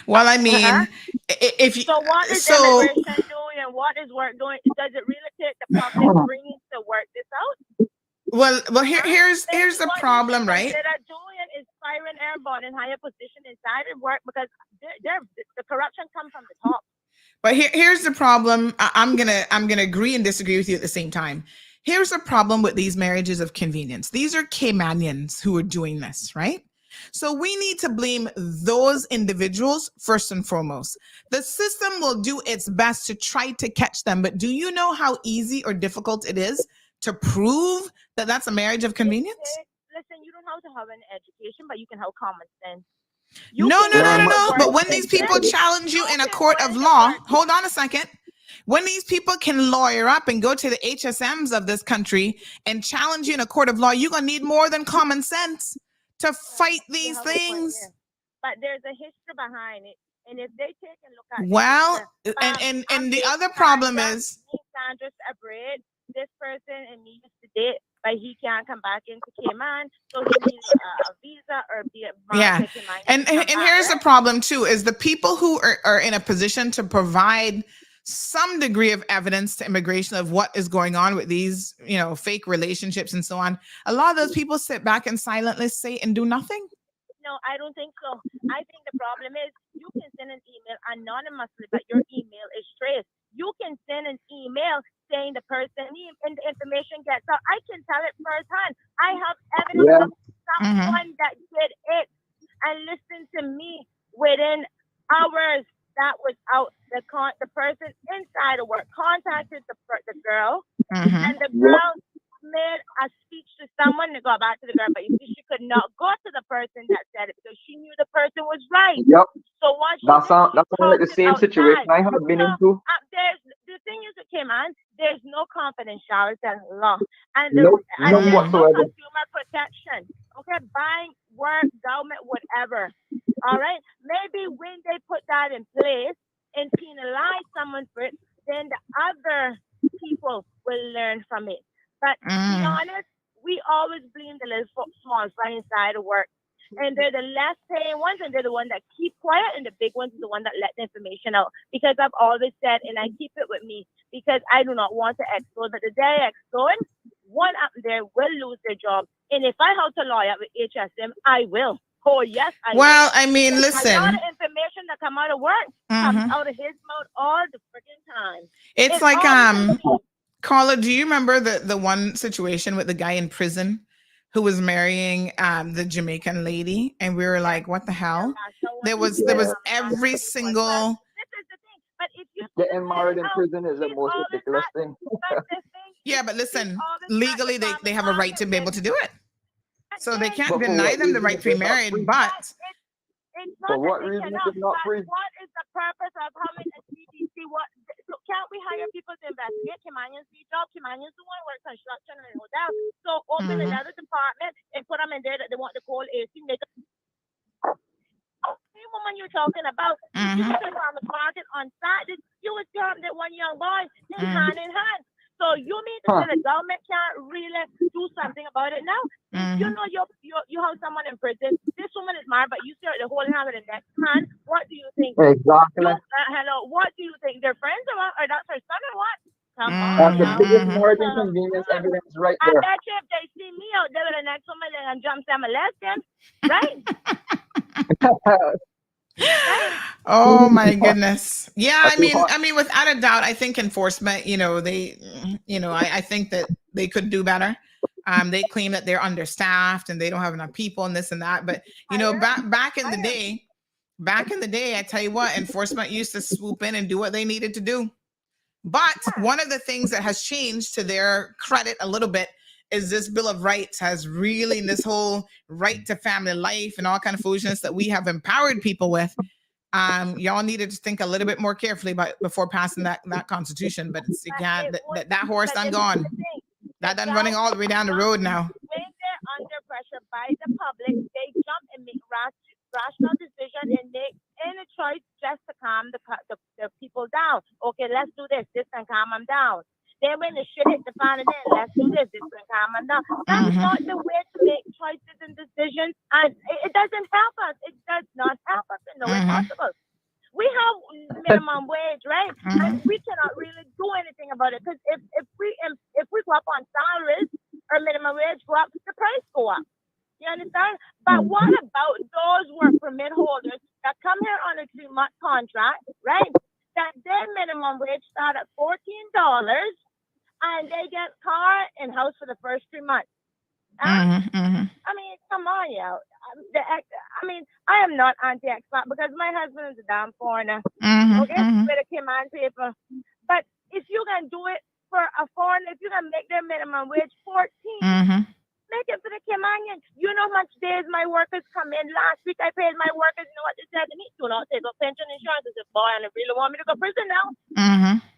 Well, I mean, if you, so what is immigration doing and what is work doing? Does it really take the public bringing to work this out? Well, here's the problem, right? What they're doing is firing airborne in higher position inside of work because the corruption comes from the top. But here's the problem. I'm gonna agree and disagree with you at the same time. Here's the problem with these marriages of convenience. These are Caymanians who are doing this, right? So we need to blame those individuals first and foremost. The system will do its best to try to catch them, but do you know how easy or difficult it is to prove that that's a marriage of convenience? Listen, you don't have to have an education, but you can have common sense. No. But when these people challenge you in a court of law, hold on a second. When these people can lawyer up and go to the HSMs of this country and challenge you in a court of law, you're going to need more than common sense to fight these things. But there's a history behind it. And if they take a look at and the other problem is Sandra separated this person and me used to date, but he can't come back into Cayman, so he needs a visa or be a and here's the problem too is the people who are in a position to provide some degree of evidence to immigration of what is going on with these, fake relationships and so on. A lot of those people sit back and silently say and do nothing. No, I don't think so. I think the problem is you can send an email anonymously, but your email is traced. You can send an email saying the person and the information gets out. I can tell it firsthand. I have evidence of someone that did it and listened to me within hours. That was out. The person inside of work contacted the girl, and the girl made a speech to someone to go back to the girl, but you see, she could not go to the person that said it because she knew the person was right. Yep. So once that's like the same situation I have been into. The thing is, okay, man, there's no confidentiality in law, and no there's no whatsoever. consumer protection. Okay, buying, work, government, whatever. All right, maybe when they put that in place and penalize someone for it, then the other people will learn from it. But to be honest, we always blame the little small fry inside of work. And they're the less paying ones, and they're the ones that keep quiet, and the big ones are the one that let the information out. Because I've always said, and I keep it with me, because I do not want to expose, but the day I expose, one up there will lose their job. And if I have to lawyer with HSM, I will. Oh, yes, I will. Well, I mean, because listen. a lot of information that come out of work comes out of his mouth all the freaking time. It's like, Carla, do you remember the one situation with the guy in prison who was marrying the Jamaican lady, and we were like, what the hell? There was every single. This is the thing. But if you getting married in prison is the most ridiculous thing. Yeah, but listen, legally they have a right to be able to do it. So they can't deny them the right to be married, but It's For not what that they reason is cannot, it not but free? what is the purpose of having a CDC? So can't we hire people to investigate? Kimanians need jobs. Kimanians do want to work construction and hotels. So open another department and put them in there that they want the cold AC. Make a same woman you're talking about. If you go to the farmers market on Saturday, you would see that one young boy in hand in hand. So you mean to say the government can't really do something about it now? If you know you have someone in prison, this woman is married, but you see her holding her in the next hand. What do you think? Exactly. Hello, what do you think? They're friends or what? Or that's her son or what? Come on. That's the now. biggest marriage inconvenience evidence right I there. bet you if they see me out there with the next woman and jump them molesting, right? oh my goodness. Yeah, I mean, without a doubt, I think enforcement, I think that they could do better. They claim that they're understaffed and they don't have enough people and this and that. But back in the day, I tell you what, enforcement used to swoop in and do what they needed to do. But one of the things that has changed, to their credit a little bit, is this Bill of Rights has really, this whole right to family life and all kind of foolishness that we have empowered people with. Y'all needed to think a little bit more carefully before passing that constitution. But it's, that horse done gone. That done running all the way down the road now. When they're under pressure by the public, they jump and make rational decision and make any choice just to calm the people down. Okay, let's do this. This can calm them down. Then when the shit hit the fan, then let's do this. This can calm them down. That's not the way to make choices and decisions. And it doesn't help us. It does not help us in no way possible. We have minimum wage, right? And we cannot really do anything about it, because if we go up on salaries or minimum wage go up, the price go up. You understand? But what about those work permit holders that come here on a 3-month contract, right? That their minimum wage start at $14 and they get car and house for the first 3 months. I mean, come on, yo. I am not anti-expat because my husband is a damn foreigner. Okay, with a Cayman paper. But if you can do it for a foreigner, if you can make their minimum wage 14, make it for the Caymanian. You know how much days my workers come in. Last week I paid my workers, you know what they said to me? Do not take up pension insurance. I said, boy, I really want me to go to prison now.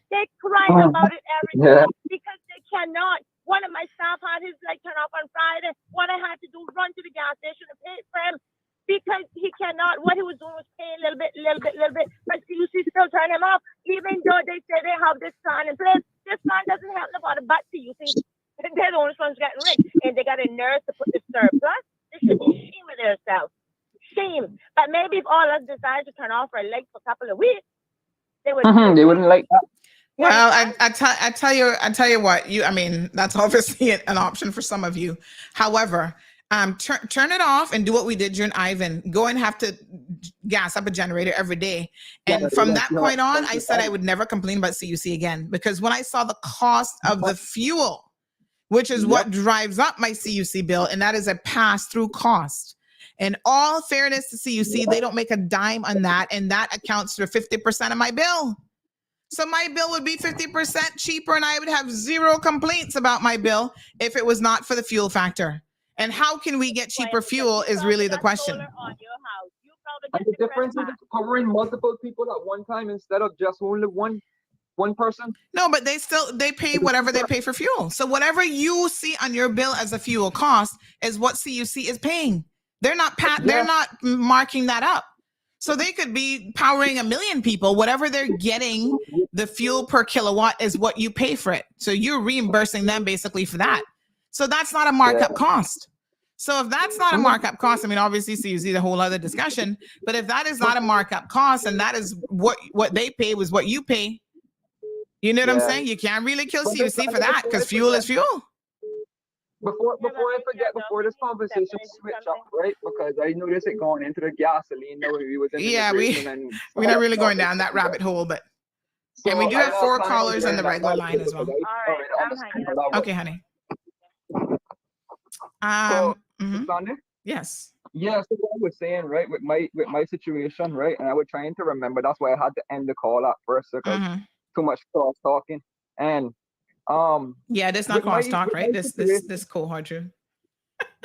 They cry about it every day because they cannot. One of my staff had his leg turned off on Friday. What I had to do, run to the gas station and pay for him because he cannot. What he was doing was paying a little bit. But CUC still turn him off, even though they say they have this plan in place. This plan doesn't help nobody but CUC. They're the only ones getting rich, and they got a nerve to put the surplus. They should be ashamed of themselves. Shame. But maybe if all of us decide to turn off our legs for a couple of weeks, they would. They wouldn't like that. Well, I tell you what, that's obviously an option for some of you. However, turn it off and do what we did during Ivan. Go and have to gas up a generator every day. And from that point on, I said I would never complain about CUC again, because when I saw the cost of the fuel, which is what drives up my CUC bill, and that is a pass-through cost. In all fairness to CUC, they don't make a dime on that, and that accounts for 50% of my bill. So my bill would be 50% cheaper, and I would have zero complaints about my bill if it was not for the fuel factor. And how can we get cheaper fuel is really the question. And the difference is it's covering multiple people at one time instead of just only one person. No, but they pay whatever they pay for fuel. So whatever you see on your bill as a fuel cost is what CUC is paying. They're not marking that up. So they could be powering 1 million people. Whatever they're getting, the fuel per kilowatt is what you pay for it. So you're reimbursing them basically for that. So that's not a markup cost. So if that's not a markup cost, obviously CUC is a whole other discussion. But if that is not a markup cost, and that is what they pay was what you pay, you know what I'm saying? You can't really kill CUC for that, because fuel is fuel. Before I forget, before this conversation switch up, right? Because I noticed it going into the gasoline. We was in we're not really going down that rabbit hole, but and we do have 4 callers on the regular line as well. All right, I'm hanging up. Okay, honey. Yes. Yeah, so what I was saying, right, with my situation, right, and I was trying to remember. That's why I had to end the call at first, because too much cross talking. And yeah, this not cross talk, right? This cohort, Drew.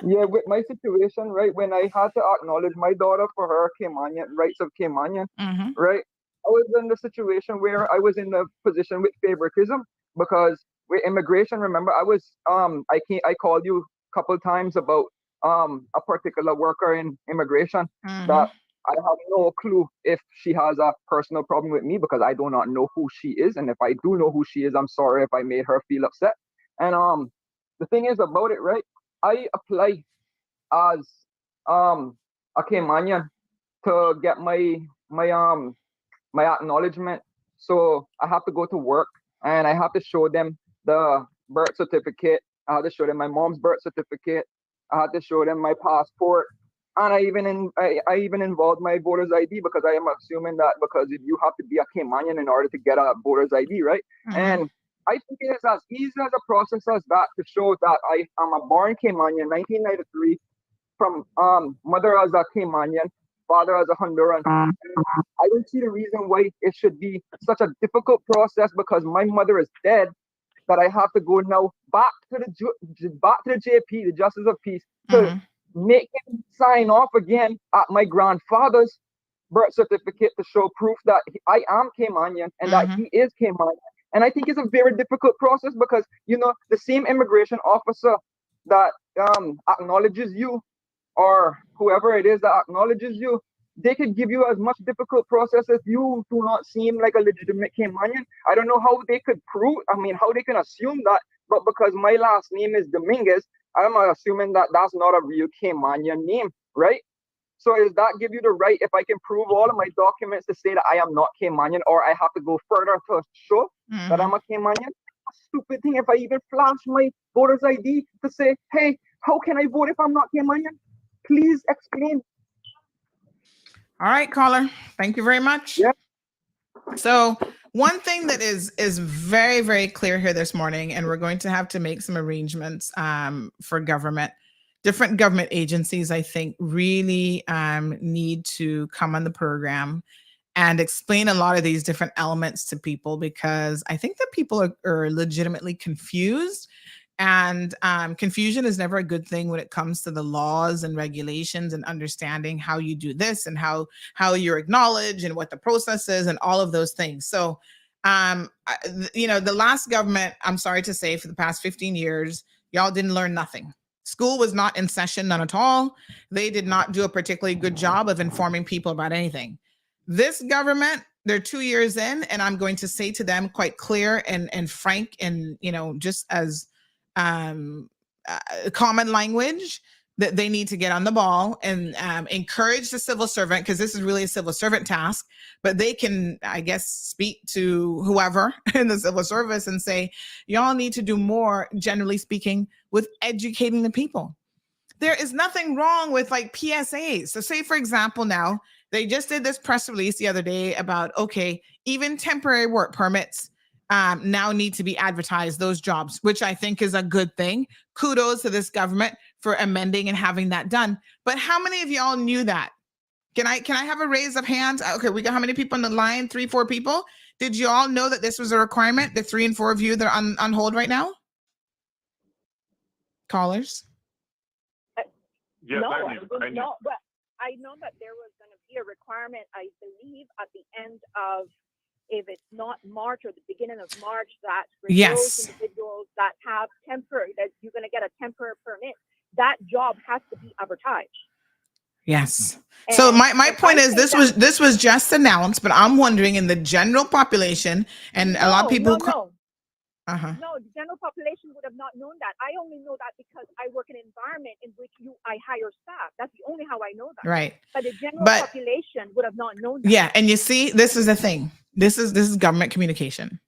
Yeah, with my situation, right, when I had to acknowledge my daughter for her Caymanian rights of Caymanian, right, I was in the situation where I was in the position with favoritism because with immigration, remember, I called you a couple times about a particular worker in immigration that I have no clue if she has a personal problem with me because I do not know who she is, and if I do know who she is, I'm sorry if I made her feel upset. And the thing is about it, right? I apply as a Caymanian to get my acknowledgement. So I have to go to work and I have to show them the birth certificate. I have to show them my mom's birth certificate. I have to show them my passport. And I even involved my voter's ID because I am assuming that because if you have to be a Caymanian in order to get a voter's ID, right? And I think it is as easy as a process as that to show that I am a born Caymanian, 1993, from mother as a Caymanian, father as a Honduran. I don't see the reason why it should be such a difficult process because my mother is dead that I have to go now back to the JP, the Justice of Peace, to make him sign off again at my grandfather's birth certificate to show proof that I am Caymanian and that he is Caymanian. And I think it's a very difficult process because, you know, the same immigration officer that acknowledges you or whoever it is that acknowledges you, they could give you as much difficult process if you do not seem like a legitimate Caymanian. I don't know how they could prove, how they can assume that, but because my last name is Dominguez, I'm assuming that that's not a real Caymanian name, right? So does that give you the right, if I can prove all of my documents to say that I am not Caymanian, or I have to go further to show that I'm a Caymanian? A stupid thing if I even flash my voter's ID to say, hey, how can I vote if I'm not Caymanian? Please explain. All right, caller. Thank you very much. Yeah. So one thing that is very, very clear here this morning, and we're going to have to make some arrangements for government. Different government agencies, I think, really need to come on the program and explain a lot of these different elements to people, because I think that people are legitimately confused. And confusion is never a good thing when it comes to the laws and regulations and understanding how you do this and how you're acknowledged and what the process is and all of those things. So, the last government, I'm sorry to say, for the past 15 years, y'all didn't learn nothing. School was not in session, none at all. They did not do a particularly good job of informing people about anything. This government, they're 2 years in, and I'm going to say to them quite clear and frank and, just as common language, that they need to get on the ball and encourage the civil servant, because this is really a civil servant task, but they can, I guess, speak to whoever in the civil service and say, y'all need to do more, generally speaking, with educating the people. There is nothing wrong with like PSAs. So say, for example, now they just did this press release the other day about, okay, even temporary work permits now need to be advertised, those jobs, which I think is a good thing. Kudos to this government for amending and having that done. But how many of y'all knew that? Can I have a raise of hands? Okay, we got how many people on the line? 3, 4 people. Did you all know that this was a requirement? The 3 and 4 of you that are on hold right now? Callers? Yes, no, I knew. No, but I know that there was going to be a requirement, I believe, at the end of, if it's not March or the beginning of March, that for those individuals that have temporary, that you're going to get a temporary permit, that job has to be advertised. Yes. And so my point is, this was just announced, but I'm wondering in the general population, and a lot of people. No, the general population would have not known that. I only know that because I work in an environment in which I hire staff. That's the only how I know that. Right. But the general population would have not known that. Yeah, and you see, this is the thing. This is government communication.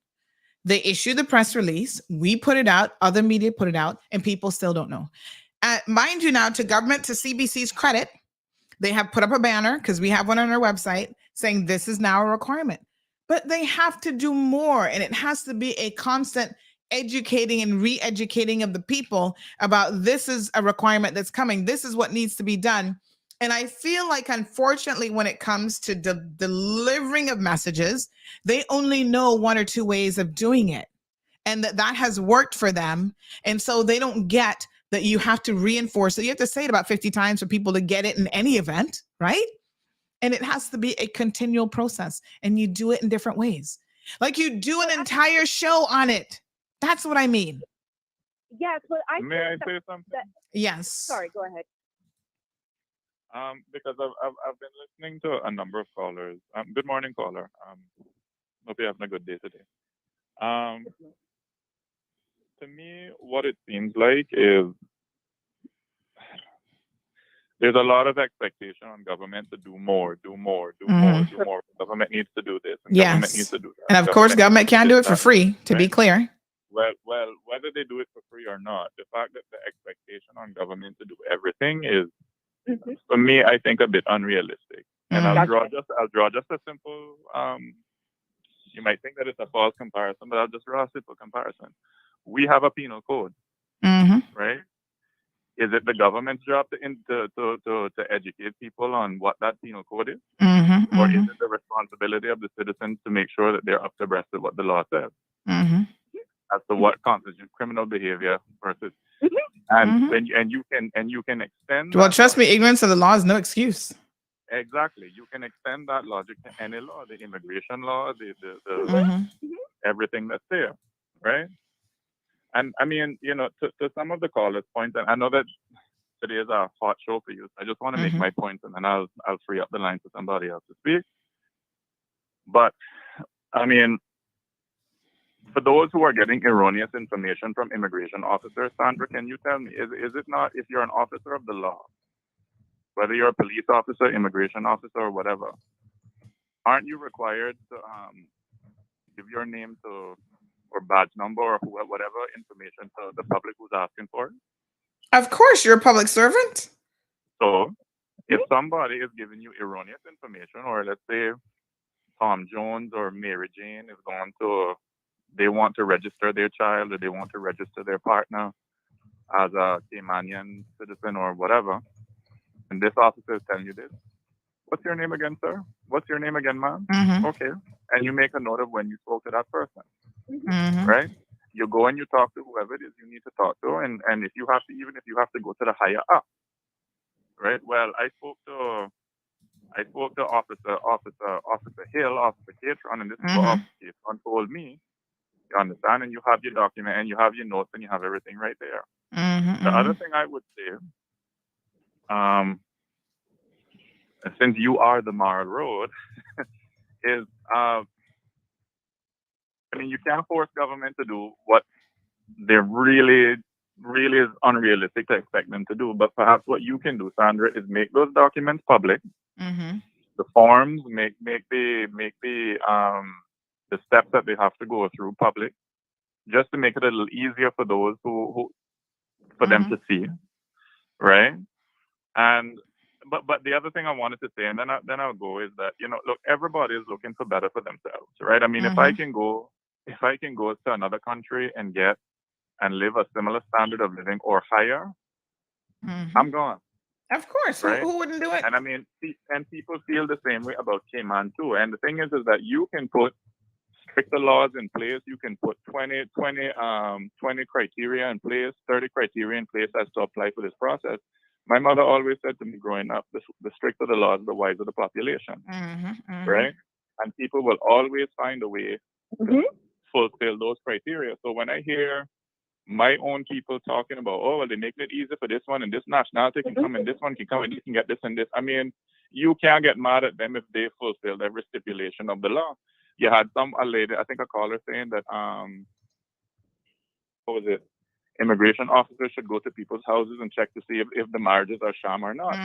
They issue the press release, we put it out, other media put it out, and people still don't know. Mind you, now to CBC's credit, they have put up a banner, because we have one on our website, saying this is now a requirement. But they have to do more, and it has to be a constant educating and re-educating of the people about this is a requirement that's coming. This is what needs to be done. And I feel like, unfortunately, when it comes to delivering of messages, they only know 1 or 2 ways of doing it, and that has worked for them. And so they don't get that you have to reinforce, that you have to say it about 50 times for people to get it in any event, right? And it has to be a continual process, and you do it in different ways. Like you do an entire show on it. That's what I mean. Yes, but May I say something? Yes. Sorry, go ahead. Because I've been listening to a number of callers. Good morning, caller. Hope you're having a good day today. To me, what it seems like is there's a lot of expectation on government to do more. Government needs to do this, and government needs to do that. And of course, government can't do it for free, to be clear. Well, whether they do it for free or not, the fact that the expectation on government to do everything is, for me, I think a bit unrealistic. And I'll draw just a simple. You might think that it's a false comparison, but I'll just draw a simple comparison. We have a penal code, right? Is it the government's job to educate people on what that penal code is? Or is it the responsibility of the citizens to make sure that they're up to breast with what the law says? As to what constitutes criminal behavior versus and you can extend. Well, trust me, ignorance of the law is no excuse. Exactly. You can extend that logic to any law, the immigration law, the everything that's there, right? And I mean, to some of the callers' points, and I know that today is a hot show for you. So I just want to make my points, and then I'll free up the line for somebody else to speak. But I mean, for those who are getting erroneous information from immigration officers, Sandra, can you tell me, is it not, if you're an officer of the law, whether you're a police officer, immigration officer, or whatever, aren't you required to give your name to, or badge number, or whatever information to the public who's asking for it? Of course, you're a public servant. So if somebody is giving you erroneous information, or let's say Tom Jones or Mary Jane is going to, they want to register their child, or they want to register their partner as a Caymanian citizen or whatever, and this officer is telling you this, what's your name again, sir? What's your name again, ma'am? Okay. And you make a note of when you spoke to that person, right? You go and you talk to whoever it is you need to talk to, and if you have to, even if you have to go to the higher up, right? Well, I spoke to Officer Hill, Officer Catron, and this is what Officer Catron told me. You understand? And you have your document, and you have your notes, and you have everything right there. The other thing I would say, since you are the moral road, is I mean, you can't force government to do what they're really is unrealistic to expect them to do. But perhaps what you can do, Sandra, is make those documents public. The forms, make the steps that they have to go through public, just to make it a little easier for those who for them to see, right? And but the other thing I wanted to say, and then I'll go, is that, look, everybody is looking for better for themselves, right? I mean, if I can go to another country and get and live a similar standard of living or higher, I'm gone. Of course, right? Who wouldn't do it? And I mean, and people feel the same way about Cayman too. And the thing is that you can put stricter laws in place. You can put 20 criteria in place, 30 criteria in place as to apply for this process. My mother always said to me growing up, the stricter the laws, the wiser the population, right? And people will always find a way to fulfill those criteria. So when I hear my own people talking about, oh, well, they're making it easy for this one, and this nationality can come, and this one can come, and you can get this and this. I mean, you can't get mad at them if they fulfilled every stipulation of the law. You had a lady, I think a caller saying that, what was it? Immigration officers should go to people's houses and check to see if the marriages are sham or not.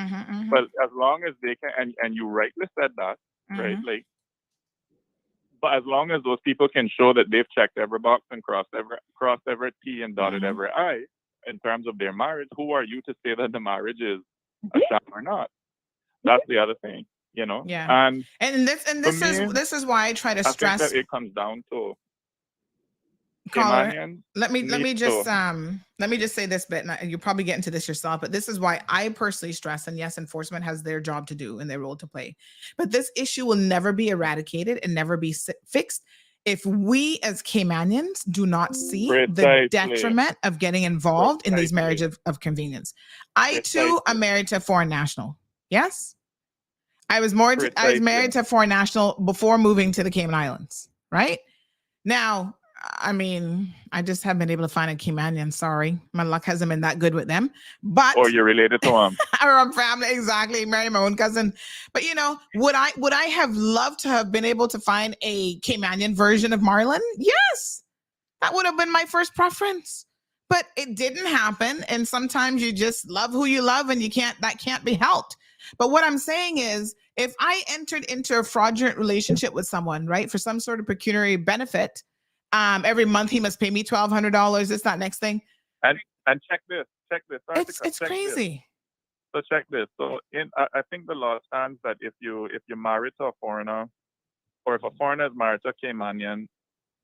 But as long as they can, and you rightly said that, right? Like, but as long as those people can show that they've checked every box and crossed every T and dotted every I in terms of their marriage, who are you to say that the marriage is a sham or not? That's the other thing, Yeah. And this is why I try to stress. I think that it comes down to caller. Let me just say this bit, and you'll probably get into this yourself, but this is why I personally stress, and yes, enforcement has their job to do and their role to play, but this issue will never be eradicated and never be fixed if we as Caymanians do not see the Precisely. detriment of getting involved in these marriages of convenience. I too am married to a foreign national. Yes. I was married to a foreign national before moving to the Cayman Islands, right? Now, I mean, I just haven't been able to find a Caymanian. Sorry. My luck hasn't been that good with them. But or you're related to them. Or I'm family, exactly. Marry my own cousin. But you know, would I have loved to have been able to find a Caymanian version of Marlon? Yes. That would have been my first preference. But it didn't happen. And sometimes you just love who you love and that can't be helped. But what I'm saying is, if I entered into a fraudulent relationship with someone, right, for some sort of pecuniary benefit, every month he must pay me $1,200. It's that next thing. And check this. It's crazy. So check this. So I think the law stands that if you're married to a foreigner, or if a foreigner is married to a Caymanian,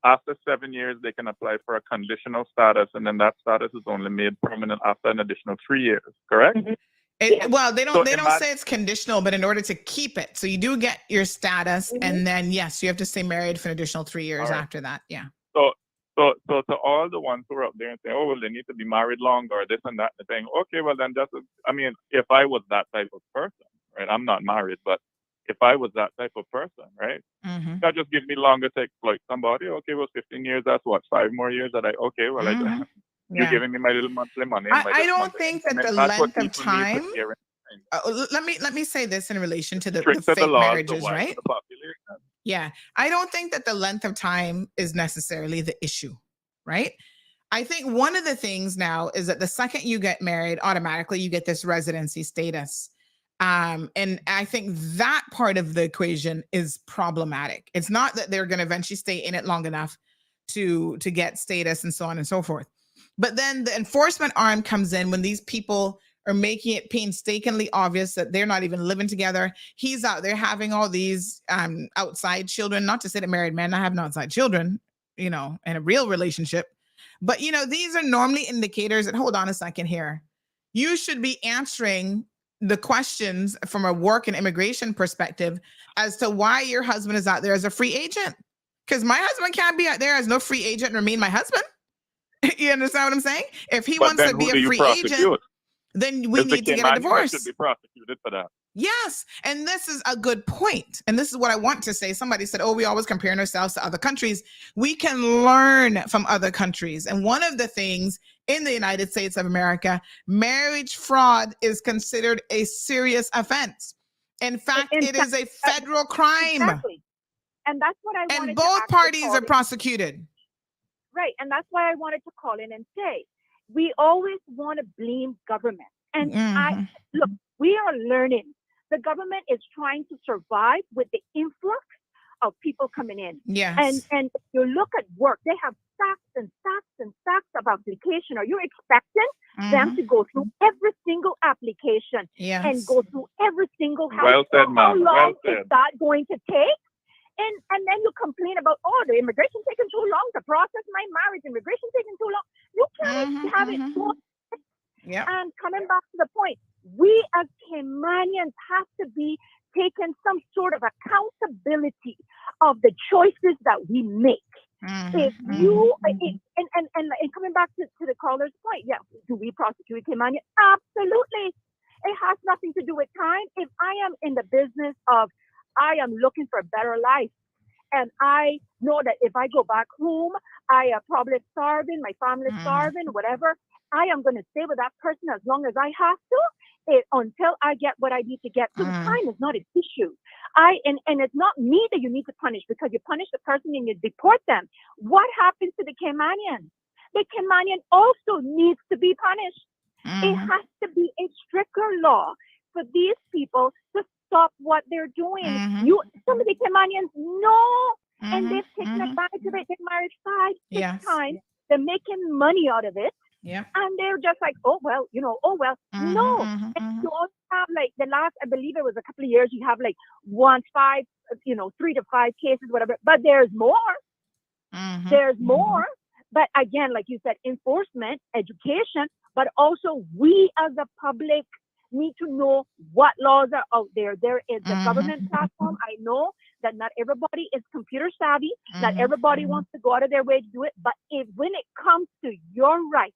after 7 years they can apply for a conditional status, and then that status is only made permanent after an additional 3 years. Correct? Mm-hmm. Well, they don't say it's conditional, but in order to keep it, so you do get your status, and then yes, you have to stay married for an additional 3 years after that. Yeah. So to all the ones who are up there and say, oh well, they need to be married longer, or this and that, and saying, okay, well then if I was that type of person, right? I'm not married, but if I was that type of person, right? Mm-hmm. That just give me longer to exploit somebody. Okay, well, 15 years, that's what, 5 more years that you're giving me my little monthly money. I don't think that the length of time. Let me say this in relation to the fake marriages, right? Yeah, I don't think that the length of time is necessarily the issue, right? I think one of the things now is that the second you get married, automatically you get this residency status. And I think that part of the equation is problematic. It's not that they're going to eventually stay in it long enough to get status and so on and so forth. But then the enforcement arm comes in when these people are making it painstakingly obvious that they're not even living together. He's out there having all these outside children, not to say that married men not having outside children, you know, in a real relationship. But, you know, these are normally indicators that, hold on a second here, you should be answering the questions from a work and immigration perspective as to why your husband is out there as a free agent. Because my husband can't be out there as no free agent and remain my husband. You understand what I'm saying? If he wants to be a free agent, then we need to get a divorce. Should be prosecuted for that. Yes. And this is a good point. And this is what I want to say. Somebody said, oh, we always comparing ourselves to other countries. We can learn from other countries. And one of the things in the United States of America, marriage fraud is considered a serious offense. In fact, it is a federal crime. Exactly. And that's what I wanted to And both parties are prosecuted. Right. And that's why I wanted to call in and say, we always want to blame government. And look, we are learning. The government is trying to survive with the influx of people coming in. Yes. And if you look at work, they have stacks and stacks and stacks of application. Are you expecting them to go through every single application and go through every single house? Well said, ma'am. How long is that going to take? And then you complain about, oh, the immigration taking too long to process my marriage, immigration taking too long. You can't have it so. And coming back to the point, we as Caymanians have to be taking some sort of accountability of the choices that we make. If you and coming back to the caller's point, do we prosecute Caymanians? Absolutely. It has nothing to do with time. If I am in the business of I am looking for a better life, and I know that if I go back home, I am probably starving, my family is starving, whatever. I am going to stay with that person as long as I have to until I get what I need to get. So time is not an issue. And it's not me that you need to punish, because you punish the person and you deport them. What happens to the Caymanian? The Caymanian also needs to be punished. It has to be a stricter law for these people to stop what they're doing. Some of the Caymanians know, and they've taken advantage of it. They're married 5, 6 times. They're making money out of it. And they're just like, oh, well. No. And you also have like the last, I believe it was a couple of years, you have like 3 to 5 cases, whatever. But there's more. There's more. But again, like you said, enforcement, education, but also we as a public need to know what laws are out there. There is the government platform. I know that not everybody is computer savvy, not everybody wants to go out of their way to do it. But when it comes to your rights,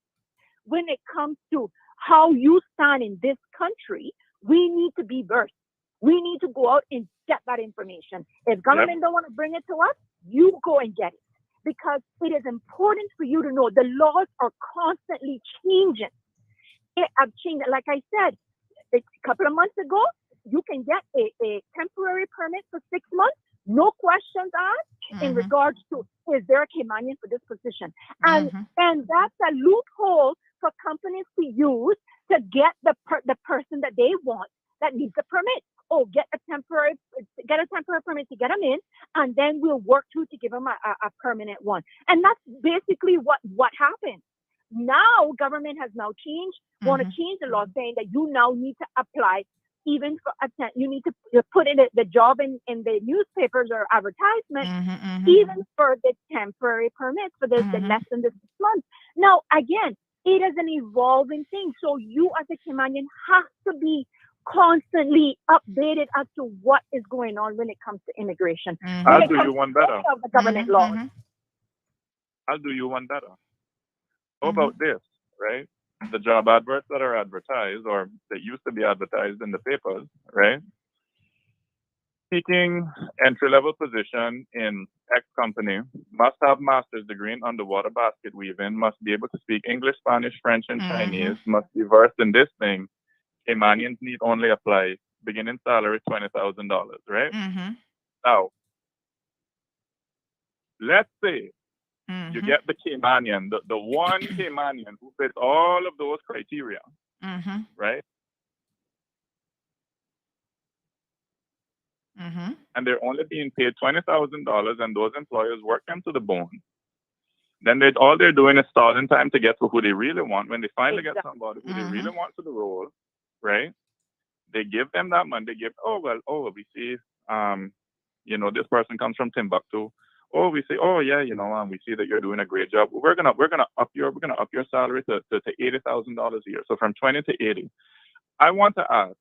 when it comes to how you stand in this country, we need to be versed. We need to go out and get that information. If government don't want to bring it to us, you go and get it. Because it is important for you to know the laws are constantly changing. It have changed. Like I said, a couple of months ago, you can get a temporary permit for 6 months, no questions asked in regards to, is there a Caymanian for this position? And that's a loophole for companies to use to get the person that they want that needs a permit. Oh, get a temporary permit to get them in, and then we'll work to give them a permanent one. And that's basically what happened. Now government has now changed, want to change the law, saying that you now need to apply even for you need to put in the job in the newspapers or advertisement, even for the temporary permits for the less than the 6 months. Now, again, it is an evolving thing. So you as a Caymanian have to be constantly updated as to what is going on when it comes to immigration. I'll do you one better. Of the government laws. I'll do you one better. How about this, right? The job adverts that are advertised, or that used to be advertised in the papers, right? Seeking entry-level position in X company, must have master's degree in underwater basket weaving, must be able to speak English, Spanish, French, and Chinese, must be versed in this thing. Caymanians need only apply. Beginning salary $20,000, right? Now, let's say you get the Caymanian, the one Caymanian who fits all of those criteria, right? And they're only being paid $20,000, and those employers work them to the bone. Then all they're doing is stalling time to get to who they really want. When they finally get somebody who they really want for the role, right? They give them that money. They give, we see, this person comes from Timbuktu. Oh, we say, we see that you're doing a great job. We're gonna up your salary to $80,000 a year. So from 20 to 80. I want to ask,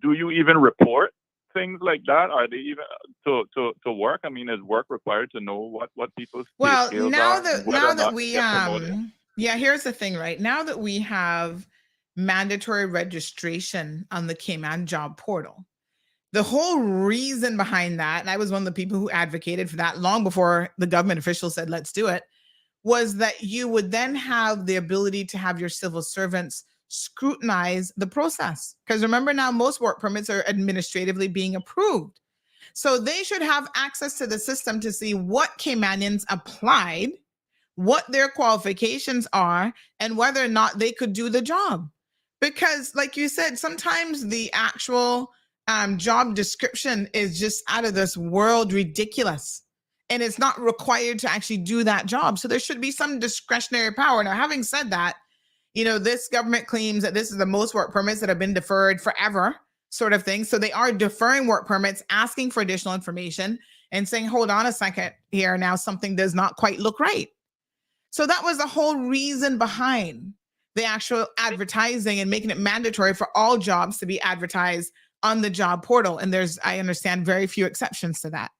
do you even report things like that? Are they even to work? Is work required to know what people's skills are? Here's the thing, right? Now that we have mandatory registration on the Cayman job portal, the whole reason behind that, and I was one of the people who advocated for that long before the government officials said, let's do it, was that you would then have the ability to have your civil servants scrutinize the process. Because remember, now most work permits are administratively being approved. So they should have access to the system to see what Caymanians applied, what their qualifications are, and whether or not they could do the job. Because like you said, sometimes the actual job description is just out of this world ridiculous, and it's not required to actually do that job. So there should be some discretionary power. Now, having said that, this government claims that this is the most work permits that have been deferred forever, sort of thing. So they are deferring work permits, asking for additional information and saying, hold on a second here. Now something does not quite look right. So that was the whole reason behind the actual advertising and making it mandatory for all jobs to be advertised on the job portal. And there's, I understand, very few exceptions to that.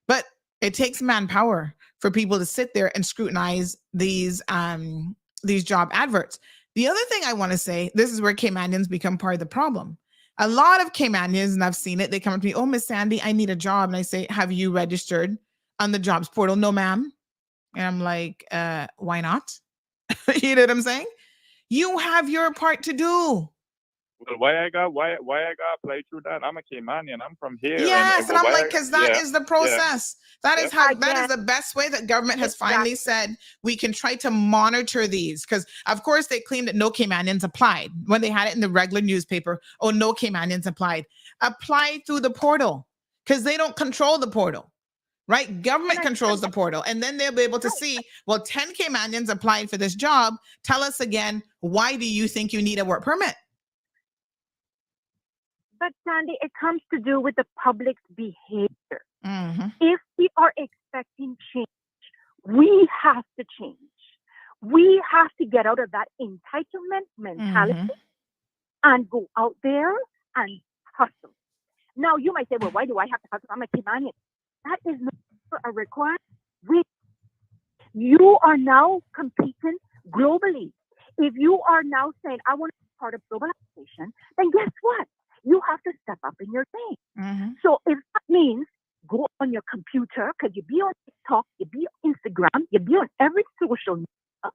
But it takes manpower for people to sit there and scrutinize these job adverts. The other thing I want to say, this is where Caymanians become part of the problem. A lot of Caymanians, and I've seen it, they come up to me, oh, Miss Sandy, I need a job. And I say, have you registered on the jobs portal? No, ma'am. And I'm like, why not? You know what I'm saying? You have your part to do. Well, why I got play through that? I'm a Caymanian. I'm from here. Yes, and I'm like, because that is the process. That is how. That is the best way that government has finally said we can try to monitor these. Because of course they claimed that no Caymanians applied when they had it in the regular newspaper. Oh, no Caymanians applied. Apply through the portal, because they don't control the portal, right? Government controls the portal, and then they'll be able to see. Well, 10 Caymanians applied for this job. Tell us again, why do you think you need a work permit? But Sandy, it comes to do with the public's behavior. If we are expecting change, we have to change. We have to get out of that entitlement mentality and go out there and hustle. Now you might say, well, why do I have to have I'm a Caymanian? That is not a requirement. You are now competing globally. If you are now saying, I want to be part of globalization, then guess what? You have to step up in your game. So if that means go on your computer, because you be on TikTok, you be on Instagram, you be on every social media.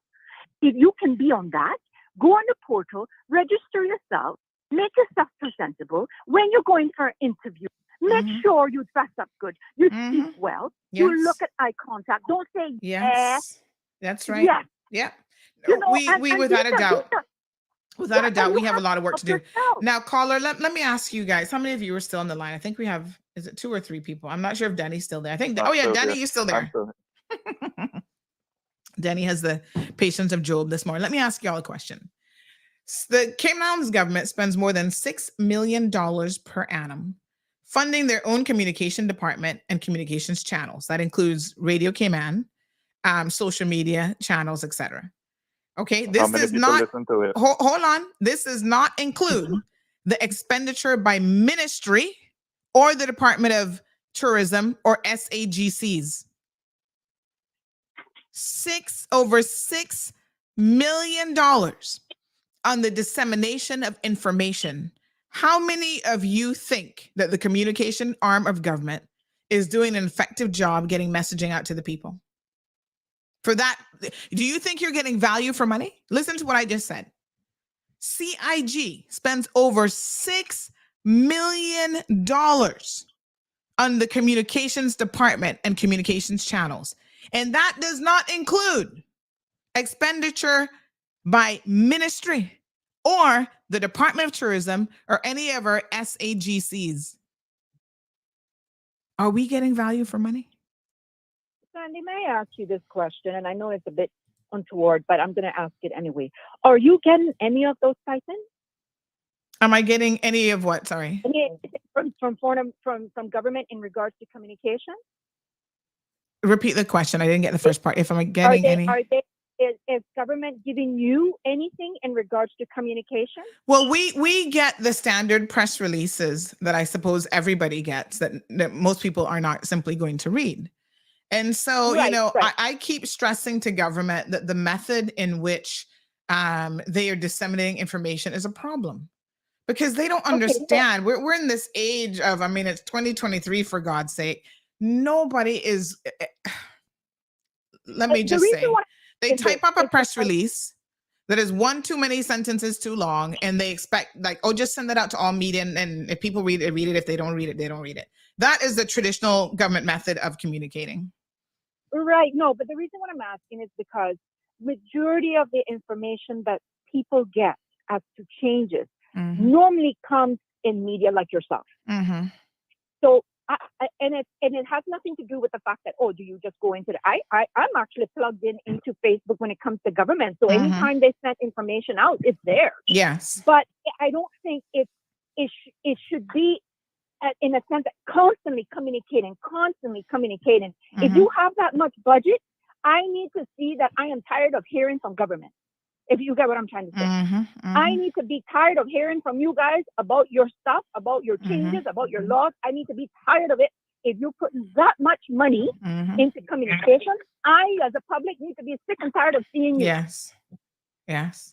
If you can be on that, go on the portal, register yourself, make yourself presentable. When you're going for an interview, make sure you dress up good, you speak well, you look at eye contact. Don't say yes. That's right. Yes. Yeah. You know, We without a doubt. Without a doubt, we have a lot of work to do. Now, caller, let me ask you guys, how many of you are still on the line? I think we have, is it 2 or 3 people? I'm not sure if Danny's still there. I think, oh yeah, Danny, you're still there. Danny has the patience of Job this morning. Let me ask y'all a question. The Cayman Islands government spends more than $6 million per annum funding their own communication department and communications channels. That includes Radio Cayman, social media channels, etc. Okay, this does not hold on. This does not include the expenditure by ministry or the Department of Tourism or SAGCs. Over $6 million on the dissemination of information. How many of you think that the communication arm of government is doing an effective job getting messaging out to the people? For that, do you think you're getting value for money? Listen to what I just said. CIG spends over $6 million on the communications department and communications channels. And that does not include expenditure by ministry or the Department of Tourism or any of our SAGCs. Are we getting value for money? Sandy, may I ask you this question? And I know it's a bit untoward, but I'm going to ask it anyway. Are you getting any of those stipends? Am I getting any of what? Sorry. From government in regards to communication? Repeat the question. I didn't get the first part. If I'm getting any. Is government giving you anything in regards to communication? Well, we get the standard press releases that I suppose everybody gets that most people are not simply going to read. And so, I keep stressing to government that the method in which they are disseminating information is a problem because they don't understand. We're in this age of, it's 2023 for God's sake. Nobody is, let me just say, they type up a press release that is one too many sentences too long, and they expect just send that out to all media, and if people read it, read it. If they don't read it, they don't read it. That is the traditional government method of communicating. Right. No, but the reason what I'm asking is because majority of the information that people get as to changes normally comes in media like yourself. So, and it has nothing to do with the fact that, do you just go into I'm actually plugged into Facebook when it comes to government. So anytime they send information out, it's there. Yes. But I don't think it should be in a sense that constantly communicating. If you have that much budget, I need to see that I am tired of hearing from government. If you get what I'm trying to say. I need to be tired of hearing from you guys about your stuff, about your changes, about your laws. I need to be tired of it. If you're putting that much money into communication, I, as a public, need to be sick and tired of seeing you. Yes.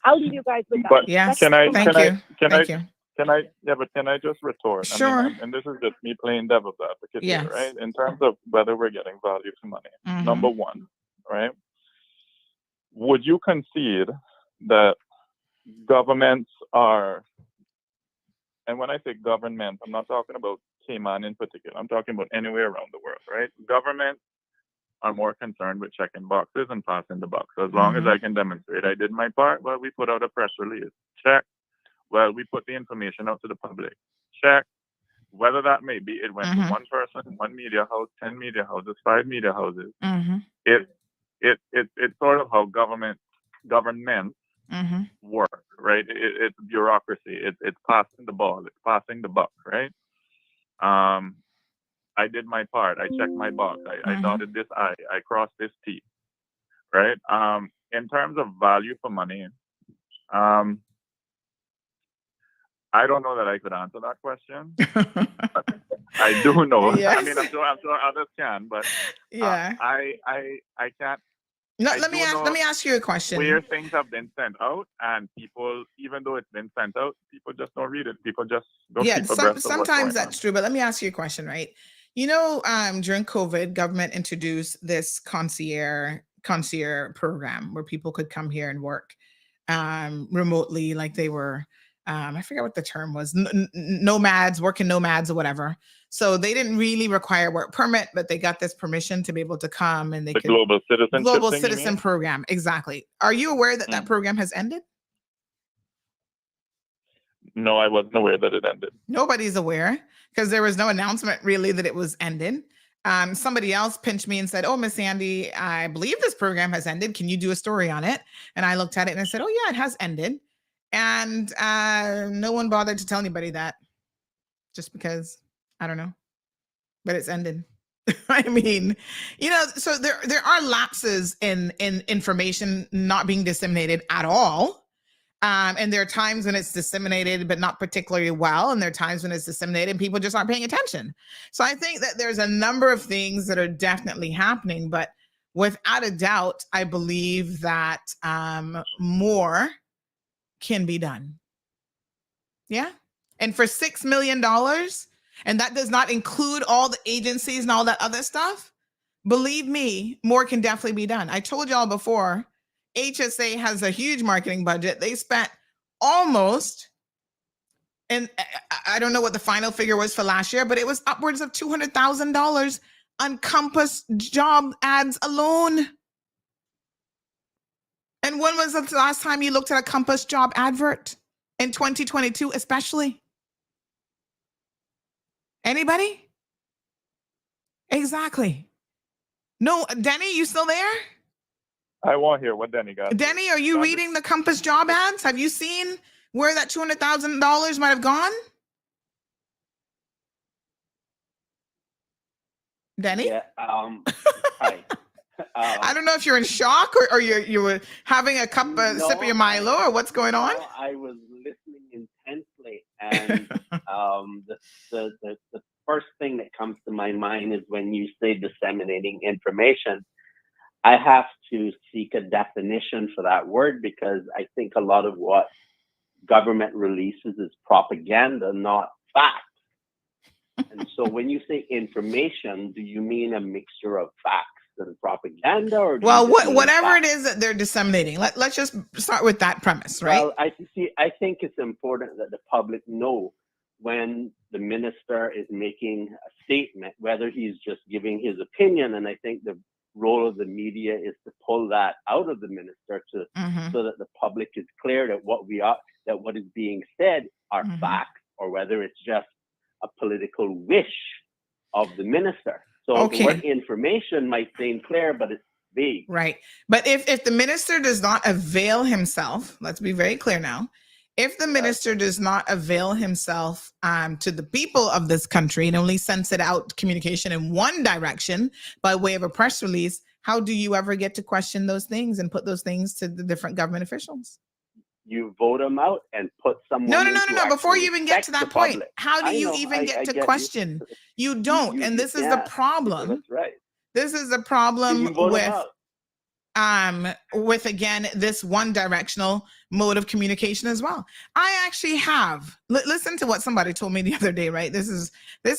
I'll leave you guys with that. But yes. Can I just retort? Sure. And this is just me playing devil's advocate here, right? In terms of whether we're getting value for money. Number one, right? Would you concede that governments are, and when I say government, I'm not talking about Cayman in particular, I'm talking about anywhere around the world, right? Governments are more concerned with checking boxes and passing the buck. So as long as I can demonstrate I did my part, well, we put out a press release. Check. Well, we put the information out to the public. Check. Whether that may be, it went to one person, one media house, 10 media houses, 5 media houses. It's sort of how government work, right? It's bureaucracy. It's passing the ball. It's passing the buck, right? I did my part. I checked my box. I dotted this I. I crossed this T, right? In terms of value for money, I don't know that I could answer that question. I do know. Yes. I mean, I'm sure others can, but Yeah. I can't. No, I let me ask you a question. Where things have been sent out, and people, even though it's been sent out, people just don't read it. People just don't keep abreast of what's going sometimes on. that's true, but let me ask you a question, right? You know, during COVID, government introduced this concierge program where people could come here and work remotely, like they were, I forget what the term was, nomads, working nomads or whatever. So they didn't really require work permit, but they got this permission to be able to come and they could global citizenship global thing, you citizen mean? program. Exactly. Are you aware that that program has ended? No, I wasn't aware that it ended. Nobody's aware because there was no announcement really that it was ended. Somebody else pinched me and said, "Oh, Miss Sandy, I believe this program has ended. Can you do a story on it?" And I looked at it and I said, "Oh yeah, it has ended." And no one bothered to tell anybody that, just because, I don't know, but it's ended. I mean, you know, so there are lapses in information not being disseminated at all. And there are times when it's disseminated, but not particularly well. And there are times when it's disseminated and people just aren't paying attention. So I think that there's a number of things that are definitely happening, but without a doubt, I believe that more can be done. Yeah. And for $6 million, and that does not include all the agencies and all that other stuff, believe me, more can definitely be done. I told y'all before, HSA has a huge marketing budget. They spent almost, and I don't know what the final figure was for last year, but it was upwards of $200,000 on Compass job ads alone. And when was the last time you looked at a Compass job advert? In 2022, especially? Anybody? Exactly. No, Denny, you still there? I won't hear what Denny got. Denny, are you reading the Compass job ads? Have you seen where that $200,000 might have gone? Denny? Yeah. Hi. I don't know if you're in shock or you were having a sip of your Milo or what's going on. I was listening intensely, and the first thing that comes to my mind is when you say disseminating information. I have to seek a definition for that word because I think a lot of what government releases is propaganda, not facts. And so when you say information, do you mean a mixture of facts and propaganda? Or whatever it is that they're disseminating, let's just start with that premise, right? Well, I think it's important that the public know when the minister is making a statement, whether he's just giving his opinion. And I think the role of the media is to pull that out of the minister so that the public is clear that what is being said are facts, or whether it's just a political wish of the minister. So the word information might seem clear, but it's vague. Right. But if the minister does not avail himself, let's be very clear now, if the minister does not avail himself to the people of this country and only sends it out communication in one direction by way of a press release, how do you ever get to question those things and put those things to the different government officials? You vote them out and put someone. No. Before you even get to that point, how do you even get to question? You don't. And this is the problem. That's right. This is the problem with again, this one directional mode of communication as well. I actually have listen to what somebody told me the other day, right? This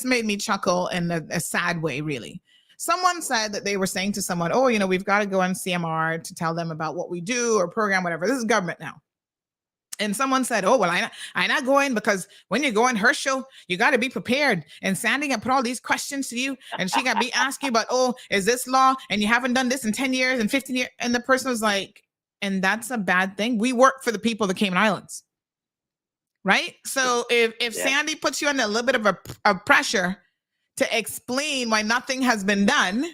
made me chuckle in a sad way, really. Someone said that they were saying to someone, "Oh, we've got to go on CMR to tell them about what we do or program, whatever." This is government now. And someone said, "Oh, well, I'm not going because when you go on her show, you got to be prepared. And Sandy got put all these questions to you. And she got to be asking about, oh, is this law? And you haven't done this in 10 years and 15 years. And the person was like, and that's a bad thing. We work for the people of the Cayman Islands. Right? So if Sandy puts you under a little bit of pressure to explain why nothing has been done,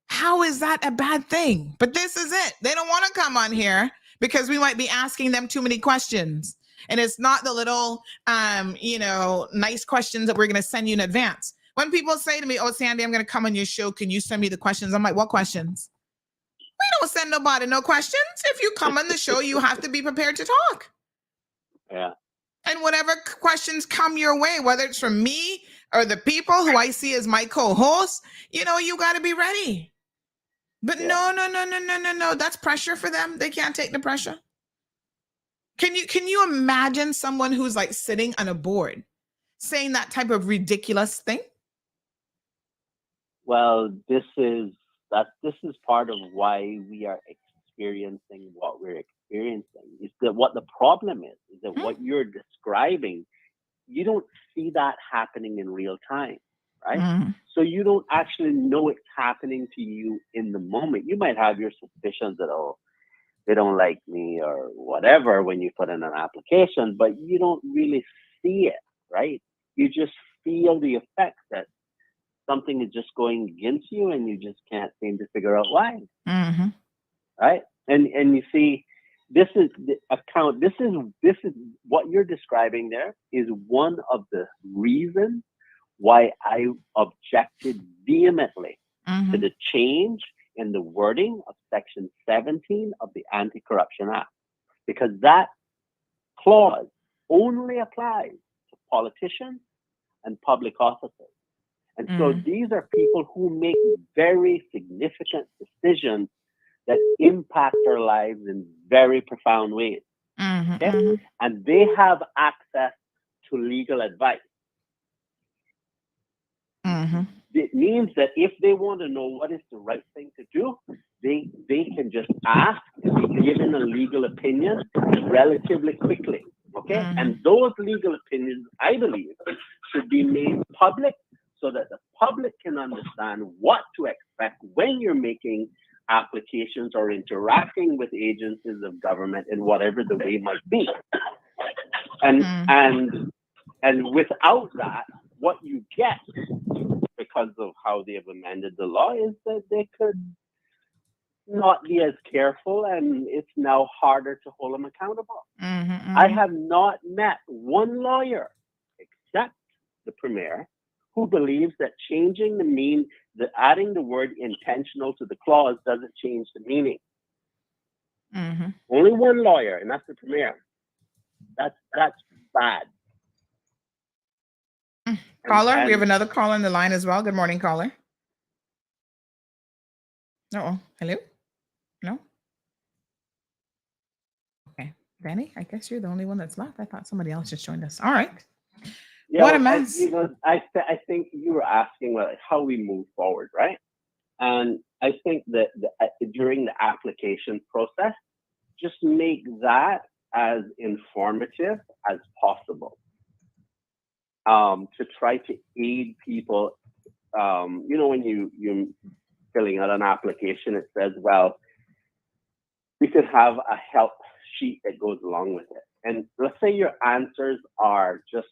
how is that a bad thing? But this is it. They don't want to come on here because we might be asking them too many questions. And it's not the little, nice questions that we're going to send you in advance. When people say to me, "Oh, Sandy, I'm going to come on your show. Can you send me the questions?" I'm like, "What questions?" We don't send nobody no questions. If you come on the show, you have to be prepared to talk. Yeah. And whatever questions come your way, whether it's from me or the people who I see as my co-hosts, you got to be ready. But no. That's pressure for them. They can't take the pressure. Can you imagine someone who's like sitting on a board saying that type of ridiculous thing? Well, this is part of why we are experiencing what we're experiencing. Is that what the problem is that what you're describing, you don't see that happening in real time, right? So you don't actually know it's happening to you in the moment. You might have your suspicions that, oh, they don't like me or whatever when you put in an application, but you don't really see it, right? You just feel the effects that something is just going against you and you just can't seem to figure out why. Right? And you see, this is what you're describing there is one of the reasons why I objected vehemently to the change in the wording of Section 17 of the Anti-Corruption Act, because that clause only applies to politicians and public officers. And so these are people who make very significant decisions that impact our lives in very profound ways. Okay? And they have access to legal advice. It means that if they want to know what is the right thing to do, they can just ask to be given a legal opinion relatively quickly. Okay? And those legal opinions, I believe, should be made public so that the public can understand what to expect when you're making applications or interacting with agencies of government in whatever the way might be. And without that, what you get, because of how they have amended the law, is that they could not be as careful, and it's now harder to hold them accountable. I have not met one lawyer, except the Premier, who believes that changing adding the word intentional to the clause doesn't change the meaning. Only one lawyer, and that's the Premier. That's bad. Caller, we have another caller on the line as well. Good morning, caller. Hello? No? Okay. Danny, I guess you're the only one that's left. I thought somebody else just joined us. All right. Yeah, what a mess. I think you were asking how we move forward, right? And I think that during the application process, just make that as informative as possible. To try to aid people, when you're filling out an application, it says, well, we could have a help sheet that goes along with it. And let's say your answers are just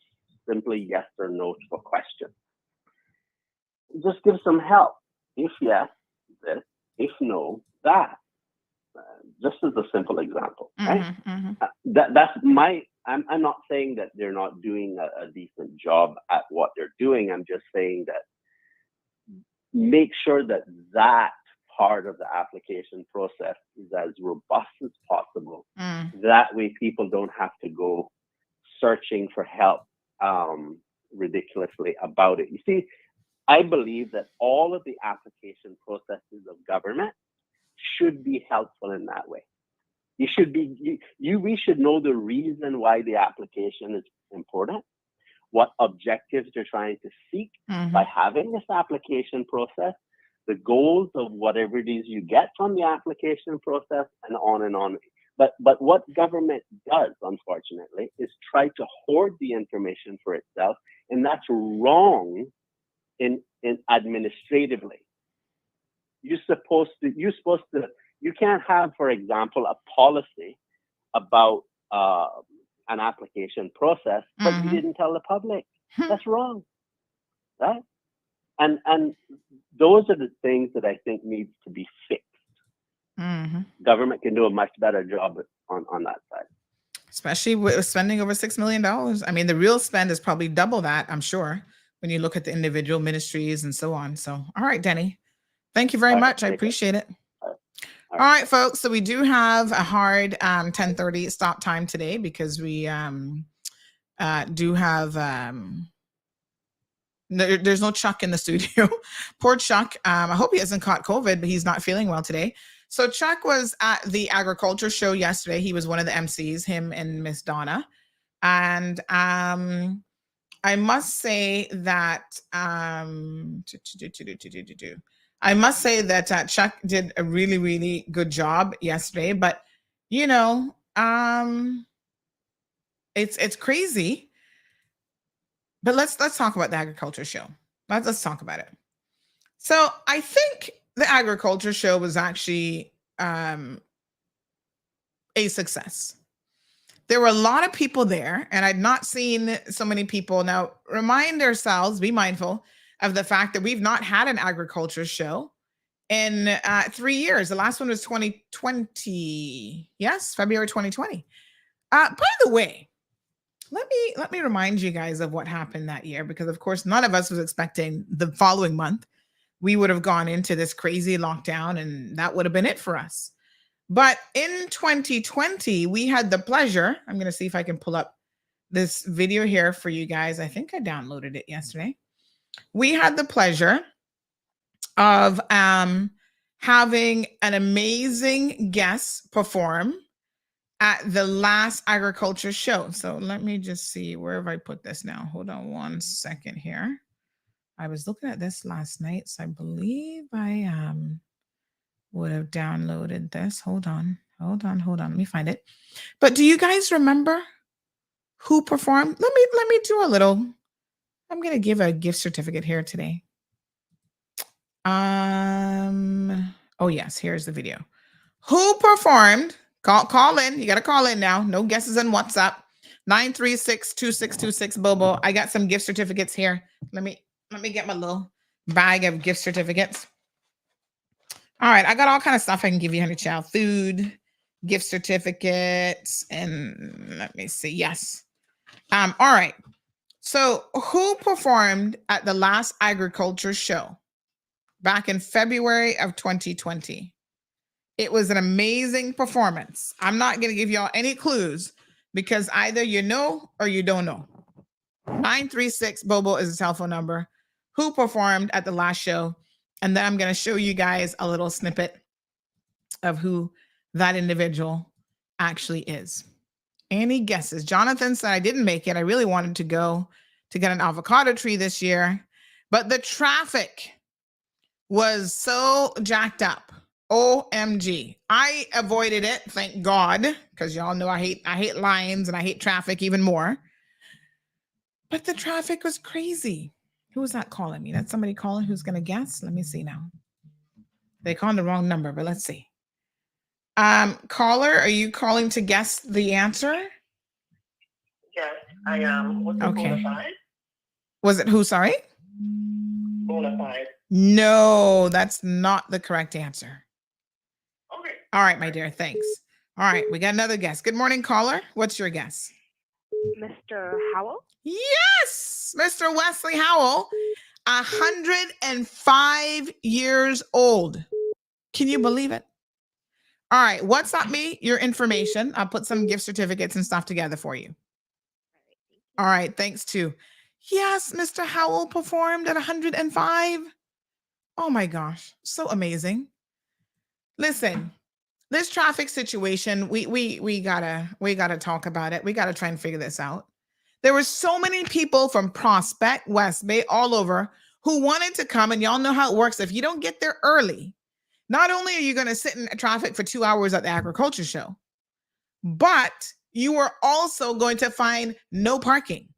simply yes or no to a question. Just give some help. If yes, this. If no, that. Just as a simple example, right? That's I'm not saying that they're not doing a decent job at what they're doing. I'm just saying that make sure that part of the application process is as robust as possible. That way people don't have to go searching for help ridiculously about it. You see, I believe that all of the application processes of government should be helpful in that way. We should know the reason why the application is important, what objectives they're trying to seek by having this application process, the goals of whatever it is you get from the application process, and on and on. But what government does, unfortunately, is try to hoard the information for itself, and that's wrong in administratively. You can't have, for example, a policy about an application process, but you didn't tell the public. That's wrong, right? And those are the things that I think needs to be fixed. Government can do a much better job on that side. Especially with spending over $6 million. I mean, the real spend is probably double that, I'm sure, when you look at the individual ministries and so on. So, all right, Denny, thank you very much. I appreciate it. All right, folks. So we do have a hard 10:30 stop time today because we do have There's no Chuck in the studio. Poor Chuck. I hope he hasn't caught COVID, but he's not feeling well today. So Chuck was at the agriculture show yesterday. He was one of the MCs, him and Miss Donna. And I must say that Chuck did a really, really good job yesterday. But you know, it's crazy. But let's talk about the agriculture show. Let's talk about it. So I think the agriculture show was actually a success. There were a lot of people there, and I'd not seen so many people. Now, remind ourselves, be mindful of the fact that we've not had an agriculture show in 3 years. The last one was 2020. Yes, February 2020. By the way, let me remind you guys of what happened that year, because of course none of us was expecting the following month we would have gone into this crazy lockdown, and that would have been it for us. But in 2020, we had the pleasure. I'm going to see if I can pull up this video here for you guys. I think I downloaded it yesterday. We had the pleasure of having an amazing guest perform at the last agriculture show. So let me just see, where have I put this now? Hold on one second here. I was looking at this last night, so I believe I would have downloaded this. Hold on. Let me find it. But do you guys remember who performed? Let me do a little. I'm gonna give a gift certificate here today. Oh yes, here's the video. Who performed? Call in. You got to call in now. No guesses on WhatsApp. 936-2626 Bobo. I got some gift certificates here. Let me get my little bag of gift certificates. All right, I got all kind of stuff I can give you, honey child. Food, gift certificates, and let me see. Yes. All right. So who performed at the last agriculture show back in February of 2020? It was an amazing performance. I'm not going to give y'all any clues because either you know or you don't know. 936 Bobo is the telephone number. Who performed at the last show? And then I'm going to show you guys a little snippet of who that individual actually is. Any guesses? Jonathan said, I didn't make it. I really wanted to go to get an avocado tree this year, but the traffic was so jacked up. OMG. I avoided it, thank God, because y'all know I hate lines and I hate traffic even more. But the traffic was crazy. Who was that calling me? That's somebody calling who's going to guess? Let me see now. They called the wrong number, but let's see. Caller, are you calling to guess the answer? Yes, I am. Was it okay. Bonafide? Was it who, sorry? Bonafide. No, that's not the correct answer. Okay. All right, my dear, thanks. All right, we got another guess. Good morning, caller. What's your guess? Mr. Howell? Yes, Mr. Wesley Howell, 105 years old. Can you believe it? All right, WhatsApp me your information. I'll put some gift certificates and stuff together for you. All right, thanks too. Yes, Mr. Howell performed at 105. Oh my gosh, so amazing. Listen, this traffic situation, we gotta talk about it. We gotta try and figure this out. There were so many people from Prospect, West Bay, all over who wanted to come, and y'all know how it works. If you don't get there early, not only are you going to sit in traffic for 2 hours at the agriculture show, but you are also going to find no parking.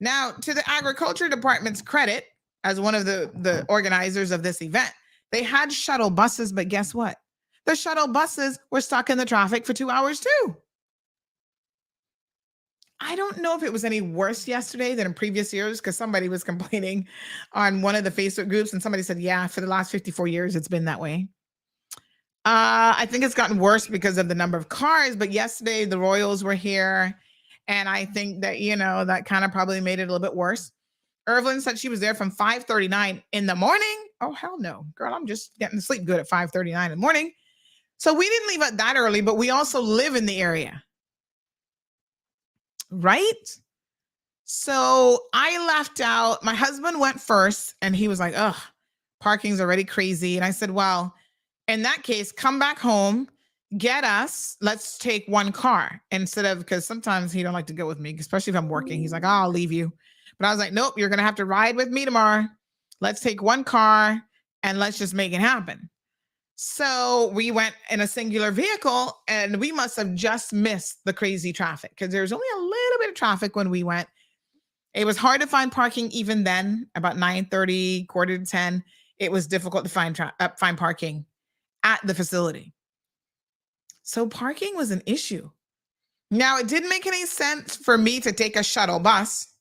Now, to the agriculture department's credit, as one of the organizers of this event, they had shuttle buses, but guess what? The shuttle buses were stuck in the traffic for 2 hours too. I don't know if it was any worse yesterday than in previous years, because somebody was complaining on one of the Facebook groups, and somebody said, yeah, for the last 54 years, it's been that way. I think it's gotten worse because of the number of cars, but yesterday the Royals were here, and I think that, that kind of probably made it a little bit worse. Evelyn said she was there from 5:39 in the morning. Oh, hell no. Girl, I'm just getting to sleep good at 5:39 in the morning. So we didn't leave out that early, but we also live in the area. Right? So I left out, my husband went first and he was like, ugh, parking's already crazy. And I said, well, in that case, come back home, get us, let's take one car instead of, because sometimes he don't like to go with me, especially if I'm working. He's like, oh, I'll leave you. But I was like, nope, you're going to have to ride with me tomorrow. Let's take one car and let's just make it happen. So we went in a singular vehicle and we must have just missed the crazy traffic because there's only a little bit of traffic when we went. It was hard to find parking even then, about 9:30, quarter to 10. It was difficult to find parking at the facility. So parking was an issue. Now, it didn't make any sense for me to take a shuttle bus,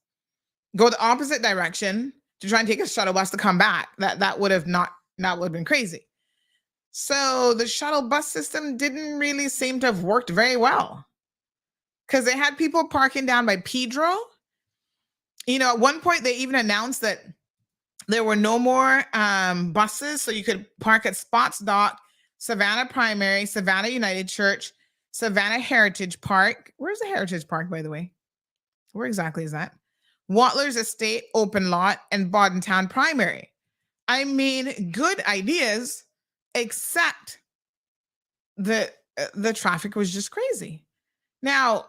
go the opposite direction to try and take a shuttle bus to come back. That would have been crazy. So the shuttle bus system didn't really seem to have worked very well because they had people parking down by Pedro. You know, at one point they even announced that there were no more buses, so you could park at Spots Dock, Savannah Primary, Savannah United Church, Savannah Heritage Park. Where's the Heritage Park, by the way? Where exactly is that? Watler's Estate Open Lot and Bordentown Primary. I mean, good ideas, except the traffic was just crazy. Now,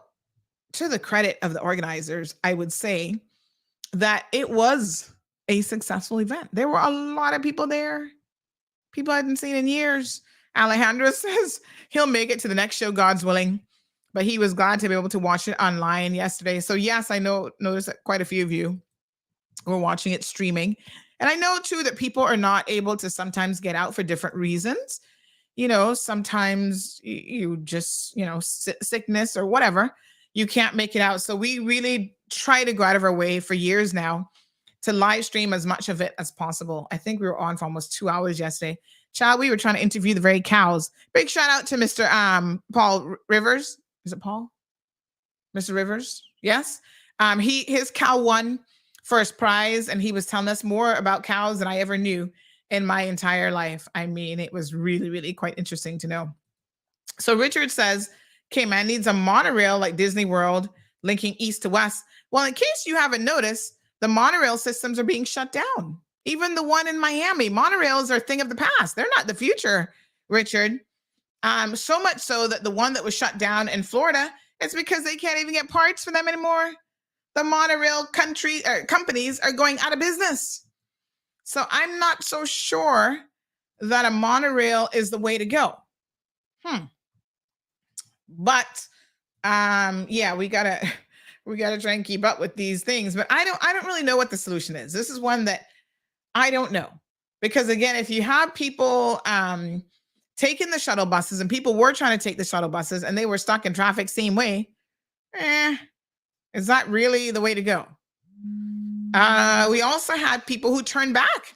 to the credit of the organizers, I would say that it was a successful event. There were a lot of people there. People I hadn't seen in years. Alejandro says he'll make it to the next show, God's willing, but he was glad to be able to watch it online yesterday. So yes, I noticed that quite a few of you were watching it streaming. And I know too that people are not able to sometimes get out for different reasons. You know, sometimes you just, sickness or whatever, you can't make it out. So we really try to go out of our way for years now to live stream as much of it as possible. I think we were on for almost 2 hours yesterday. Child, we were trying to interview the very cows. Big shout out to Mr. Paul Rivers. Is it Paul? Mr. Rivers? Yes. His cow won first prize, and he was telling us more about cows than I ever knew in my entire life. I mean, it was really, really quite interesting to know. So Richard says, Cayman needs a monorail like Disney World linking east to west. Well, in case you haven't noticed, the monorail systems are being shut down. Even the one in Miami, monorails are a thing of the past. They're not the future, Richard. So much so that the one that was shut down in Florida, it's because they can't even get parts for them anymore. The monorail companies are going out of business. So I'm not so sure that a monorail is the way to go. But yeah, we gotta try and keep up with these things. But I don't really know what the solution is. This is one that I don't know. Because again, if you have people taking the shuttle buses and people were trying to take the shuttle buses and they were stuck in traffic same way, is that really the way to go? We also had people who turned back.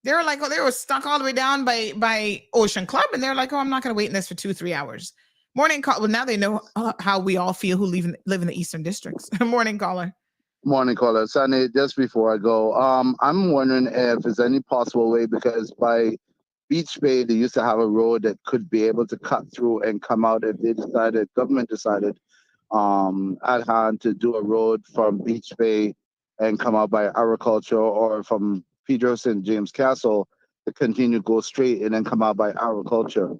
They were like, they were stuck all the way down by Ocean Club. And they're like, I'm not going to wait in this for 2-3 hours. Morning call. Well, now they know how we all feel who live in the Eastern Districts. Morning caller. Morning caller. Sunny, just before I go, I'm wondering if there's any possible way, because by Beach Bay, they used to have a road that could be able to cut through and come out if government decided at hand to do a road from Beach Bay and come out by agriculture, or from Pedro St. James Castle to continue go straight and then come out by agriculture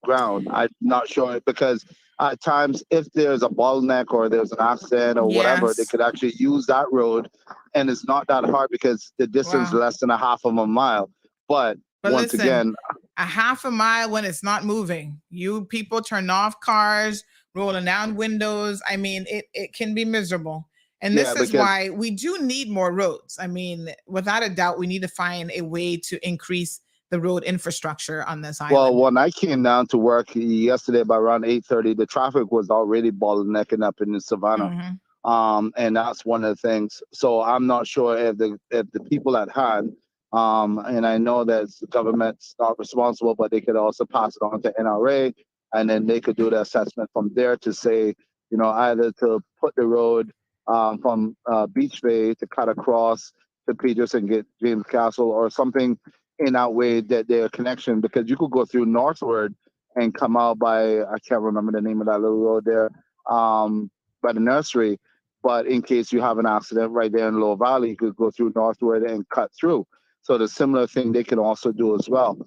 ground. I'm not sure, because at times if there's a bottleneck or there's an accident or whatever, they could actually use that road, and it's not that hard because the distance is less than a half of a mile. But once listen, again, a half a mile when it's not moving, you people turn off cars, rolling down windows. I mean, it can be miserable. And this is why we do need more roads. I mean, without a doubt, we need to find a way to increase the road infrastructure on this island. Well, when I came down to work yesterday by around 8:30, the traffic was already bottlenecking up in the Savannah. And that's one of the things. So I'm not sure if the people at hand, and I know that the government's not responsible, but they could also pass it on to NRA, and then they could do the assessment from there to say, either to put the road from Beach Bay to cut across to Peters and get James Castle, or something in that way, that their connection, because you could go through northward and come out by, I can't remember the name of that little road there, by the nursery, But in case you have an accident right there in Low Valley, you could go through northward and cut through. So the similar thing they can also do as well.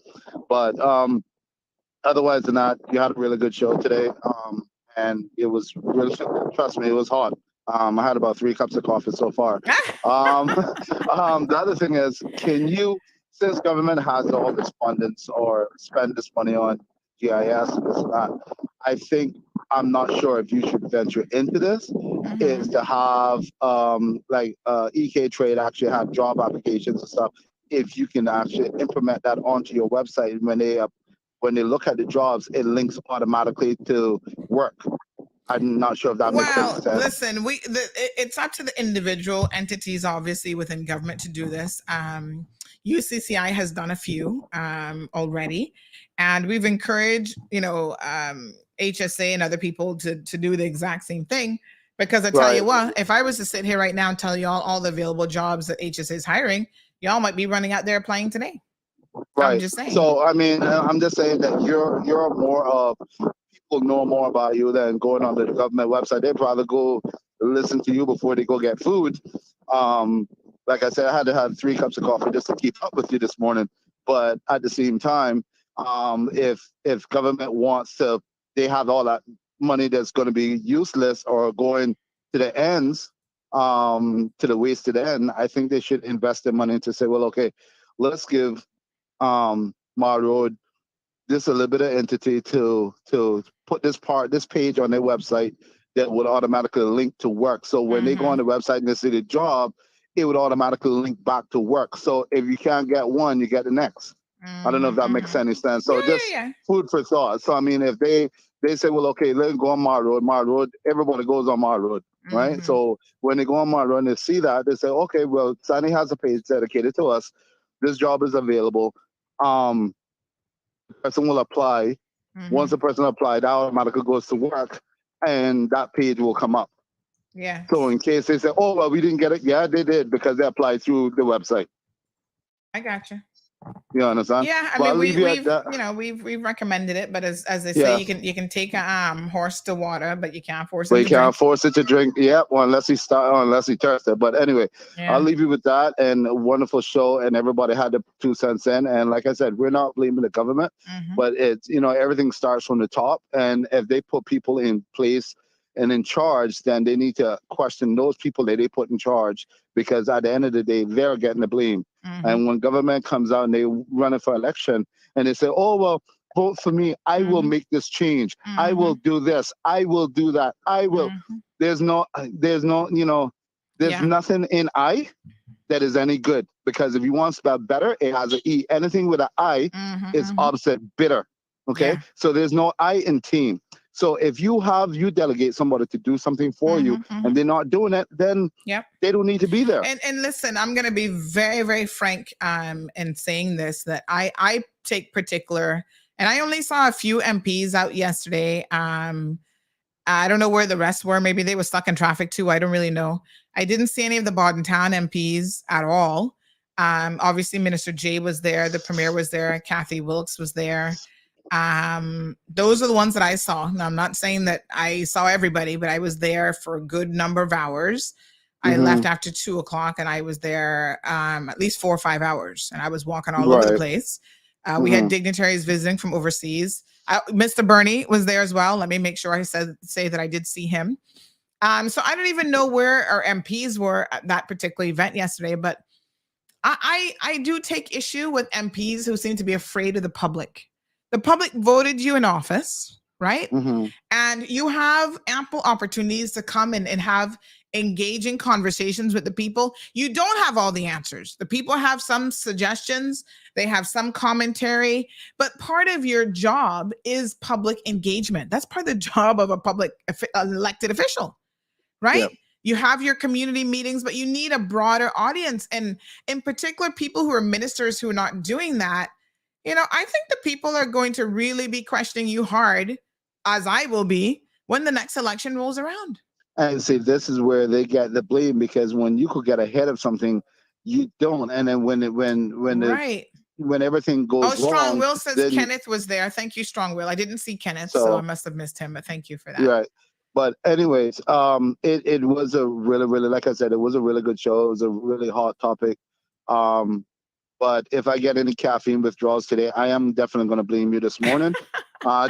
But otherwise than that, you had a really good show today. And it was really, trust me, it was hot. I had about 3 cups of coffee so far. The other thing is, can you, since government has all this abundance or spend this money on GIS and this and that, I think, I'm not sure if you should venture into this, is to have EK Trade actually have job applications and stuff. If you can actually implement that onto your website, when they look at the jobs, it links automatically to work. I'm not sure if that makes any sense. Listen, it's up to the individual entities, obviously, within government to do this. UCCI has done a few already, and we've encouraged, HSA and other people to do the exact same thing. Because I tell you what, if I was to sit here right now and tell you all the available jobs that HSA is hiring, y'all might be running out there applying today. Right. I'm just saying. So, I mean, I'm just saying that you're more of, people know more about you than going on the government website. They probably go listen to you before they go get food. Like I said, I had to have 3 cups of coffee just to keep up with you this morning. But at the same time, if government wants to, they have all that money that's going to be useless or going to the ends, to the wasted end. I think they should invest their money to say, well, okay, let's give Ma Road this a little bit of entity to put this page on their website that would automatically link to work. So when they go on the website and they see the job, it would automatically link back to work. So if you can't get one, you get the next. I don't know if that makes any sense. So food for thought. So I mean, if they say, well, okay, let's go on Ma Road, everybody goes on Ma Road, right? So when they go on Ma Road and they see that, they say, okay, well, Sunny has a page dedicated to us. This job is available. The person will apply. Once the person applied, that automatically goes to work, and that page will come up. Yeah. So in case they say, oh, well, we didn't get it. Yeah, they did, because they applied through the website. I gotcha. You understand? Yeah, I mean, we've recommended it, but as they say, you can take a horse to water, but you can't force it. You can't force it to drink. Yeah, well, unless he thirsty. But anyway, I'll leave you with that. And a wonderful show, and everybody had the 2 cents in. And like I said, we're not blaming the government, but it's everything starts from the top. And if they put people in place and in charge, then they need to question those people that they put in charge, because at the end of the day, they're getting the blame. And when government comes out and they run it for election and they say, oh, well, vote for me, I will make this change. I will do this. I will do that. I will. There's nothing in I that is any good, because if you want to spell better, it has an E. Anything with an I is opposite bitter. Okay. So there's no I in team. So if you delegate somebody to do something for you and they're not doing it, then they don't need to be there. And listen, I'm going to be very, very frank in saying this, that I take particular, and I only saw a few MPs out yesterday. I don't know where the rest were. Maybe they were stuck in traffic too. I don't really know. I didn't see any of the Town MPs at all. Obviously, Minister Jay was there. The Premier was there. Kathy Wilkes was there. Those are the ones that I saw. Now, I'm not saying that I saw everybody, but I was there for a good number of hours. I left after 2:00 and I was there at least 4 or 5 hours, and I was walking all over the place. We had dignitaries visiting from overseas. Mr. Bernie was there as well. Let me make sure I say that I did see him. So I don't even know where our MPs were at that particular event yesterday, but I do take issue with MPs who seem to be afraid of the public. The public voted you in office, right? And you have ample opportunities to come in and have engaging conversations with the people. You don't have all the answers. The people have some suggestions. They have some commentary, but part of your job is public engagement. That's part of the job of a public elected official, right? Yep. You have your community meetings, but you need a broader audience. And in particular, people who are ministers who are not doing that, I think the people are going to really be questioning you hard, as I will be, when the next election rolls around. And see, this is where they get the blame, because when you could get ahead of something, you don't. And then when everything goes wrong. Strong Will says Kenneth was there. Thank you, Strong Will. I didn't see Kenneth, so I must have missed him, but thank you for that. Right. But anyways, it was a really, like I said, it was a really good show. It was a really hot topic. But if I get any caffeine withdrawals today, I am definitely going to blame you this morning.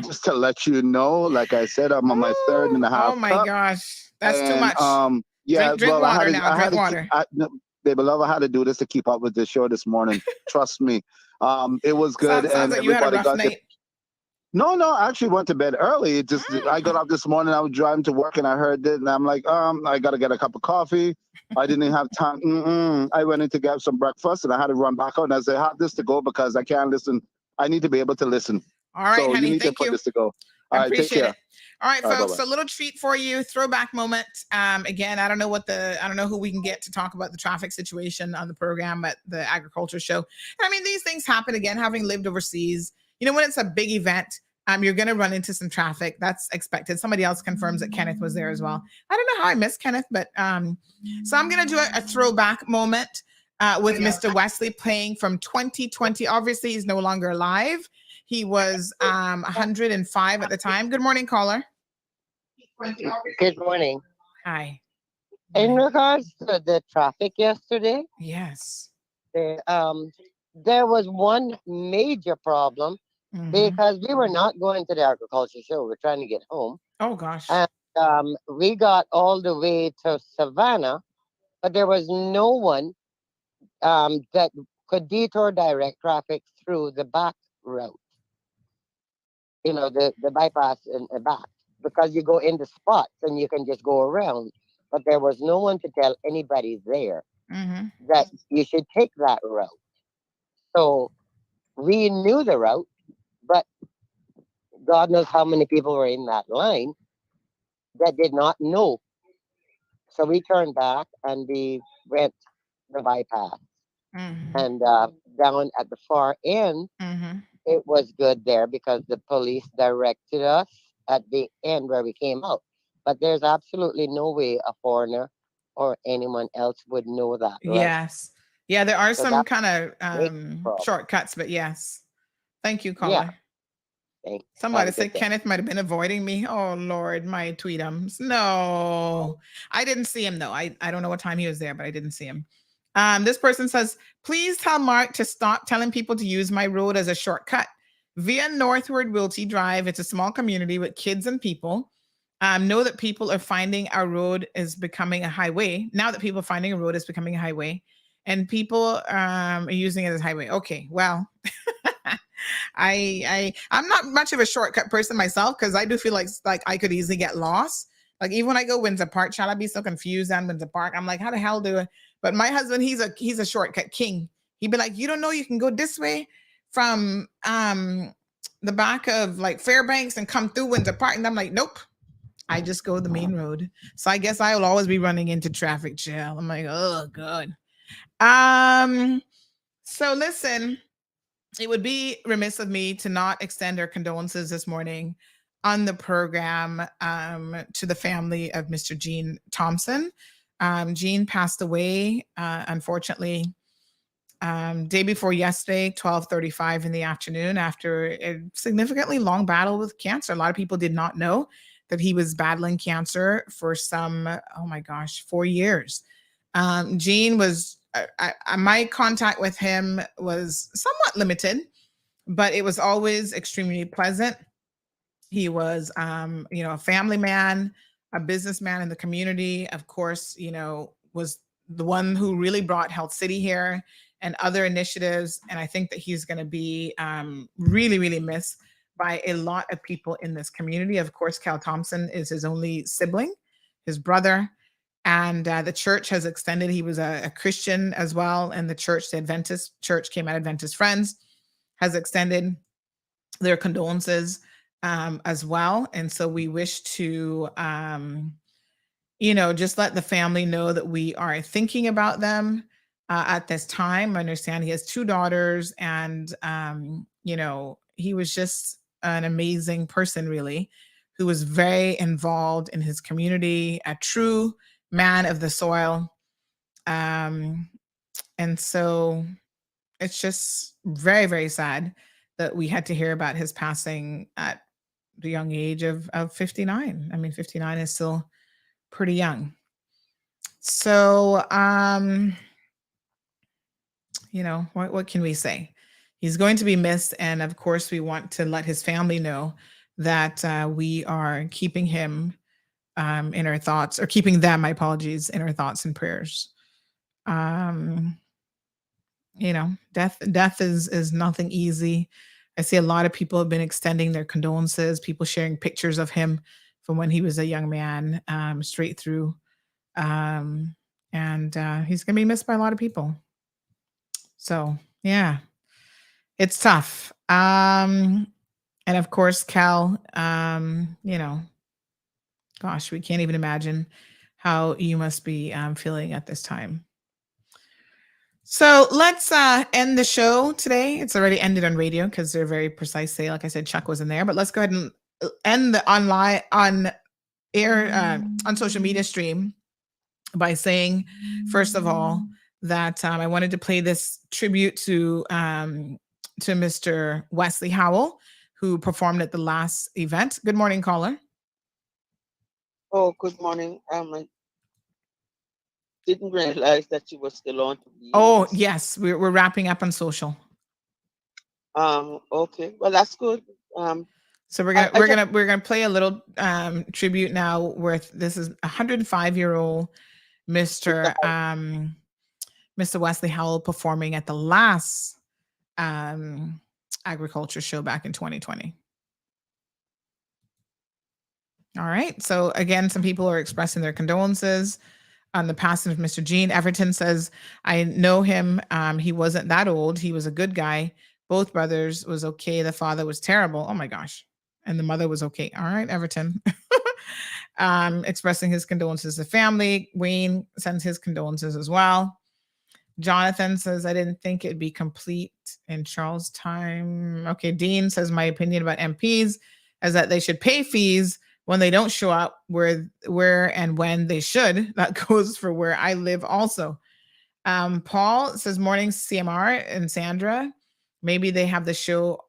Just to let you know, like I said, I'm on my third and a half Oh my cup. gosh, that's too And much. yeah, Drink well, water now. I had Drink to water. no, baby love, I had to do this to keep up with the show this morning. Trust me. It was good, Sounds and like you had a everybody rough got night. No, I actually went to bed early. It just I got up this morning. I was driving to work, and I heard it, and I'm like, I gotta get a cup of coffee. I didn't have time. I went in to get some breakfast, and I had to run back out. And I said, I have this to go because I can't listen. I need to be able to listen. All right, so honey. you need Thank to put you. this to go. I All right, take appreciate care. it. All right, All right, folks. bye-bye. A little treat for you. Throwback moment. Again, I don't know who we can get to talk about the traffic situation on the program at the agriculture show. I mean, these things happen again, having lived overseas. You know, when it's a big event, you're going to run into some traffic. That's expected. Somebody else confirms that Kenneth was there as well. I don't know how I missed Kenneth, but so I'm going to do a throwback moment with Mr. Wesley playing from 2020. Obviously, he's no longer alive. He was 105 at the time. Good morning, caller. Good morning. Hi. In regards to the traffic yesterday, yes, there was one major problem because we were not going to the agriculture show. We're trying to get home. Oh gosh. And we got all the way to Savannah, but there was no one that could detour direct traffic through the back route. You know, the bypass in the back, because you go in the spots and you can just go around. But there was no one to tell anybody there that you should take that route. So we knew the route, but God knows how many people were in that line that did not know. So we turned back and we went the bypass. And down at the far end, it was good there because the police directed us at the end where we came out. But there's absolutely no way a foreigner or anyone else would know that. Right? Yes. Yeah, there are So some that's kind a of big problem. shortcuts, but yes. Thank you, caller. Thanks. Somebody Have a good said day. Kenneth might have been avoiding me. Oh Lord, my tweetums. No, I didn't see him though. I don't know what time he was there, but I didn't see him. This person says, please tell Mark to stop telling people to use my road as a shortcut. Via Northward Wilty Drive, it's a small community with kids and people. Know that people are finding our road is becoming a highway. Now that people are finding a road is becoming a highway, and people are using it as a highway. Okay, well, I'm not much of a shortcut person myself because I do feel like I could easily get lost. Like even when I go Windsor Park, shall I be so confused on Windsor Park? I'm like, how the hell do I? But my husband, he's a shortcut king. He'd be like, you don't know you can go this way from the back of like Fairbanks and come through Windsor Park. And I'm like, nope. I just go the main road. So I guess I will always be running into traffic jail. I'm like, oh God. So listen, it would be remiss of me to not extend our condolences this morning on the program to the family of Mr. Gene Thompson. Gene passed away, unfortunately, day before yesterday, 12:35 in the afternoon, after a significantly long battle with cancer. A lot of people did not know that he was battling cancer for some, 4 years. Gene was, my contact with him was somewhat limited, but it was always extremely pleasant. He was, a family man, a businessman in the community. Of course, was the one who really brought Health City here and other initiatives. And I think that he's going to be really, really missed by a lot of people in this community. Of course, Cal Thompson is his only sibling, his brother. And the church has extended. He was a Christian as well. And the church, the Adventist church, came out Adventist Friends, has extended their condolences as well. And so we wish to, just let the family know that we are thinking about them at this time. I understand he has 2 daughters, and, he was just an amazing person, really, who was very involved in his community, a true man of the soil. And so it's just very, very sad that we had to hear about his passing at the young age of 59. I mean, 59 is still pretty young. So, what can we say? He's going to be missed. And of course, we want to let his family know that we are keeping him in our thoughts, or keeping them, my apologies, in our thoughts and prayers. Death is nothing easy. I see a lot of people have been extending their condolences, people sharing pictures of him from when he was a young man, straight through. And he's going to be missed by a lot of people. So, yeah, it's tough. And of course, Cal, gosh, we can't even imagine how you must be feeling at this time. So let's end the show today. It's already ended on radio because they're very precise. Like I said, Chuck was in there, but let's go ahead and end the on air on social media stream by saying, first of all, that I wanted to play this tribute to Mr. Wesley Howell, who performed at the last event. Good morning, caller. Oh, good morning. I didn't realize that you were still on. Oh, yes, we're wrapping up on social. Okay, well, that's good. So we're gonna play a little tribute now. This is 105-year-old Mr. Wesley Howell performing at the last agriculture show back in 2020. All right. So again, some people are expressing their condolences on the passing of Mr. Gene. Everton says, I know him. He wasn't that old. He was a good guy. Both brothers was okay. The father was terrible. Oh my gosh. And the mother was okay. All right, Everton. Expressing his condolences to the family. Wayne sends his condolences as well. Jonathan says, I didn't think it'd be complete in Charles' time. Okay, Dean says, my opinion about MPs is that they should pay fees when they don't show up where and when they should. That goes for where I live also. Paul says, morning CMR and Sandra. Maybe they have the show.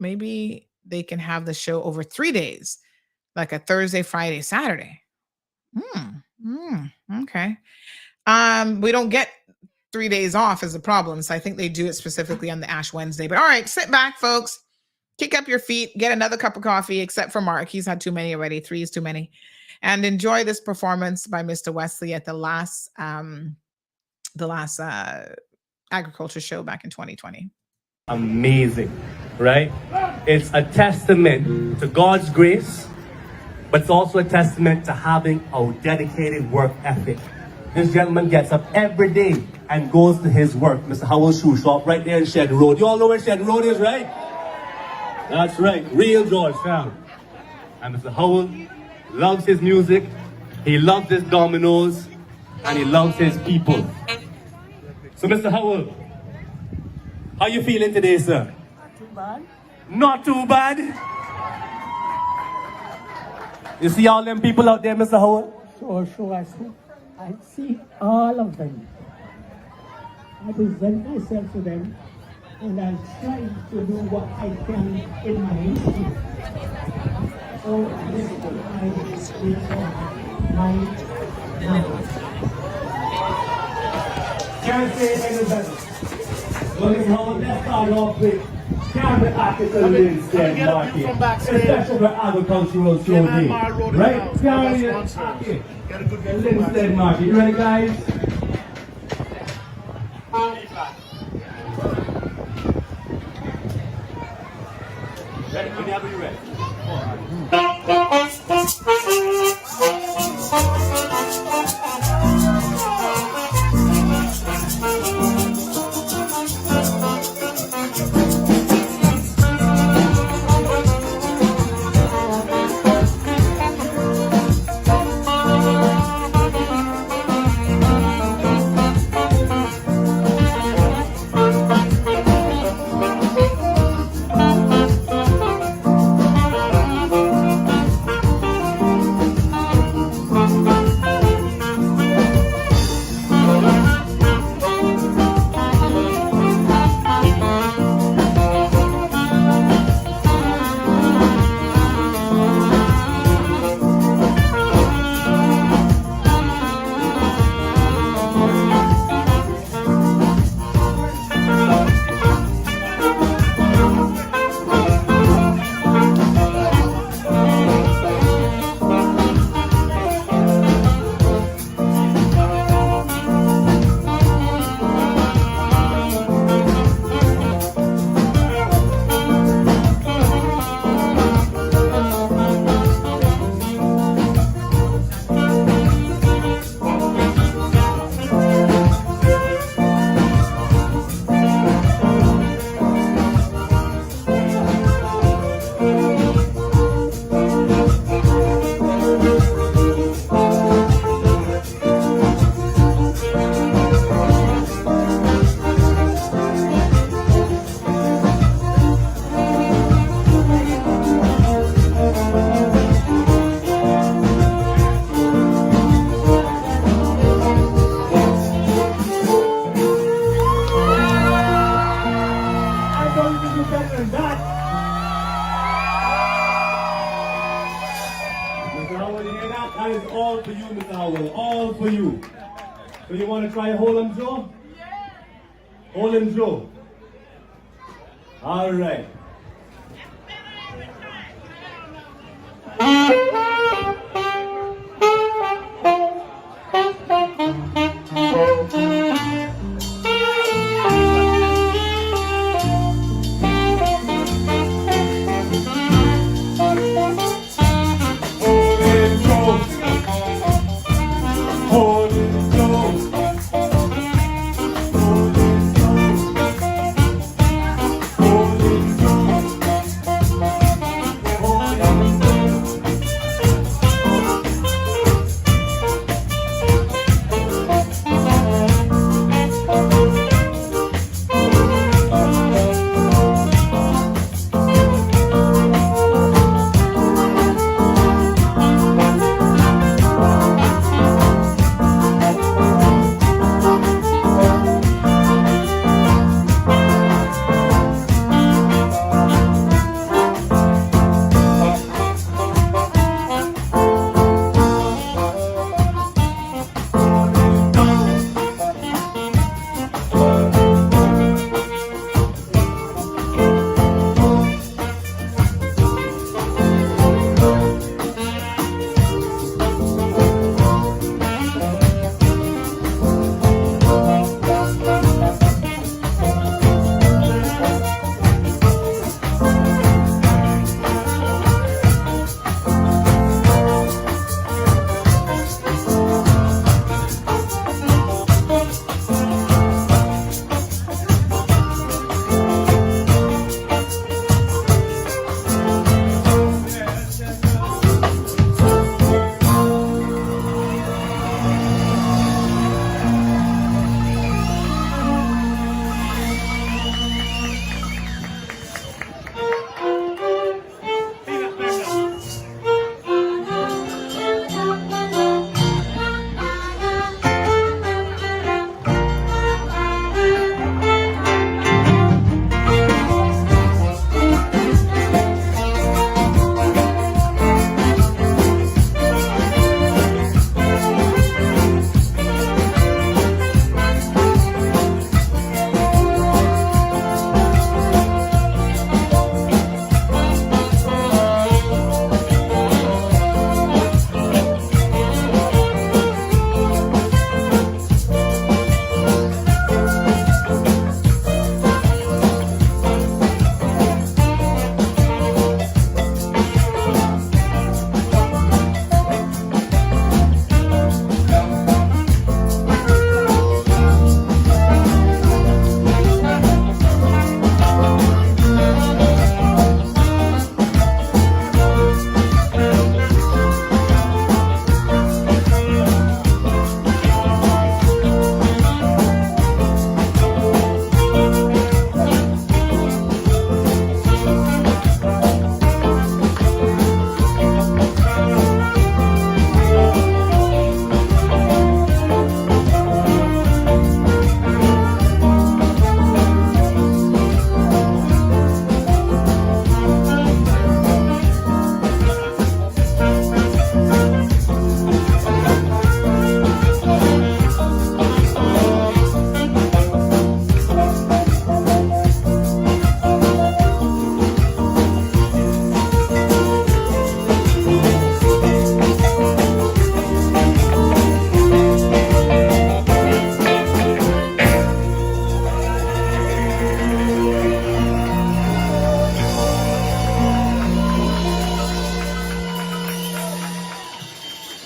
Maybe they can have the show over 3 days, like a Thursday, Friday, Saturday. Okay. We don't get 3 days off is the problem. So I think they do it specifically on the Ash Wednesday. But all right, sit back, folks. Kick up your feet, get another cup of coffee, except for Mark. He's had too many already. 3 is too many. And enjoy this performance by Mr. Wesley at the last agriculture show back in 2020. Amazing, right? It's a testament to God's grace, but it's also a testament to having a dedicated work ethic. This gentleman gets up every day and goes to his work. Mr. Howell's shoe shop right there in Shed Road. You all know where Shed Road is, right? That's right, real Georgetown. And Mr. Howell loves his music, he loves his dominoes, and he loves his people. So Mr. Howell, how you feeling today, sir? Not too bad. Not too bad? You see all them people out there, Mr. Howell? Sure, I see all of them. I present myself to them, and I'm trying to do what I can in my instrument. So this is my Can't say it any better. Well, Mr. Howell, let's start off with Camera Article Linstead Market, especially for agricultural show day. Right? Camera Article Linstead Market. You ready, guys? Ready? Whenever you're ready. we can do better than that. Mr. Howell, you hear that? That is all for you, Mr. Howell. All for you. So you want to try Hold 'em Joe? Hold 'em Joe. All right.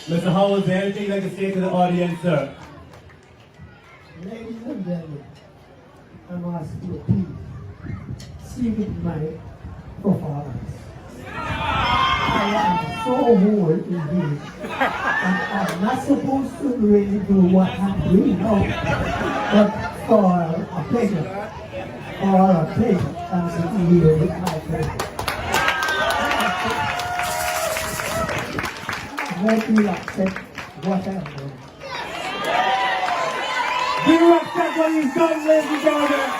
Mr. Howell, is there anything you'd like to say to the audience, sir? Ladies and gentlemen, I'm asking you please see with my performance. I am so old indeed, and I'm not supposed to really do what I'm doing now, but for a pleasure, I'm sitting here with my friend. I hope you accept what I'm doing. Do you accept what he's done, ladies and gentlemen?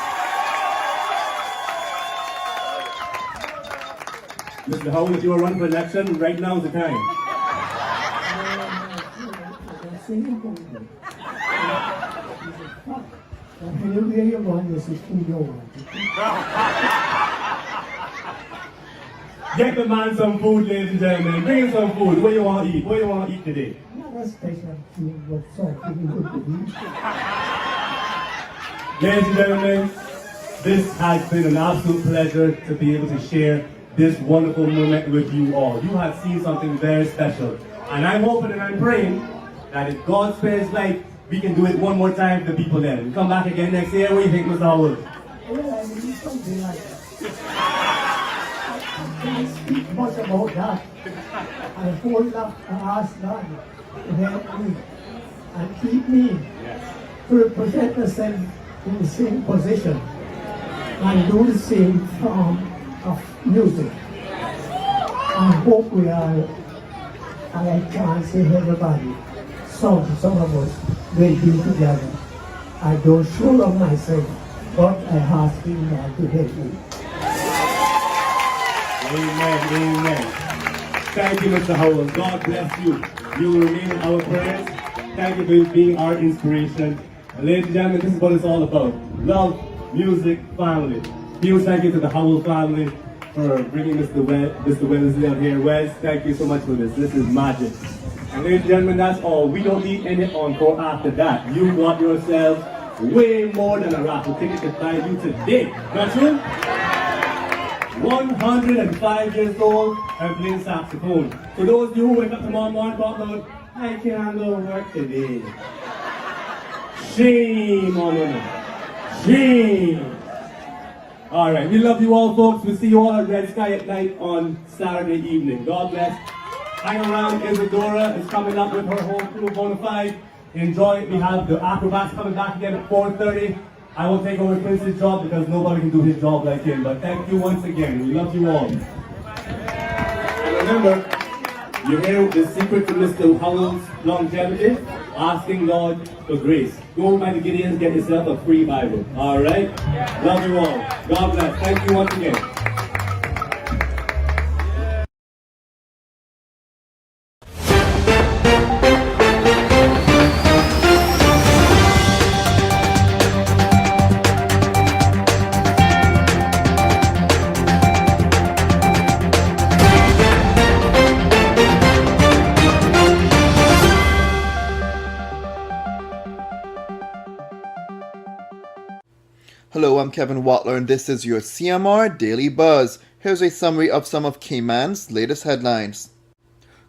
Mr. Howell, if you are running for election, right now is the time. Get the man some food, ladies and gentlemen. Bring him some food. What do you want to eat? What do you want to eat today? Ladies and gentlemen, this has been an absolute pleasure to be able to share this wonderful moment with you all. You have seen something very special. And I'm hoping and I'm praying that if God spares life, we can do it one more time for the people there. We come back again next year. What do you think, Mr. Howell? I can't speak much about that. I hold up and ask God to help me and keep me to represent myself in the same position and do the same form of music. I hope we are, and I can't say everybody, some of us will be together. I don't show love myself, but I ask Him God to help me. Amen, amen. Thank you, Mr. Howell. God bless you. You will remain in our prayers. Thank you for being our inspiration. And ladies and gentlemen, this is what it's all about. Love, music, family. Huge thank you to the Howell family for bringing Mr. Wellesley up here. Wes, thank you so much for this. This is magic. And ladies and gentlemen, that's all. We don't need any encore after that. You got yourselves way more than a raffle ticket to find you today. Not true? 105 years old and playing saxophone. For those of you who wake up tomorrow morning talking about, I can't go to work today. Shame on them. Shame. Alright, we love you all, folks. We'll see you all at Red Sky at night on Saturday evening. God bless. Hang around. Isadora is coming up with her whole crew of Bonafide. Enjoy it. We have the acrobats coming back again at 4:30. I will take over Prince's job because nobody can do his job like him. But thank you once again. We love you all. And remember, you hear the secret to Mr. Howell's longevity? Asking God for grace. Go by the Gideons, get yourself a free Bible. Alright? Love you all. God bless. Thank you once again. Hello, I'm Kevin Watler, and this is your CMR Daily Buzz. Here's a summary of some of Cayman's latest headlines.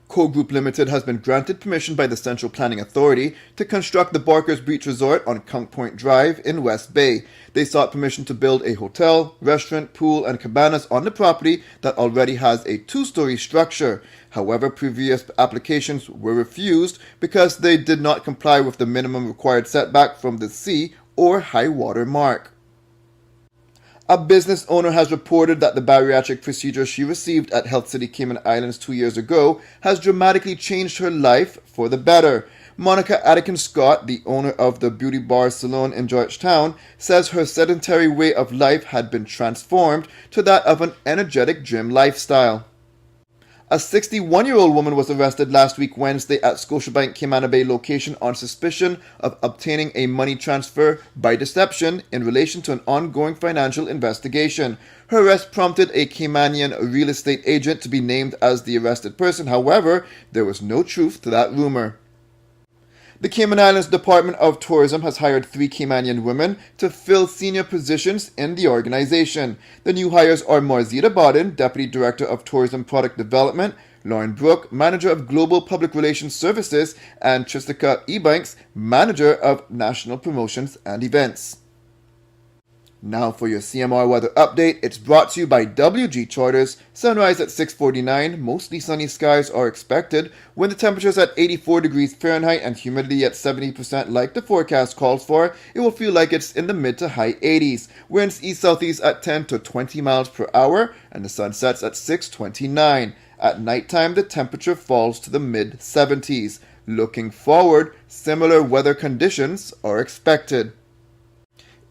Co Group Limited has been granted permission by the Central Planning Authority to construct the Barker's Beach Resort on Kunk Point Drive in West Bay. They sought permission to build a hotel, restaurant, pool, and cabanas on the property that already has a two-story structure. However, previous applications were refused because they did not comply with the minimum required setback from the sea or high water mark. A business owner has reported that the bariatric procedure she received at Health City Cayman Islands 2 years ago has dramatically changed her life for the better. Monica Atkin Scott, the owner of the Beauty Bar Salon in Georgetown, says her sedentary way of life had been transformed to that of an energetic gym lifestyle. A 61-year-old woman was arrested last week Wednesday at Scotiabank Cayman Bay location on suspicion of obtaining a money transfer by deception in relation to an ongoing financial investigation. Her arrest prompted a Caymanian real estate agent to be named as the arrested person. However, there was no truth to that rumor. The Cayman Islands Department of Tourism has hired 3 Caymanian women to fill senior positions in the organization. The new hires are Marzita Bodin, Deputy Director of Tourism Product Development, Lauren Brooke, Manager of Global Public Relations Services, and Tristika Ebanks, Manager of National Promotions and Events. Now for your CMR weather update, it's brought to you by WG Charters. Sunrise at 6:49, mostly sunny skies are expected when the temperature is at 84 degrees Fahrenheit and humidity at 70% like the forecast calls for. It will feel like it's in the mid to high 80s. Winds east-southeast at 10 to 20 miles per hour and the sun sets at 6:29. At nighttime, the temperature falls to the mid 70s. Looking forward, similar weather conditions are expected.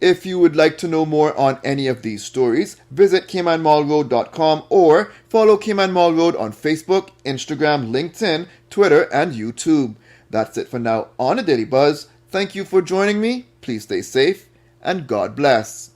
If you would like to know more on any of these stories, visit CaymanMallRoad.com or follow Cayman Mall Road on Facebook, Instagram, LinkedIn, Twitter, and YouTube. That's it for now on A Daily Buzz. Thank you for joining me. Please stay safe, and God bless.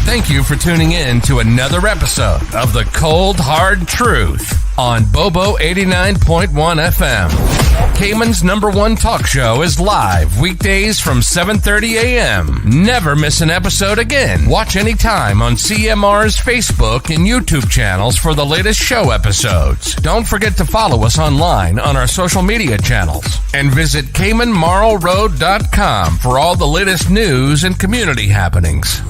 Thank you for tuning in to another episode of The Cold Hard Truth on Bobo 89.1 FM. Cayman's #1 talk show is live weekdays from 7:30 a.m. Never miss an episode again. Watch anytime on CMR's Facebook and YouTube channels for the latest show episodes. Don't forget to follow us online on our social media channels. And visit CaymanMarlRoad.com for all the latest news and community happenings.